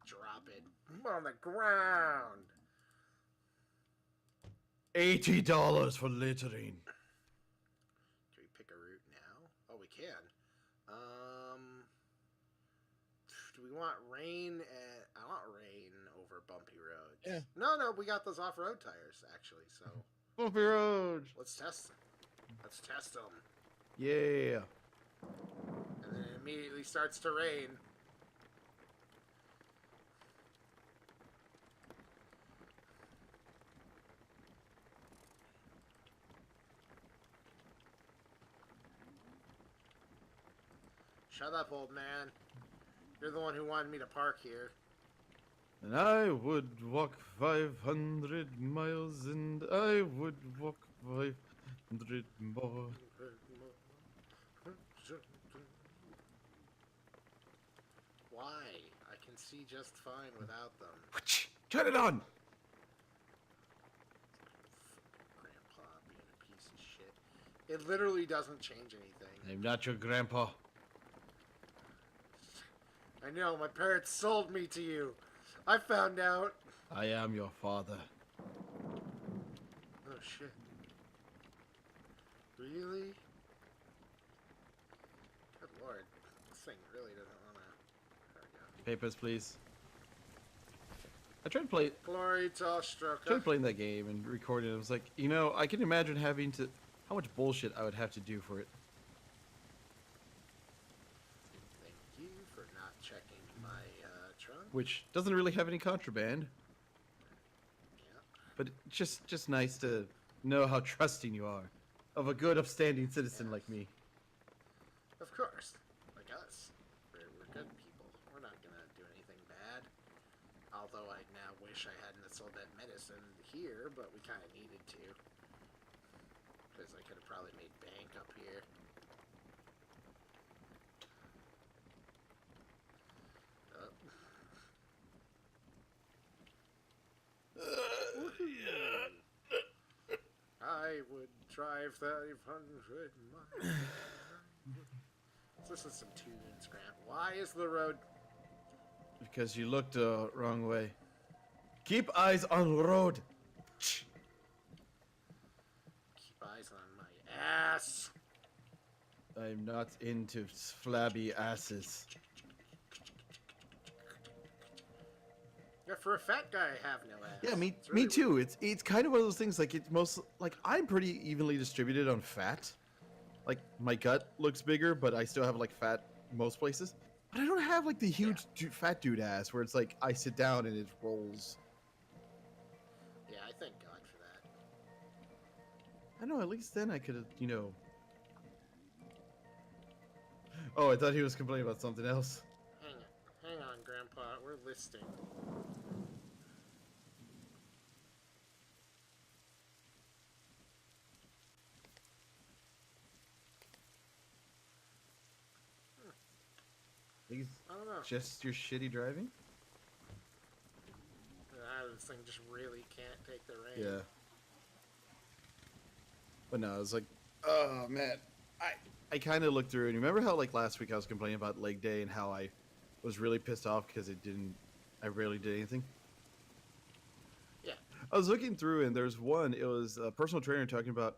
drop it on the ground. $80 for littering. Can we pick a route now? Oh, we can. Do we want rain? I want rain over bumpy roads. Yeah. No, we got those off-road tires actually. So Bumpy road. let's test them. Let's test them. Yeah. And then it immediately starts to rain. Shut up, old man. You're the one who wanted me to park here. And I would walk 500 miles, and I would walk 500 more. Why? I can see just fine without them. Turn it on! Grandpa being a piece of shit. It literally doesn't change anything. I'm not your grandpa. I know, my parents sold me to you. I found out. I am your father. Oh shit. Really? Good lord. This thing really doesn't wanna. There we go. Papers, please. I tried Glory to Ostroka. tried playing that game and recording it. I was like, you know, I can imagine having to... How much bullshit I would have to do for it. Thank you for not checking my trunk. Which doesn't really have any contraband. Yeah. But it's just nice to know how trusting you are. Of a good, upstanding citizen like me. Of course. Like us. We're good people. We're not gonna do anything bad. Although I now wish I hadn't sold that medicine here, but we kind of needed to. Because I could have probably made bank up here. I would drive 500 miles. Let's listen to some tunes, Grant. Why is the road... Because you looked the wrong way. Keep eyes on road. Keep eyes on my ass. I'm not into flabby asses. Yeah, for a fat guy, I have no ass. Yeah, me It's really too. weird. It's kind of one of those things. Like it's most like I'm pretty evenly distributed on fat. Like my gut looks bigger, but I still have like fat most places. But I don't have like the huge fat dude ass where it's like I sit down and it rolls. Yeah, I thank God for that. I know. At least then I could have, you know. Oh, I thought he was complaining about something else. Hang on, Grandpa. We're listing. He's I don't know. just your shitty driving. This thing just really can't take the rain. Yeah. But no, I was like, oh man, I kind of looked through and remember how like last week I was complaining about leg day and how I was really pissed off because I rarely did anything. Yeah. I was looking through and there's one. It was a personal trainer talking about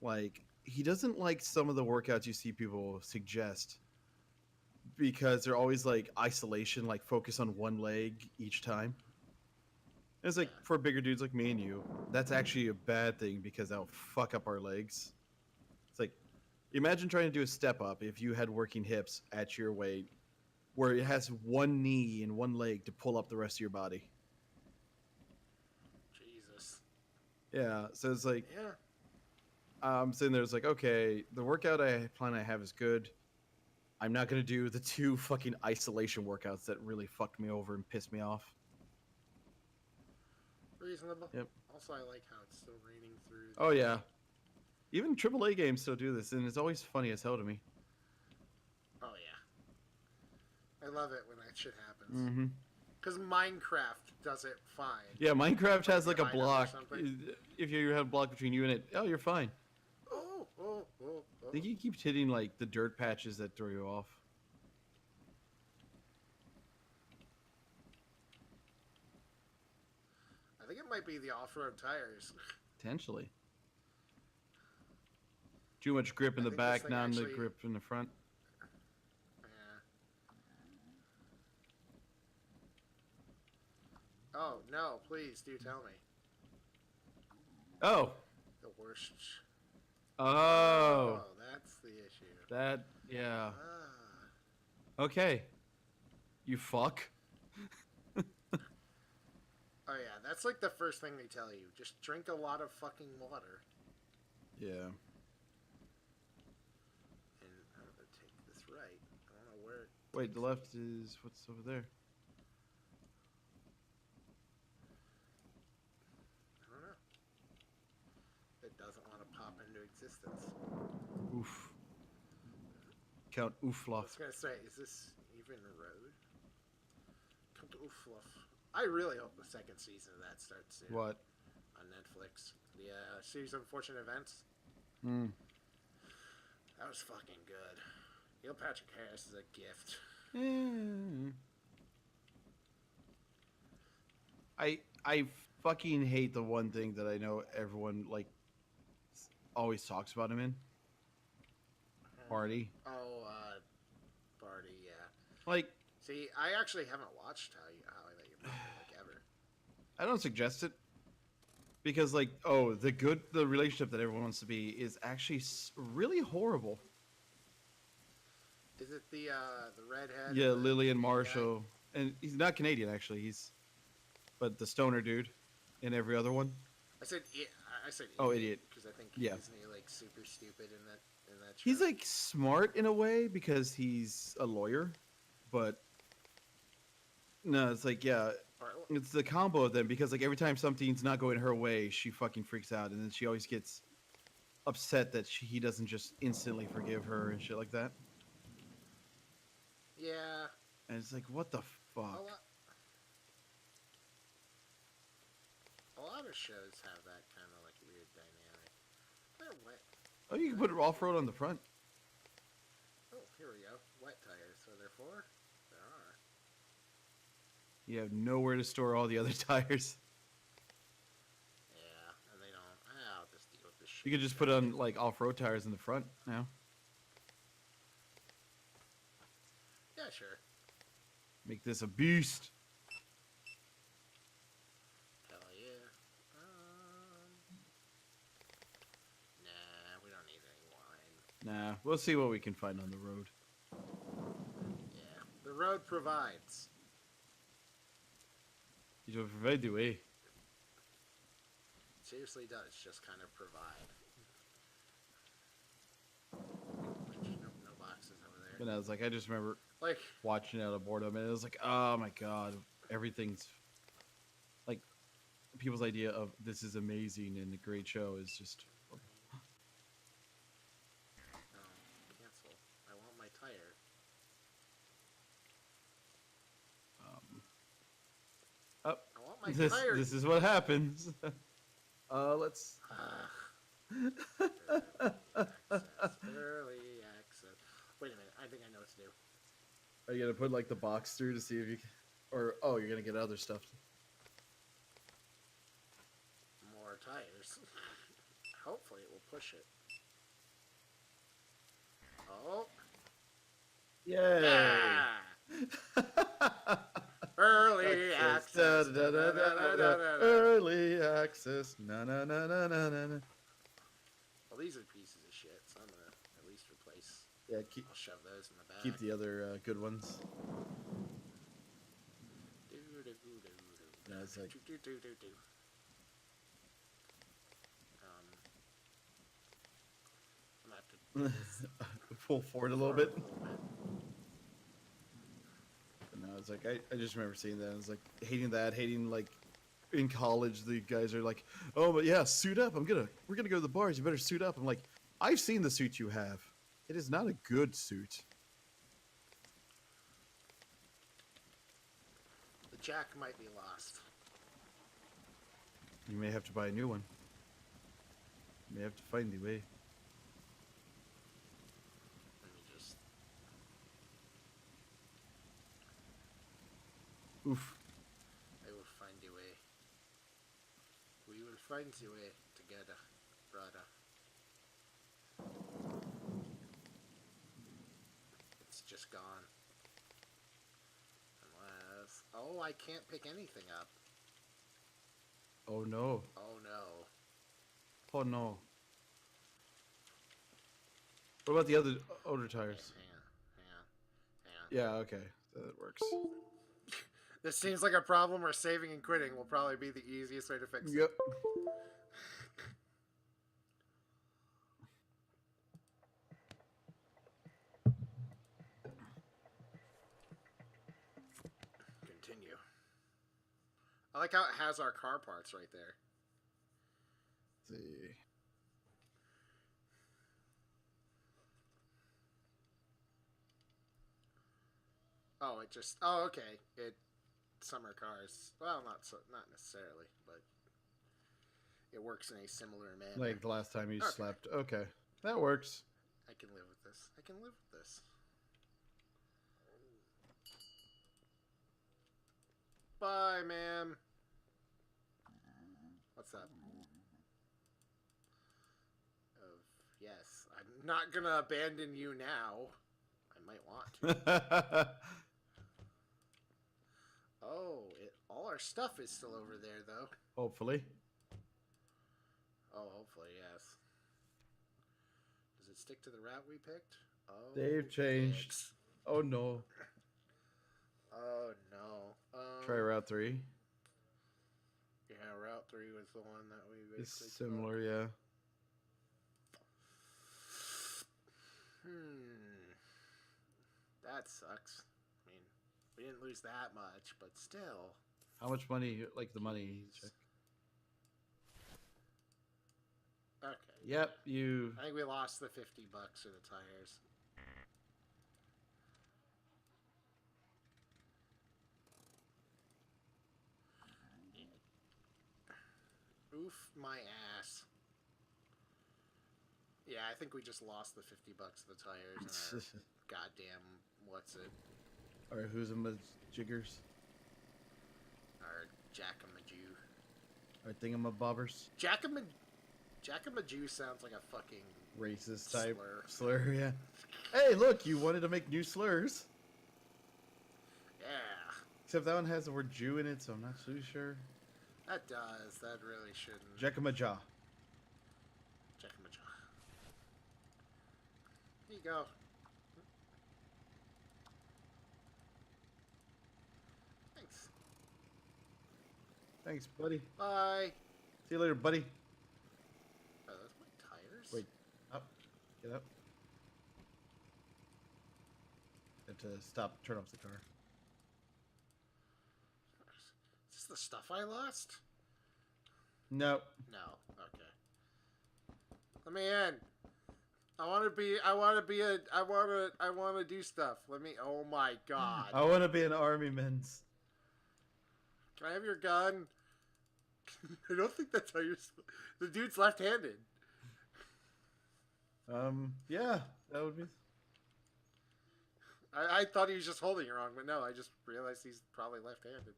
like he doesn't like some of the workouts you see people suggest because they're always like isolation, like focus on one leg each time. And it's like for bigger dudes like me and you, that's actually a bad thing because that'll fuck up our legs. It's like imagine trying to do a step up if you had working hips at your weight where it has one knee and one leg to pull up the rest of your body. Jesus. Yeah, so it's like Yeah. I'm sitting there, it's like, okay, the workout I have is good. I'm not gonna do the 2 fucking isolation workouts that really fucked me over and pissed me off. Reasonable. Yep. Also, I like how it's still raining through. Oh yeah. Even AAA games still do this, and it's always funny as hell to me. I love it when that shit happens. Mm-hmm. Because Minecraft does it fine. Yeah, Minecraft has like a Behind 'em or block. something. If you have a block between you and it, oh, you're fine. Oh, oh, oh, I oh. think he keeps hitting like the dirt patches that throw you off. I think it might be the off-road tires. Potentially. Too much grip in I the think this back, thing not in the actually- grip in the front. Yeah. Oh, no, please do tell me. Oh. The worst. Oh. That's the issue. That, yeah. Ah. Okay. You fuck. Oh, yeah, that's like the first thing they tell you. Just drink a lot of fucking water. Yeah. And I'm gonna take this right. I don't know where it Wait, the left is, what's over there? I don't know. It doesn't want to pop into existence. Oof. Count I Oofloff. was gonna say, is this even a road? Come to Oofluff. I really hope the second season of that starts soon. What? On Netflix. The series of unfortunate events. Mm. That was fucking good. Neil Patrick Harris is a gift. I fucking hate the one thing that I know everyone like always talks about him in. Barty. Oh, Barty, yeah. Like, See, I actually haven't watched How I Met Your Mother, like, ever. I don't suggest it because like, the relationship that everyone wants to be is actually really horrible. Is it the redhead? Yeah, and the Lillian guy? Marshall, and he's not Canadian actually. But the stoner dude in every other one. I said Oh, idiot. because I think Yeah. isn't he like super stupid in that show? He's like smart in a way because he's a lawyer, but no, it's like yeah, it's the combo of them because like every time something's not going her way, she fucking freaks out, and then she always gets upset that he doesn't just instantly forgive her and shit like that. Yeah. And it's like, what the A fuck? lot of shows have that kind of like weird dynamic. They're wet. Oh, you can put it off road on the front. Oh, here we go. Wet tires. So there four? There are. You have nowhere to store all the other tires. Yeah, and they don't. I'll just deal with this shit. You could just put on like off-road tires in the front now. Yeah, sure. Make this a beast. Hell yeah. Nah, we don't need any wine. Nah, we'll see what we can find on the road. Yeah, the road provides. You don't provide the way. Seriously does just kind of provide. No boxes over there. But I was like, I just remember Like, watching it out of boredom, and it was like, oh my god, everything's like people's idea of this is amazing and a great show is just. no, cancel. I want my tire. Oh, I want my this tire. this is what happens. Let's. Early access. Wait a minute. I think I know what to do. Are you gonna put like the box through to see if you can, or oh, you're gonna get other stuff? More tires. Hopefully it will push it. Oh. Yay! Ah! Early access. Early access. Na na na na na na. Well, these are pieces of shit, so I'm gonna at least replace. Yeah, I'll shove those in the back. keep the other good ones. No, it's like- I'm gonna have to Pull forward a little bit. No, it's like I just remember seeing that. I was like hating like in college the guys are like, oh but yeah, suit up. We're gonna go to the bars. You better suit up. I'm like, I've seen the suit you have. It is not a good suit. jack might be lost. You may have to buy a new one. You may have to find the way. Let me just... Oof. I will find a way. We will find the way together, brother. It's just gone. Unless... Oh, I can't pick anything up. Oh no. Oh no. Oh no. What about the other older tires? Hang on. Yeah, okay. That works. This seems like a problem where saving and quitting will probably be the easiest way to fix it. Yep. Continue. I like how it has our car parts right there. Let's see. Oh, it just... Oh, okay. It... Summer cars. Well, not necessarily, but... It works in a similar manner. Like the last time you Okay. slept. Okay. That works. I can live with this. I can live with this. Bye, ma'am. What's up? Yes. I'm not gonna abandon you now. I might want to. Oh, all our stuff is still over there, though. Hopefully. Oh, hopefully, yes. Does it stick to the route we picked? Oh, They've changed. dicks. Oh no. Oh, no. Try Route 3. Yeah, Route 3 was the one that we It's basically similar, yeah. That sucks. I mean, we didn't lose that much, but still. How much money, like the money check? Okay. Yep, you... I think we lost the $50 for the tires. Oof my ass. Yeah, I think we just lost the $50 of the tires and our goddamn what's it? Alright, who's a jiggers? Our jackamajoo. Our thingamabobbers? Jackamajoo sounds like a fucking Racist type slur. yeah. Hey, look, you wanted to make new slurs. Yeah, Except that one has the word Jew in it, so I'm not too sure. that does. That really shouldn't. Jackamaja. Jackamajoo. Here you go. Thanks. Thanks, buddy. Bye. See you later, buddy. Oh, those my tires? Wait. Up. Get up. Have to stop, turn off the car. Is this the stuff I lost? No. No. Okay. Let me in. I want to do stuff. Let me, oh my god. I want to be an army men's. Can I have your gun? I don't think that's how you're, the dude's left-handed. Yeah, that would be... I thought he was just holding it wrong, but no, I just realized he's probably left-handed.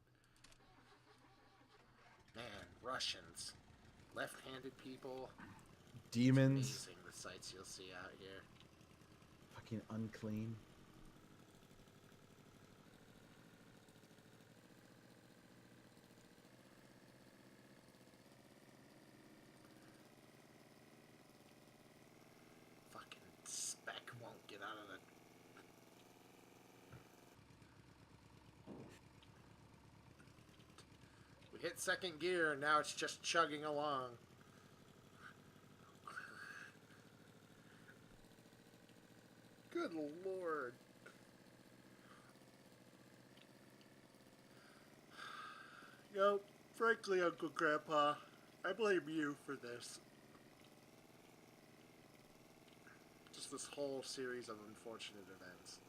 Man, Russians. Left-handed people. Demons. Amazing the sights you'll see out here. Fucking unclean. Fucking speck won't get out of the... We hit second gear, and now it's just chugging along. Good lord. Yo, frankly, Uncle Grandpa, I blame you for this. Just this whole series of unfortunate events.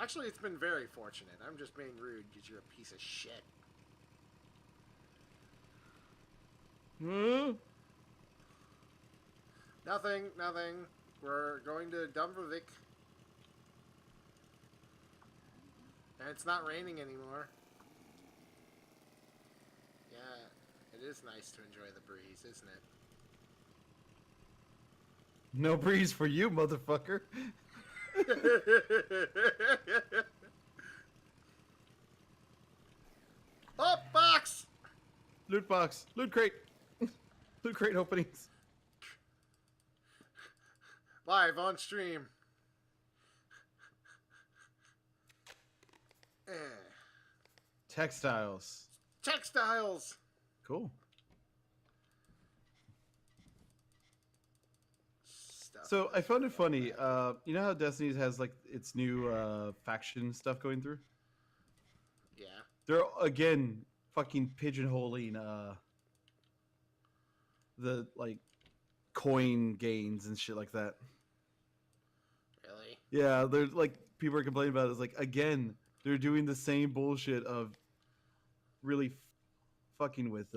Actually, it's been very fortunate. I'm just being rude because you're a piece of shit. Hmm? Nothing, nothing. We're going to Dumbervik. And it's not raining anymore. Yeah, it is nice to enjoy the breeze, isn't it? No breeze for you, motherfucker. Oh, box! Loot box. Loot crate. Loot crate openings. Live on stream. Eh. Textiles. Textiles! Cool. Stuff. So I found it funny. You know how Destiny's has like its new faction stuff going through? Yeah. They're again fucking pigeonholing the like coin gains and shit like that. Really? Yeah, they're like people are complaining about it. It's like again, they're doing the same bullshit of really fucking with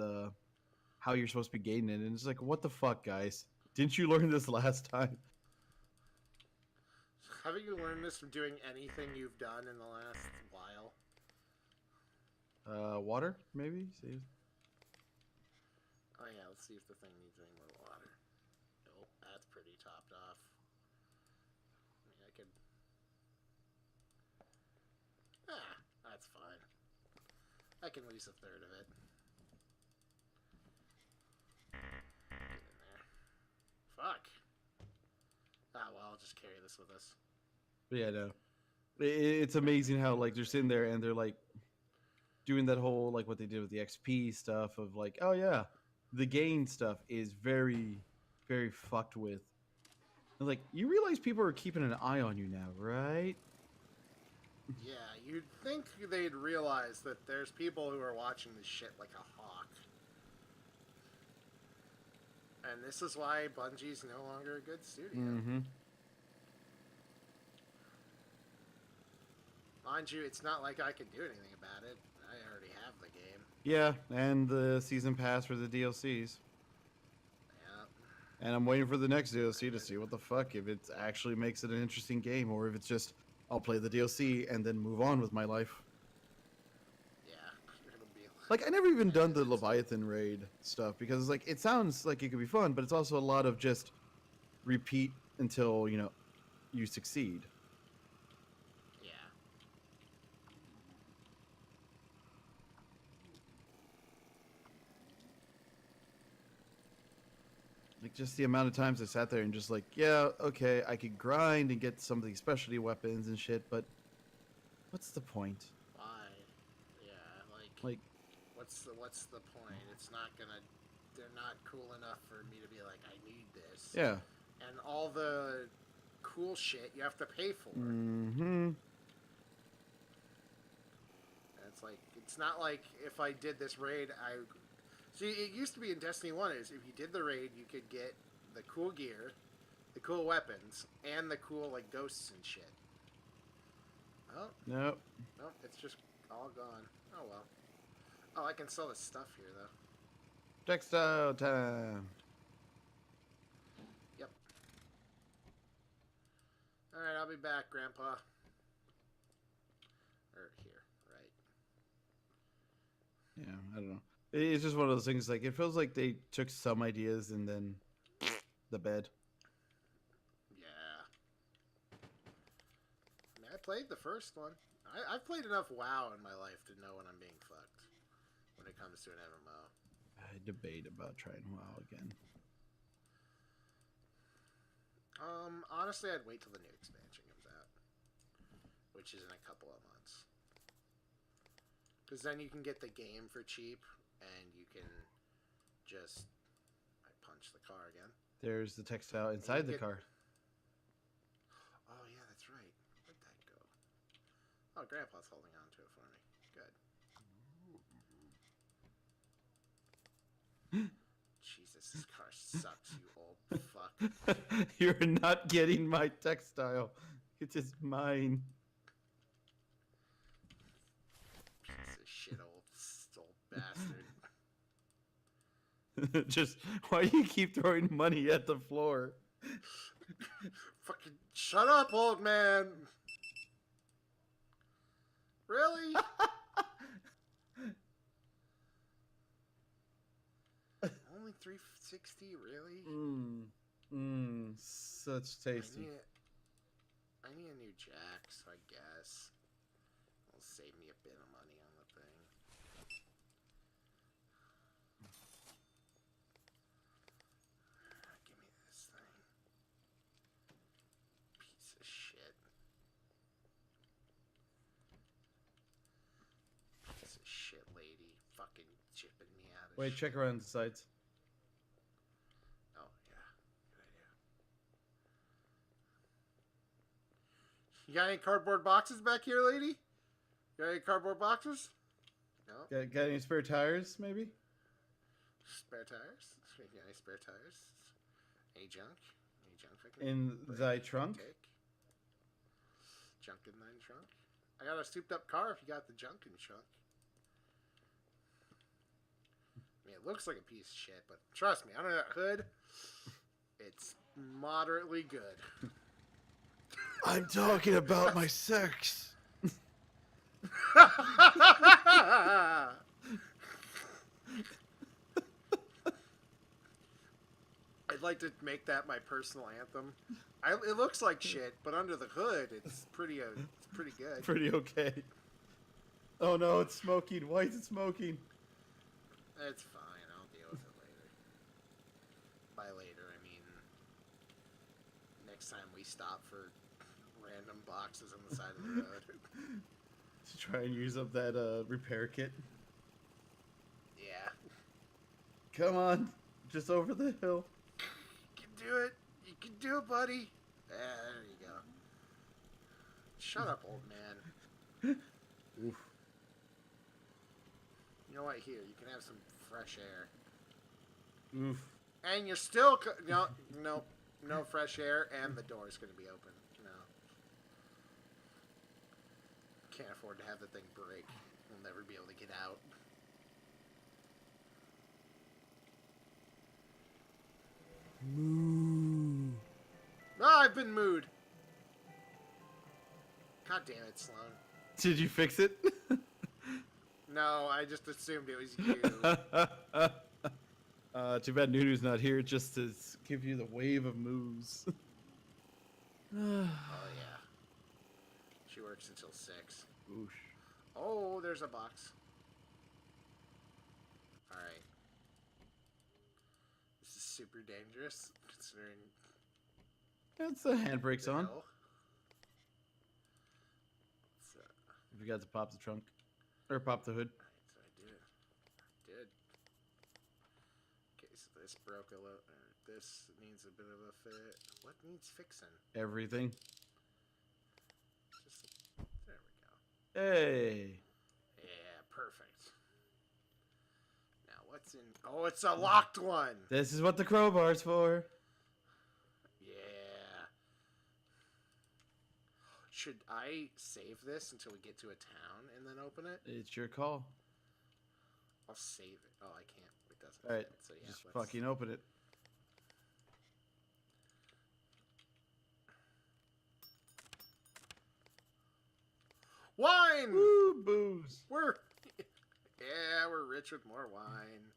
how you're supposed to be gaining it, and it's like, what the fuck, guys? Didn't you learn this last time? Haven't you learned this from doing anything you've done in the last while? Water, maybe? See? Oh yeah, let's see if the thing needs any more water. Nope, that's pretty topped off. I mean, I could... Ah, that's fine. I can lose a third of it. Get in there. Fuck. Ah, well, I'll just carry this with us. But yeah, no. It's amazing how like they're sitting there and they're like doing that whole like what they did with the XP stuff of like, oh yeah, the gain stuff is very, very fucked with. And like, you realize people are keeping an eye on you now, right? Yeah, you'd think they'd realize that there's people who are watching this shit like a hawk. And this is why Bungie's no longer a good studio. Mm-hmm. Mind you, it's not like I can do anything about it. I already have the game. Yeah, and the season pass for the DLCs. Yeah. And I'm waiting for the next DLC to see what the fuck, if it actually makes it an interesting game, or if it's just, I'll play the DLC and then move on with my life. Yeah. It'll be Like, I never even done the Leviathan raid stuff, because it's like, it sounds like it could be fun, but it's also a lot of just repeat until, you know, you succeed. Yeah. Like, just the amount of times I sat there and just like, yeah, okay, I could grind and get some of these specialty weapons and shit, but what's the point? Why? Yeah, Like, what's the point? It's not gonna... They're not cool enough for me to be like, I need this. yeah. And all the cool shit you have to pay for. Mm-hmm. And it's like, it's not like if I did this raid, See, it used to be in Destiny 1 is if you did the raid, you could get the cool gear, the cool weapons, and the cool, like, ghosts and shit. Oh, Nope. no, it's just all gone. Oh, well. Oh, I can sell this stuff here, though. Textile time. Yep. Alright, I'll be back, Grandpa. Or here, right. Yeah, I don't know. It's just one of those things, like, it feels like they took some ideas and then the bed. Yeah. I mean, I played the first one. I've played enough WoW in my life to know when I'm being fucked when it comes to an MMO. I debate about trying WoW again. Honestly, I'd wait till the new expansion comes out, which is in a couple of months. Because then you can get the game for cheap, and you can just... I punched the car again. There's the textile inside the car. Oh, yeah, that's right. Where'd that go? Oh, Grandpa's holding on to it for me. Good. Jesus, this car sucks, you old fuck. You're not getting my textile. It is mine. shit, old bastard. Just why do you keep throwing money at the floor? Fucking shut up, old man. Really? Only 360, really? Such tasty. I need a new jack, so I guess it'll save me a bit of money on the thing. Give me this thing. Piece of shit. Piece of shit lady. Fucking chipping me out of Wait, shit. check around the sides. Oh, yeah. Good idea. You got any cardboard boxes back here, lady? You got any cardboard boxes? No? Got any spare tires, maybe? Spare tires? You got any spare tires? Any junk? Any junk I can In break, thy trunk? take? Junk in thine trunk? I got a souped up car if you got the junk in the trunk. I mean, it looks like a piece of shit, but trust me, under that hood, it's moderately good. I'm talking about my sex. I'd like to make that my personal anthem. It looks like shit, but under the hood, it's pretty good. Pretty okay. Oh no, it's smoking. Why is it smoking? It's fine. I'll deal with it later. By later, I mean next time we stop for random boxes on the side of the road. To try and use up that repair kit. Yeah. Come on, just over the hill. You can do it. You can do it, buddy. There you go. Shut up, old man. Oof. You know what? Here, you can have some fresh air. Oof. And you're still... No fresh air, and the door's going to be open. No. Can't afford to have the thing break. We'll never be able to get out. Moo. Oh, I've been mooed. God damn it, Sloan. Did you fix it? No, I just assumed it was you. Too bad Nunu's not here just to give you the wave of moves. Oh, yeah. She works until 6. Oosh. Oh, there's a box. Alright. This is super dangerous, considering... That's the handbrake's the on. hill. So, You forgot to pop the trunk. Or pop the hood. so I did. Okay, so this broke a little... This needs a bit of a fit. What needs fixing? Everything. Just... There we go. Hey. Yeah, perfect. Now, what's in... Oh, it's a locked one! This is what the crowbar's for. Yeah. Should I save this until we get to a town and then open it? It's your call. I'll save it. Oh, I can't. It doesn't Alright, fit. So yeah, just let's... fucking open it. Wine! Woo, booze. We're... Yeah, we're rich with more wine.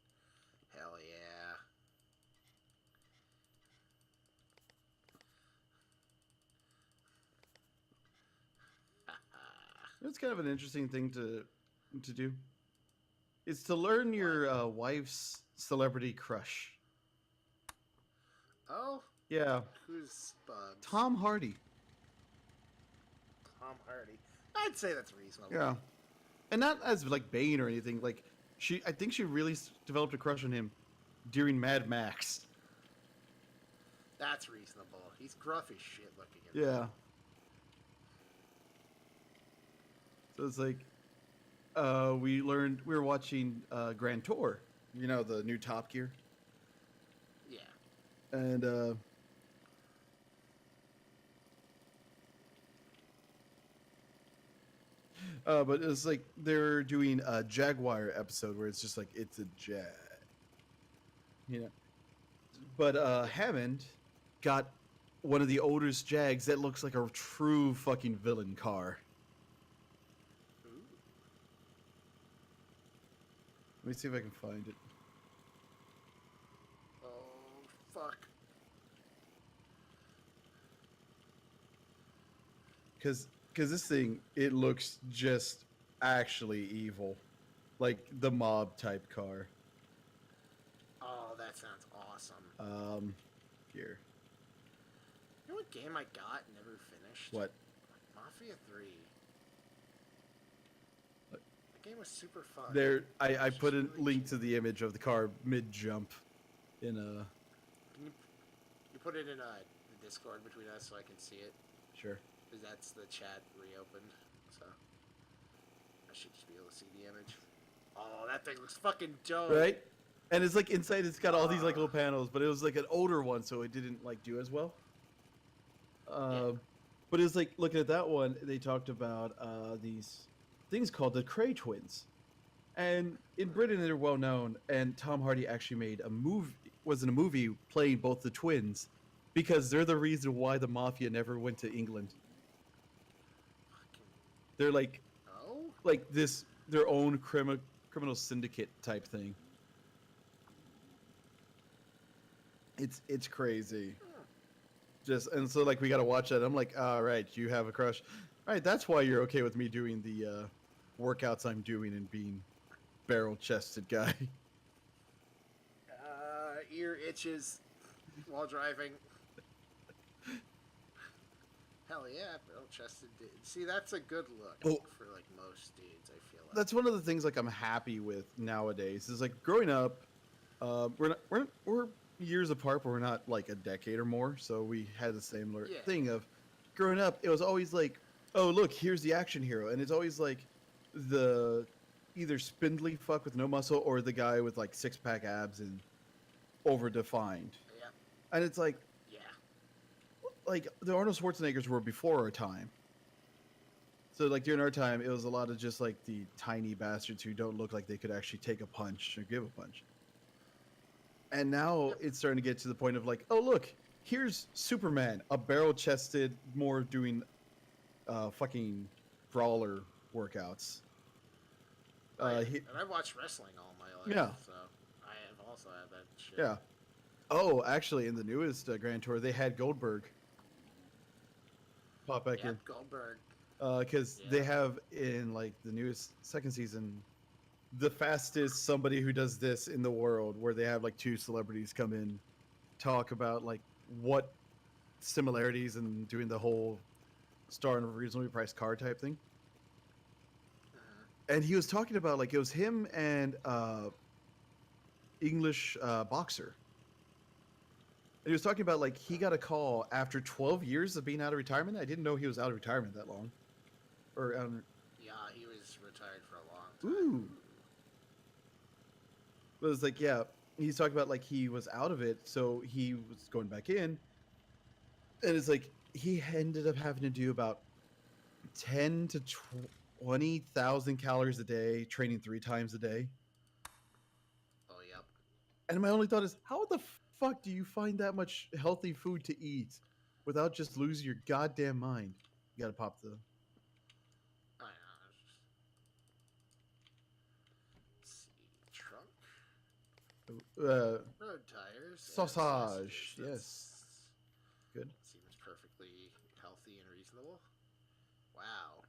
Hell yeah. It's kind of an interesting thing to do. It's to learn your wife's celebrity crush. Oh? Yeah, Who's Bugs? Tom Hardy. Tom Hardy. I'd say that's reasonable. Yeah, and not as like Bane or anything. Like I think she really developed a crush on him during Mad Max. That's reasonable. He's gruff as shit looking at Yeah. So it's like, we were watching Grand Tour, you know, the new Top Gear, Yeah. and But it's like they're doing a Jaguar episode where it's just like it's a Jag, you know. But Hammond got one of the oldest Jags that looks like a true fucking villain car. Ooh. Let me see if I can find it. Oh, fuck. Because this thing, it looks just actually evil, like the mob type car. Oh, that sounds awesome. Here. You know what game I got and never finished? What? Mafia 3. What? The game was super fun. There, I It's put a just really link cheap. to the image of the car mid jump in a. Can you put it in the Discord between us so I can see it? Sure. Because that's the chat reopened. So I should just be able to see the image. Oh, that thing looks fucking dope. Right? And it's like inside, it's got all these like little panels, but it was like an older one, so it didn't like do as well. But it was like looking at that one, they talked about these things called the Cray twins, and in Britain they're well known. And Tom Hardy actually made a movie, was in a movie playing both the twins, because they're the reason why the mafia never went to England. Fucking They're like no. this their own criminal syndicate type thing. It's crazy. Just and so like we gotta watch that. I'm like, all right, you have a crush. All right, that's why you're okay with me doing the workouts I'm doing and being barrel chested guy. Ear itches while driving. Hell yeah, barrel chested dude. See, that's a good look Oh. for like most dudes. I feel like. That's one of the things like I'm happy with nowadays. Is like growing up, we're years apart, but we're not like a decade or more. So we had the same Yeah. thing of growing up. It was always like, oh look, here's the action hero, and it's always like the either spindly fuck with no muscle or the guy with like 6-pack abs and overdefined. Yeah. And it's like Yeah. the Arnold Schwarzeneggers were before our time. So like during our time, it was a lot of just like the tiny bastards who don't look like they could actually take a punch or give a punch. And now it's starting to get to the point of like, oh look, here's Superman, a barrel-chested, more doing fucking brawler workouts. And I watched wrestling all my life. Yeah. So I have also had that shit. Yeah. Oh, actually, in the newest Grand Tour, they had Goldberg pop back Yeah, in. Goldberg. Because Yeah. they have in like the newest second season the fastest somebody who does this in the world, where they have like two celebrities come in, talk about like what similarities and doing the whole star in a reasonably priced car type thing. And he was talking about like it was him and English boxer. And he was talking about like he got a call after 12 years of being out of retirement. I didn't know he was out of retirement that long. Or Yeah, he was retired for a long time. ooh. But it was like, yeah, he's talking about like he was out of it, so he was going back in. And it's like he ended up having to do about 10 to 20,000 calories a day, training 3 times a day. Oh, yep. And my only thought is, how the fuck do you find that much healthy food to eat without just losing your goddamn mind? You gotta pop the. I know. Let's see. Trunk. Road tires. and Sausage, sausages. yes. Good. Seems perfectly healthy and reasonable. Wow.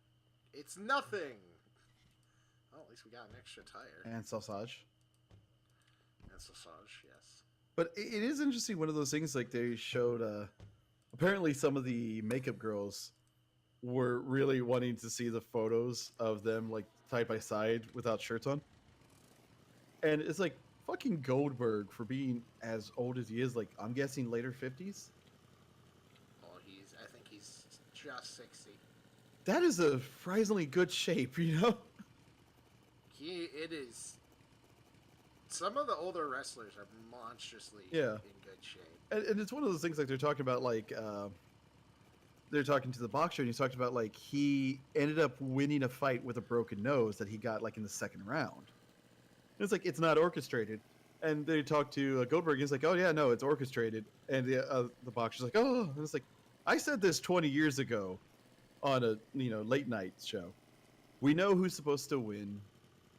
It's nothing! Well, at least we got an extra tire. And sausage. And sausage, yes. But it is interesting. One of those things, like they showed. Apparently, some of the makeup girls were really wanting to see the photos of them, like side by side, without shirts on. And it's like fucking Goldberg for being as old as he is. Like I'm guessing later 50s. Oh, I think he's just 60. That is a surprisingly good shape, you know. It is. Some of the older wrestlers are monstrously Yeah. in good shape. And it's one of those things like they're talking about, like they're talking to the boxer, and he talked about like he ended up winning a fight with a broken nose that he got like in the second round. And it's like it's not orchestrated. And they talked to Goldberg. He's like, "Oh yeah, no, it's orchestrated." And the boxer's like, "Oh," and it's like, "I said this 20 years ago on a late night show. We know who's supposed to win.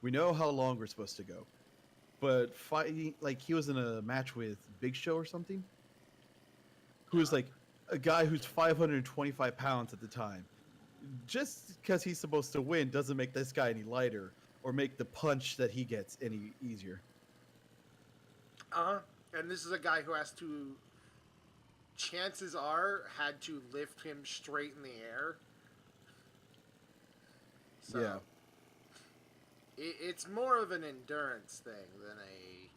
We know how long we're supposed to go. But fighting like he was in a match with Big Show or something, who was like a guy who's 525 pounds at the time. Just because he's supposed to win doesn't make this guy any lighter or make the punch that he gets any easier." And this is a guy who has to, chances are, had to lift him straight in the air. So, Yeah. It's more of an endurance thing than a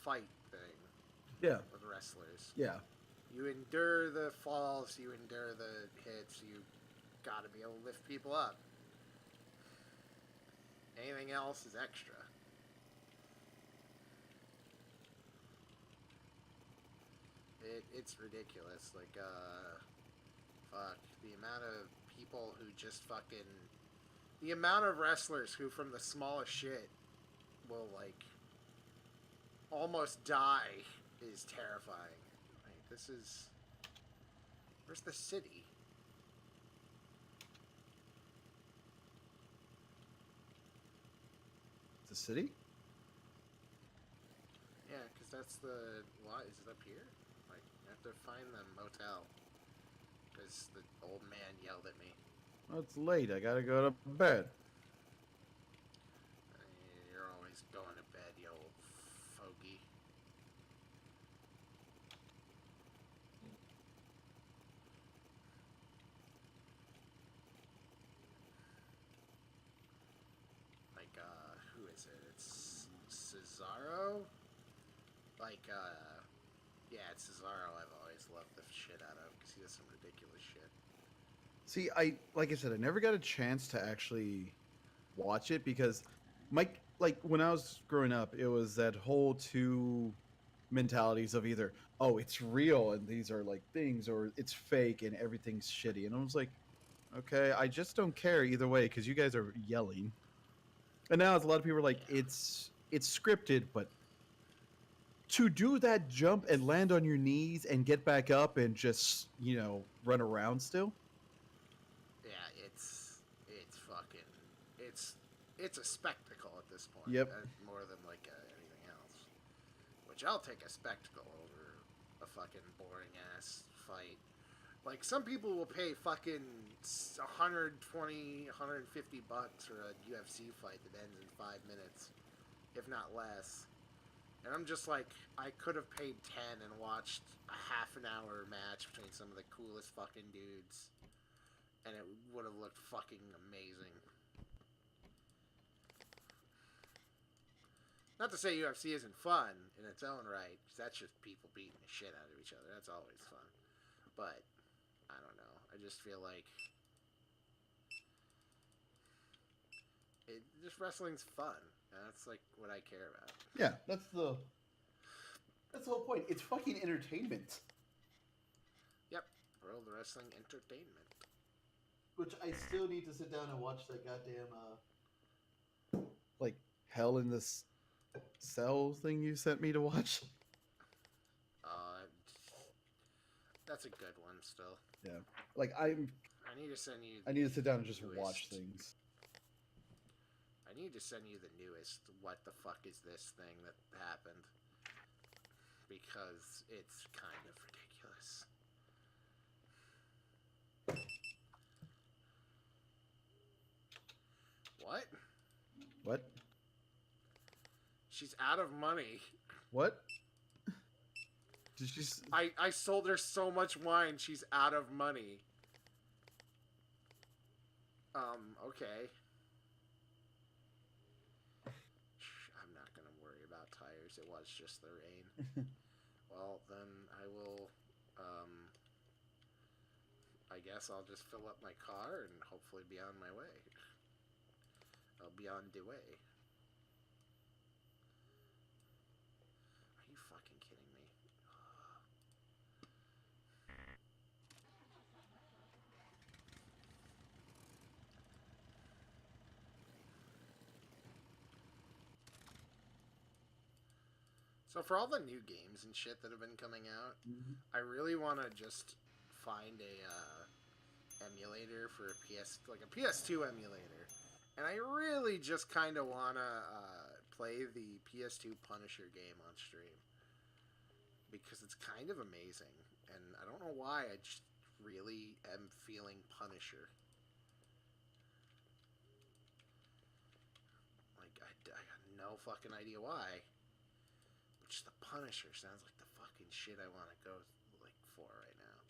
fight thing. Yeah. With wrestlers. Yeah. You endure the falls, you endure the hits, you gotta be able to lift people up. Anything else is extra. It's ridiculous. Like, fuck. The amount of people who just fucking... The amount of wrestlers who, from the smallest shit, will, like, almost die is terrifying. Like, this is... Where's the city? The city? Yeah, because that's the... What? Is it up here? Like, I have to find the motel. Because the old man yelled at me. Oh, it's late. I gotta go to bed. You're always going to bed, you old fogey. Like, who is it? It's Cesaro? Like, yeah, it's Cesaro I've always loved the shit out of, because he does some ridiculous shit. See, like I said, I never got a chance to actually watch it because like when I was growing up, it was that whole two mentalities of either, oh, it's real and these are like things, or it's fake and everything's shitty. And I was like, okay, I just don't care either way because you guys are yelling. And now a lot of people are like, it's scripted, but to do that jump and land on your knees and get back up and just run around still. Yeah, it's fucking, it's a spectacle at this point. Yep. More than like anything else. Which I'll take a spectacle over a fucking boring ass fight. Like, some people will pay fucking 120, 150 bucks for a UFC fight that ends in 5 minutes, if not less. And I'm just like, I could have paid 10 and watched a half an hour match between some of the coolest fucking dudes, and it would have looked fucking amazing. Not to say UFC isn't fun in its own right, because that's just people beating the shit out of each other. That's always fun. But, I don't know. I just feel like... just wrestling's fun. And that's, like, what I care about. Yeah, that's the whole point. It's fucking entertainment. Yep. World Wrestling Entertainment. Which I still need to sit down and watch that goddamn, like, Hell in this Cell thing you sent me to watch. That's a good one still. Yeah. Like, I need to send you... I need to sit down and just newest. watch things. I need to send you the newest what the fuck is this thing that happened. Because it's kind of ridiculous. What? What? She's out of money. What? Did she... I sold her so much wine, she's out of money. Okay. I'm not gonna worry about tires. It was just the rain. Well, then I will, I guess I'll just fill up my car and hopefully be on my way. I'll be on the way. Are you fucking kidding me? So for all the new games and shit that have been coming out, I really want to just find a emulator for a like a PS2 emulator, and I really just kind of want to play the PS2 Punisher game on stream because it's kind of amazing, and I don't know why. I just really am feeling Punisher. Like I got no fucking idea why. Just the Punisher sounds like the fucking shit I want to go like for right now.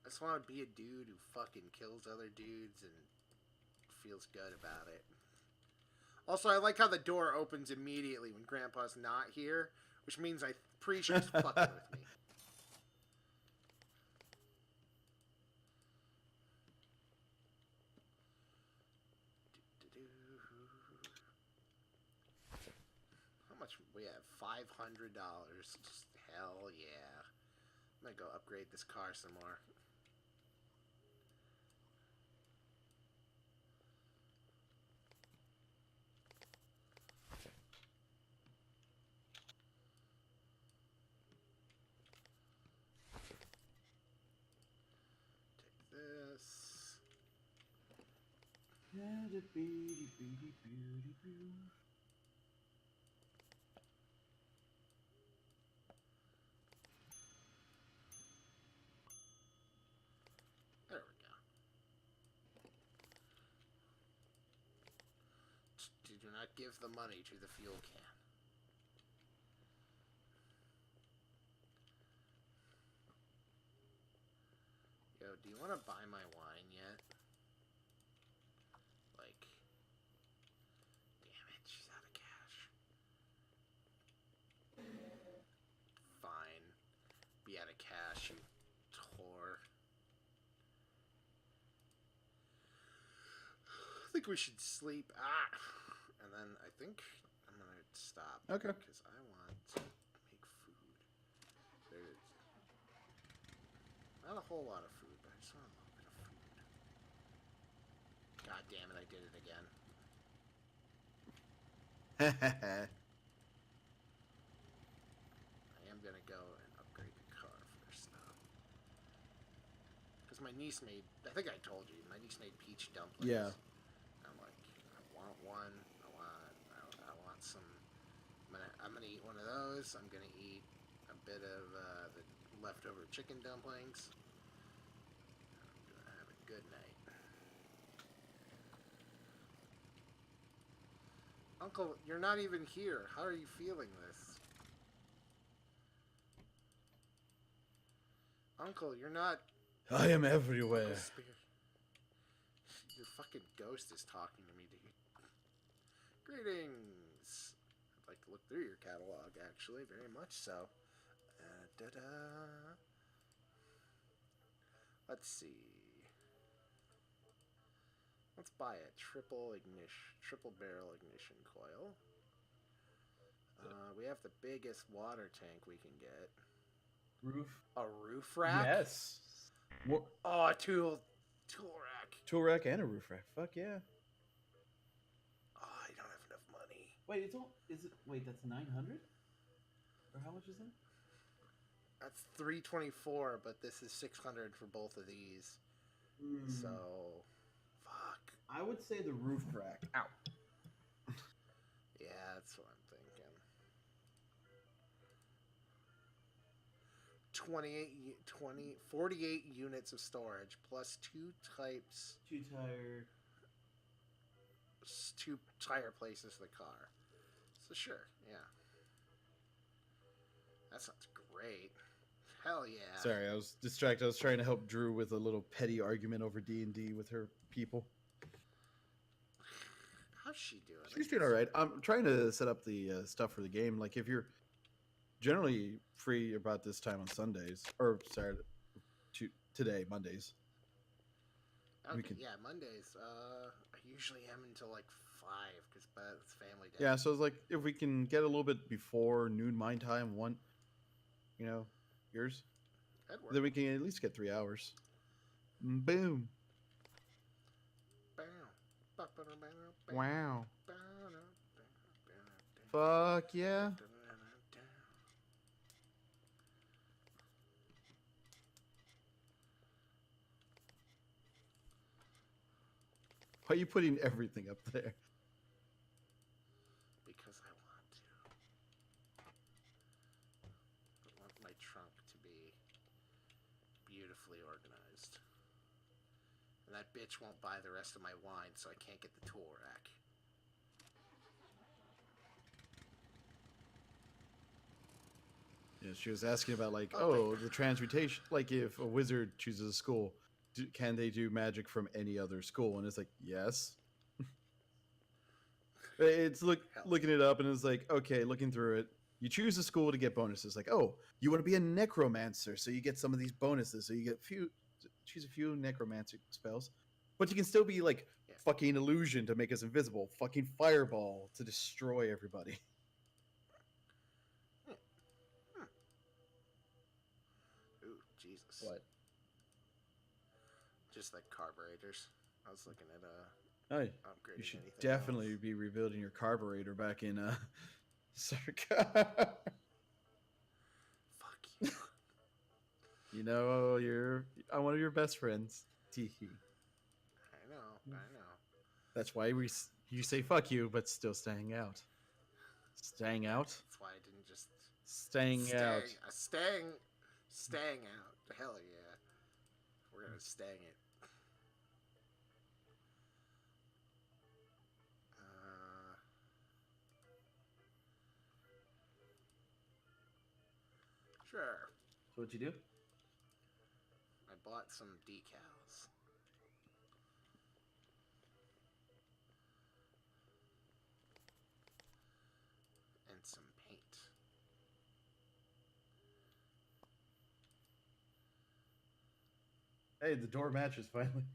I just want to be a dude who fucking kills other dudes and feels good about it. Also, I like how the door opens immediately when Grandpa's not here, which means I'm pretty sure he's fucking with me. How much? We have $500. Hell yeah. I'm gonna go upgrade this car some more. This. There we go. Do not give the money to the fuel can. Yo, do you want to buy my wine yet? Like, damn it, she's out of cash. Fine. Be out of cash, you whore. I think we should sleep. And then I think I'm gonna stop. Okay. Because I want to make food. There's not a whole lot of food, but I just want a little bit of food. God damn it, I did it again. I am gonna go and upgrade the car first, though. Because my niece made, I think I told you, my niece made peach dumplings. Yeah. I'm like, I want one. I want some. I'm gonna eat one of those. I'm gonna eat a bit of the leftover chicken dumplings. I'm gonna have a good night. Uncle, you're not even here. How are you feeling this? Uncle, you're not. I am everywhere. Your fucking ghost is talking to me, dude. Greetings. I'd like to look through your catalog, actually, very much so. Let's see. Let's buy a triple barrel ignition coil. We have the biggest water tank we can get. Roof. A roof rack? Yes. Oh, a tool rack. Tool rack and a roof rack. Fuck yeah. Oh, I don't have enough money. Wait, wait, that's 900? Or how much is that? That's 324, but this is 600 for both of these. So, fuck. I would say the roof rack. Ow. Yeah, that's what I'm thinking. 48 units of storage plus two tire places for the car. So sure, yeah. That sounds great. Hell yeah. Sorry, I was distracted. I was trying to help Drew with a little petty argument over D&D with her people. How's she doing? She's doing all right. I'm trying to set up the stuff for the game. Like, if you're generally free about this time on Sundays, or Saturday, today, Mondays. Okay, yeah, Mondays. I usually am until like 5 because it's family day. Yeah, so it's like if we can get a little bit before noon my time, yours, then we can at least get 3 hours. Boom. Wow. Fuck yeah. Why are you putting everything up there? Because I want to. I want my trunk to be beautifully organized. And that bitch won't buy the rest of my wine, so I can't get the tool rack. Yeah, she was asking about like, Oh, the transmutation. Like, if a wizard chooses a school, can they do magic from any other school? And it's like, yes. It's Hell. looking it up, and it's like, okay, looking through it. You choose a school to get bonuses. Like, oh, you want to be a necromancer, so you get some of these bonuses. So you get choose a few necromancer spells, but you can still be like fucking illusion to make us invisible, fucking fireball to destroy everybody. Ooh, Jesus. What? Just like carburetors. I was looking at Oh, upgrading you should anything definitely else. be rebuilding your carburetor back in Sark. Fuck you. You know, I'm one of your best friends. Teehee. I know. That's why you say fuck you, but still staying out. Staying out? That's why I didn't just Staying out. Staying out. Hell yeah. We're gonna stang it. Sure. So what'd you do? I bought some decals. And some paint. Hey, the door matches finally.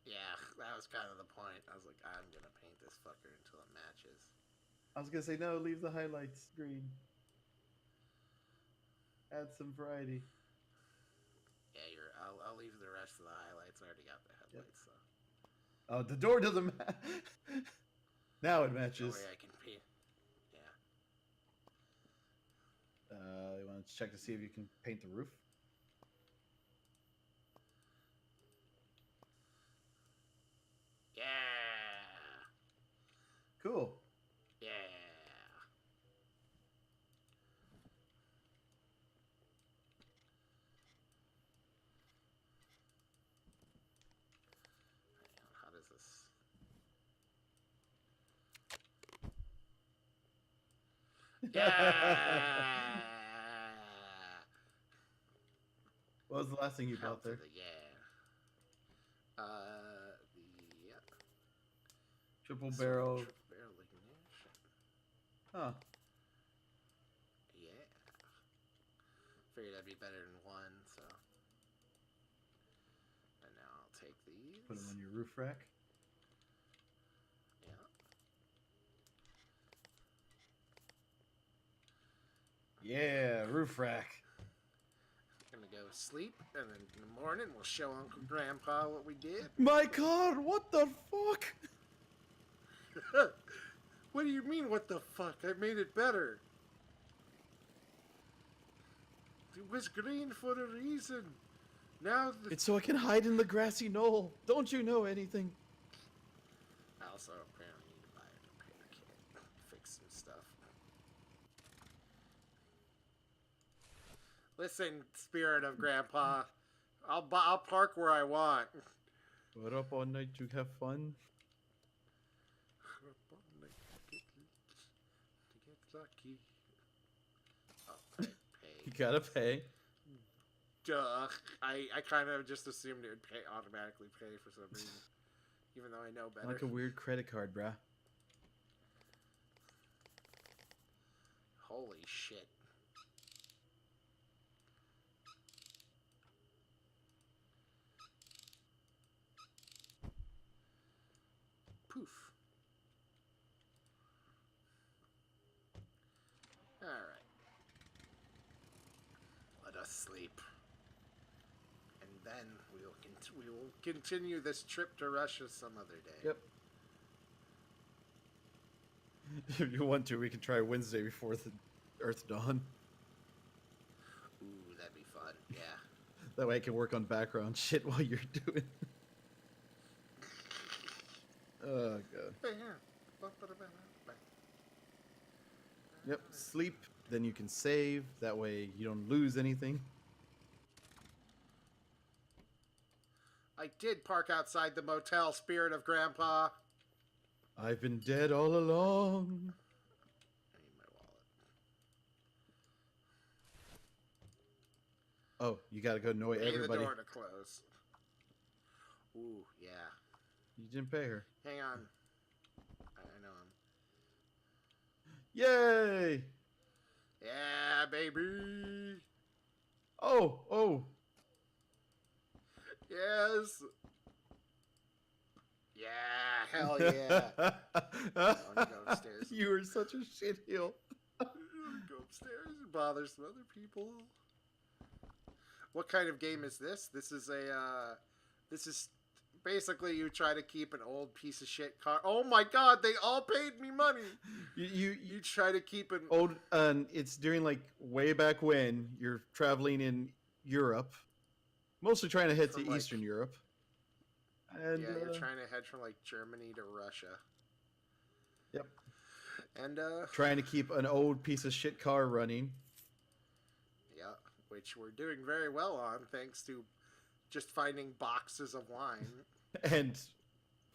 Yeah, that was kind of the point. I was like, I'm gonna paint this fucker until it matches. I was gonna say no, leave the highlights green. Add some variety. Yeah, I'll leave the rest of the highlights. I already got the headlights, so. Oh, the door doesn't match. Now it matches. Oh yeah, I can paint. Yeah. You want to check to see if you can paint the roof? Yeah. Cool. Yeah. Hang on, how does this? Yeah. What was the last thing you Hell bought to there? the yeah. The Triple Sword barrel. Triple barrel ignition. Huh. Yeah. Figured that'd be better than one, so. And now I'll take these. Put them on your roof rack. Yeah. Yeah, roof rack. Gonna go sleep, and then in the morning we'll show Uncle Grandpa what we did. My God, what the fuck? What do you mean, what the fuck? I made it better. It was green for a reason. Now It's so I can hide in the grassy knoll. Don't you know anything? I also apparently need to buy a repair kit. Fix some stuff. Listen, spirit of Grandpa. I'll park where I want. We're up all night to have fun. To get lucky. Oh, pay. You gotta pay. Duh. I kind of just assumed it would automatically pay for some reason. Even though I know better. Like a weird credit card, bruh. Holy shit. Poof. Alright. Let us sleep. And then we will continue this trip to Russia some other day. Yep. If you want to, we can try Wednesday before the Earth dawn. Ooh, that'd be fun. Yeah. That way I can work on background shit while you're doing. Oh god. Yep. Sleep. Then you can save. That way you don't lose anything. I did park outside the motel, spirit of Grandpa. I've been dead all along. I need my wallet. Oh, you gotta go annoy Pay everybody. the door to close. Ooh, yeah. You didn't pay her. Hang on. I know him. Yay! Yeah, baby. Oh. Yes. Yeah, hell yeah. I want to go upstairs. You were such a shitheel. Go upstairs and bother some other people. What kind of game is this? This is basically you try to keep an old piece of shit car. Oh my god, they all paid me money. You try to keep an old. It's during like way back when you're traveling in Europe, mostly trying to head to like, Eastern Europe. And, yeah, you're trying to head from like Germany to Russia. Yep. And trying to keep an old piece of shit car running. Yeah, which we're doing very well on thanks to just finding boxes of wine and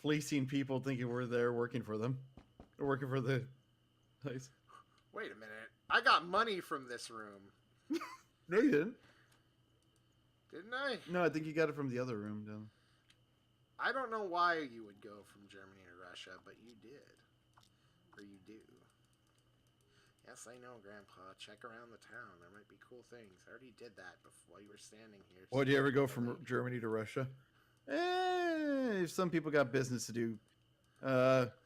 fleecing people thinking we're there working for them. Or working for the place. Wait a minute. I got money from this room. No, you didn't. Didn't I? No, I think you got it from the other room down. I don't know why you would go from Germany to Russia, but you did. Or you do. Yes, I know, Grandpa. Check around the town. There might be cool things. I already did that before you were standing here. Well, do you ever go from Germany to Russia? If some people got business to do.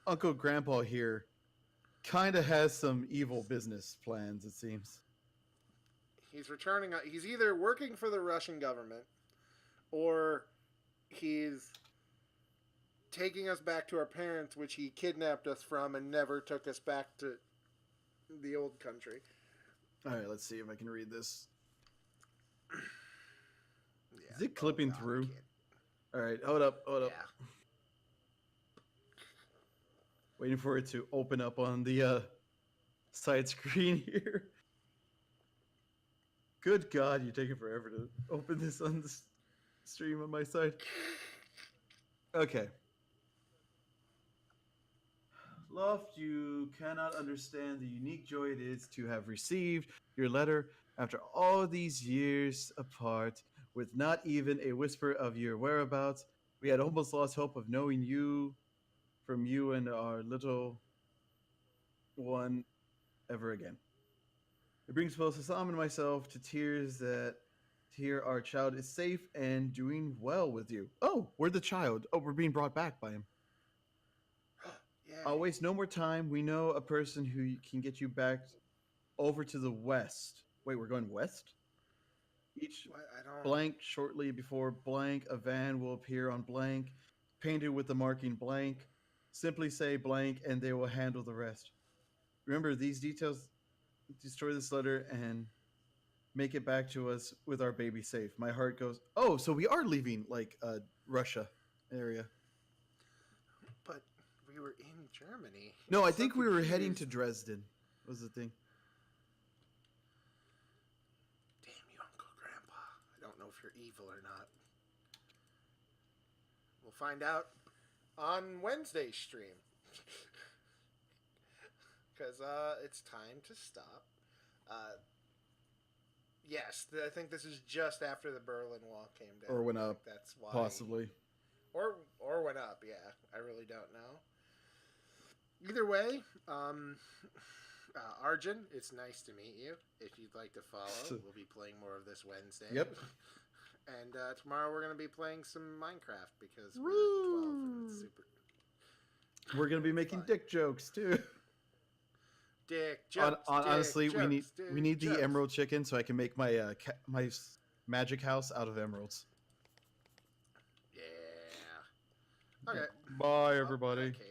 Uncle Grandpa here kind of has some evil business plans, it seems. He's returning. He's either working for the Russian government or he's taking us back to our parents, which he kidnapped us from and never took us back to the old country. All right, let's see if I can read this. Yeah. Is it clipping through? All right, hold up. Yeah. Waiting for it to open up on the side screen here. Good God, you're taking forever to open this on the stream on my side. Okay. Loft, you cannot understand the unique joy it is to have received your letter after all these years apart, with not even a whisper of your whereabouts. We had almost lost hope of knowing you from you and our little one ever again. It brings both Assam and myself to tears that hear our child is safe and doing well with you. Oh, we're the child. Oh, we're being brought back by him. I'll waste no more time. We know a person who can get you back over to the west. Wait, we're going west? Each blank shortly before blank, a van will appear on blank, painted with the marking blank. Simply say blank and they will handle the rest. Remember, these details destroy this letter and make it back to us with our baby safe. My heart goes, oh, so we are leaving, like, Russia area. But we were in Germany. No, I think we were heading to Dresden, was the thing. Damn you, Uncle Grandpa. I don't know if you're evil or not. We'll find out on Wednesday's stream. Because it's time to stop. Yes, I think this is just after the Berlin Wall came down. Or went up. That's why. Possibly. Or went up, yeah. I really don't know. Either way, Arjun, it's nice to meet you. If you'd like to follow, we'll be playing more of this Wednesday. Yep. And tomorrow we're going to be playing some Minecraft because we're 12 and it's super... We're going to be making dick jokes, too. Dick jokes, honestly, dick we need jokes. the emerald chicken so I can make my my magic house out of emeralds. Yeah. Okay. Bye, everybody. Okay.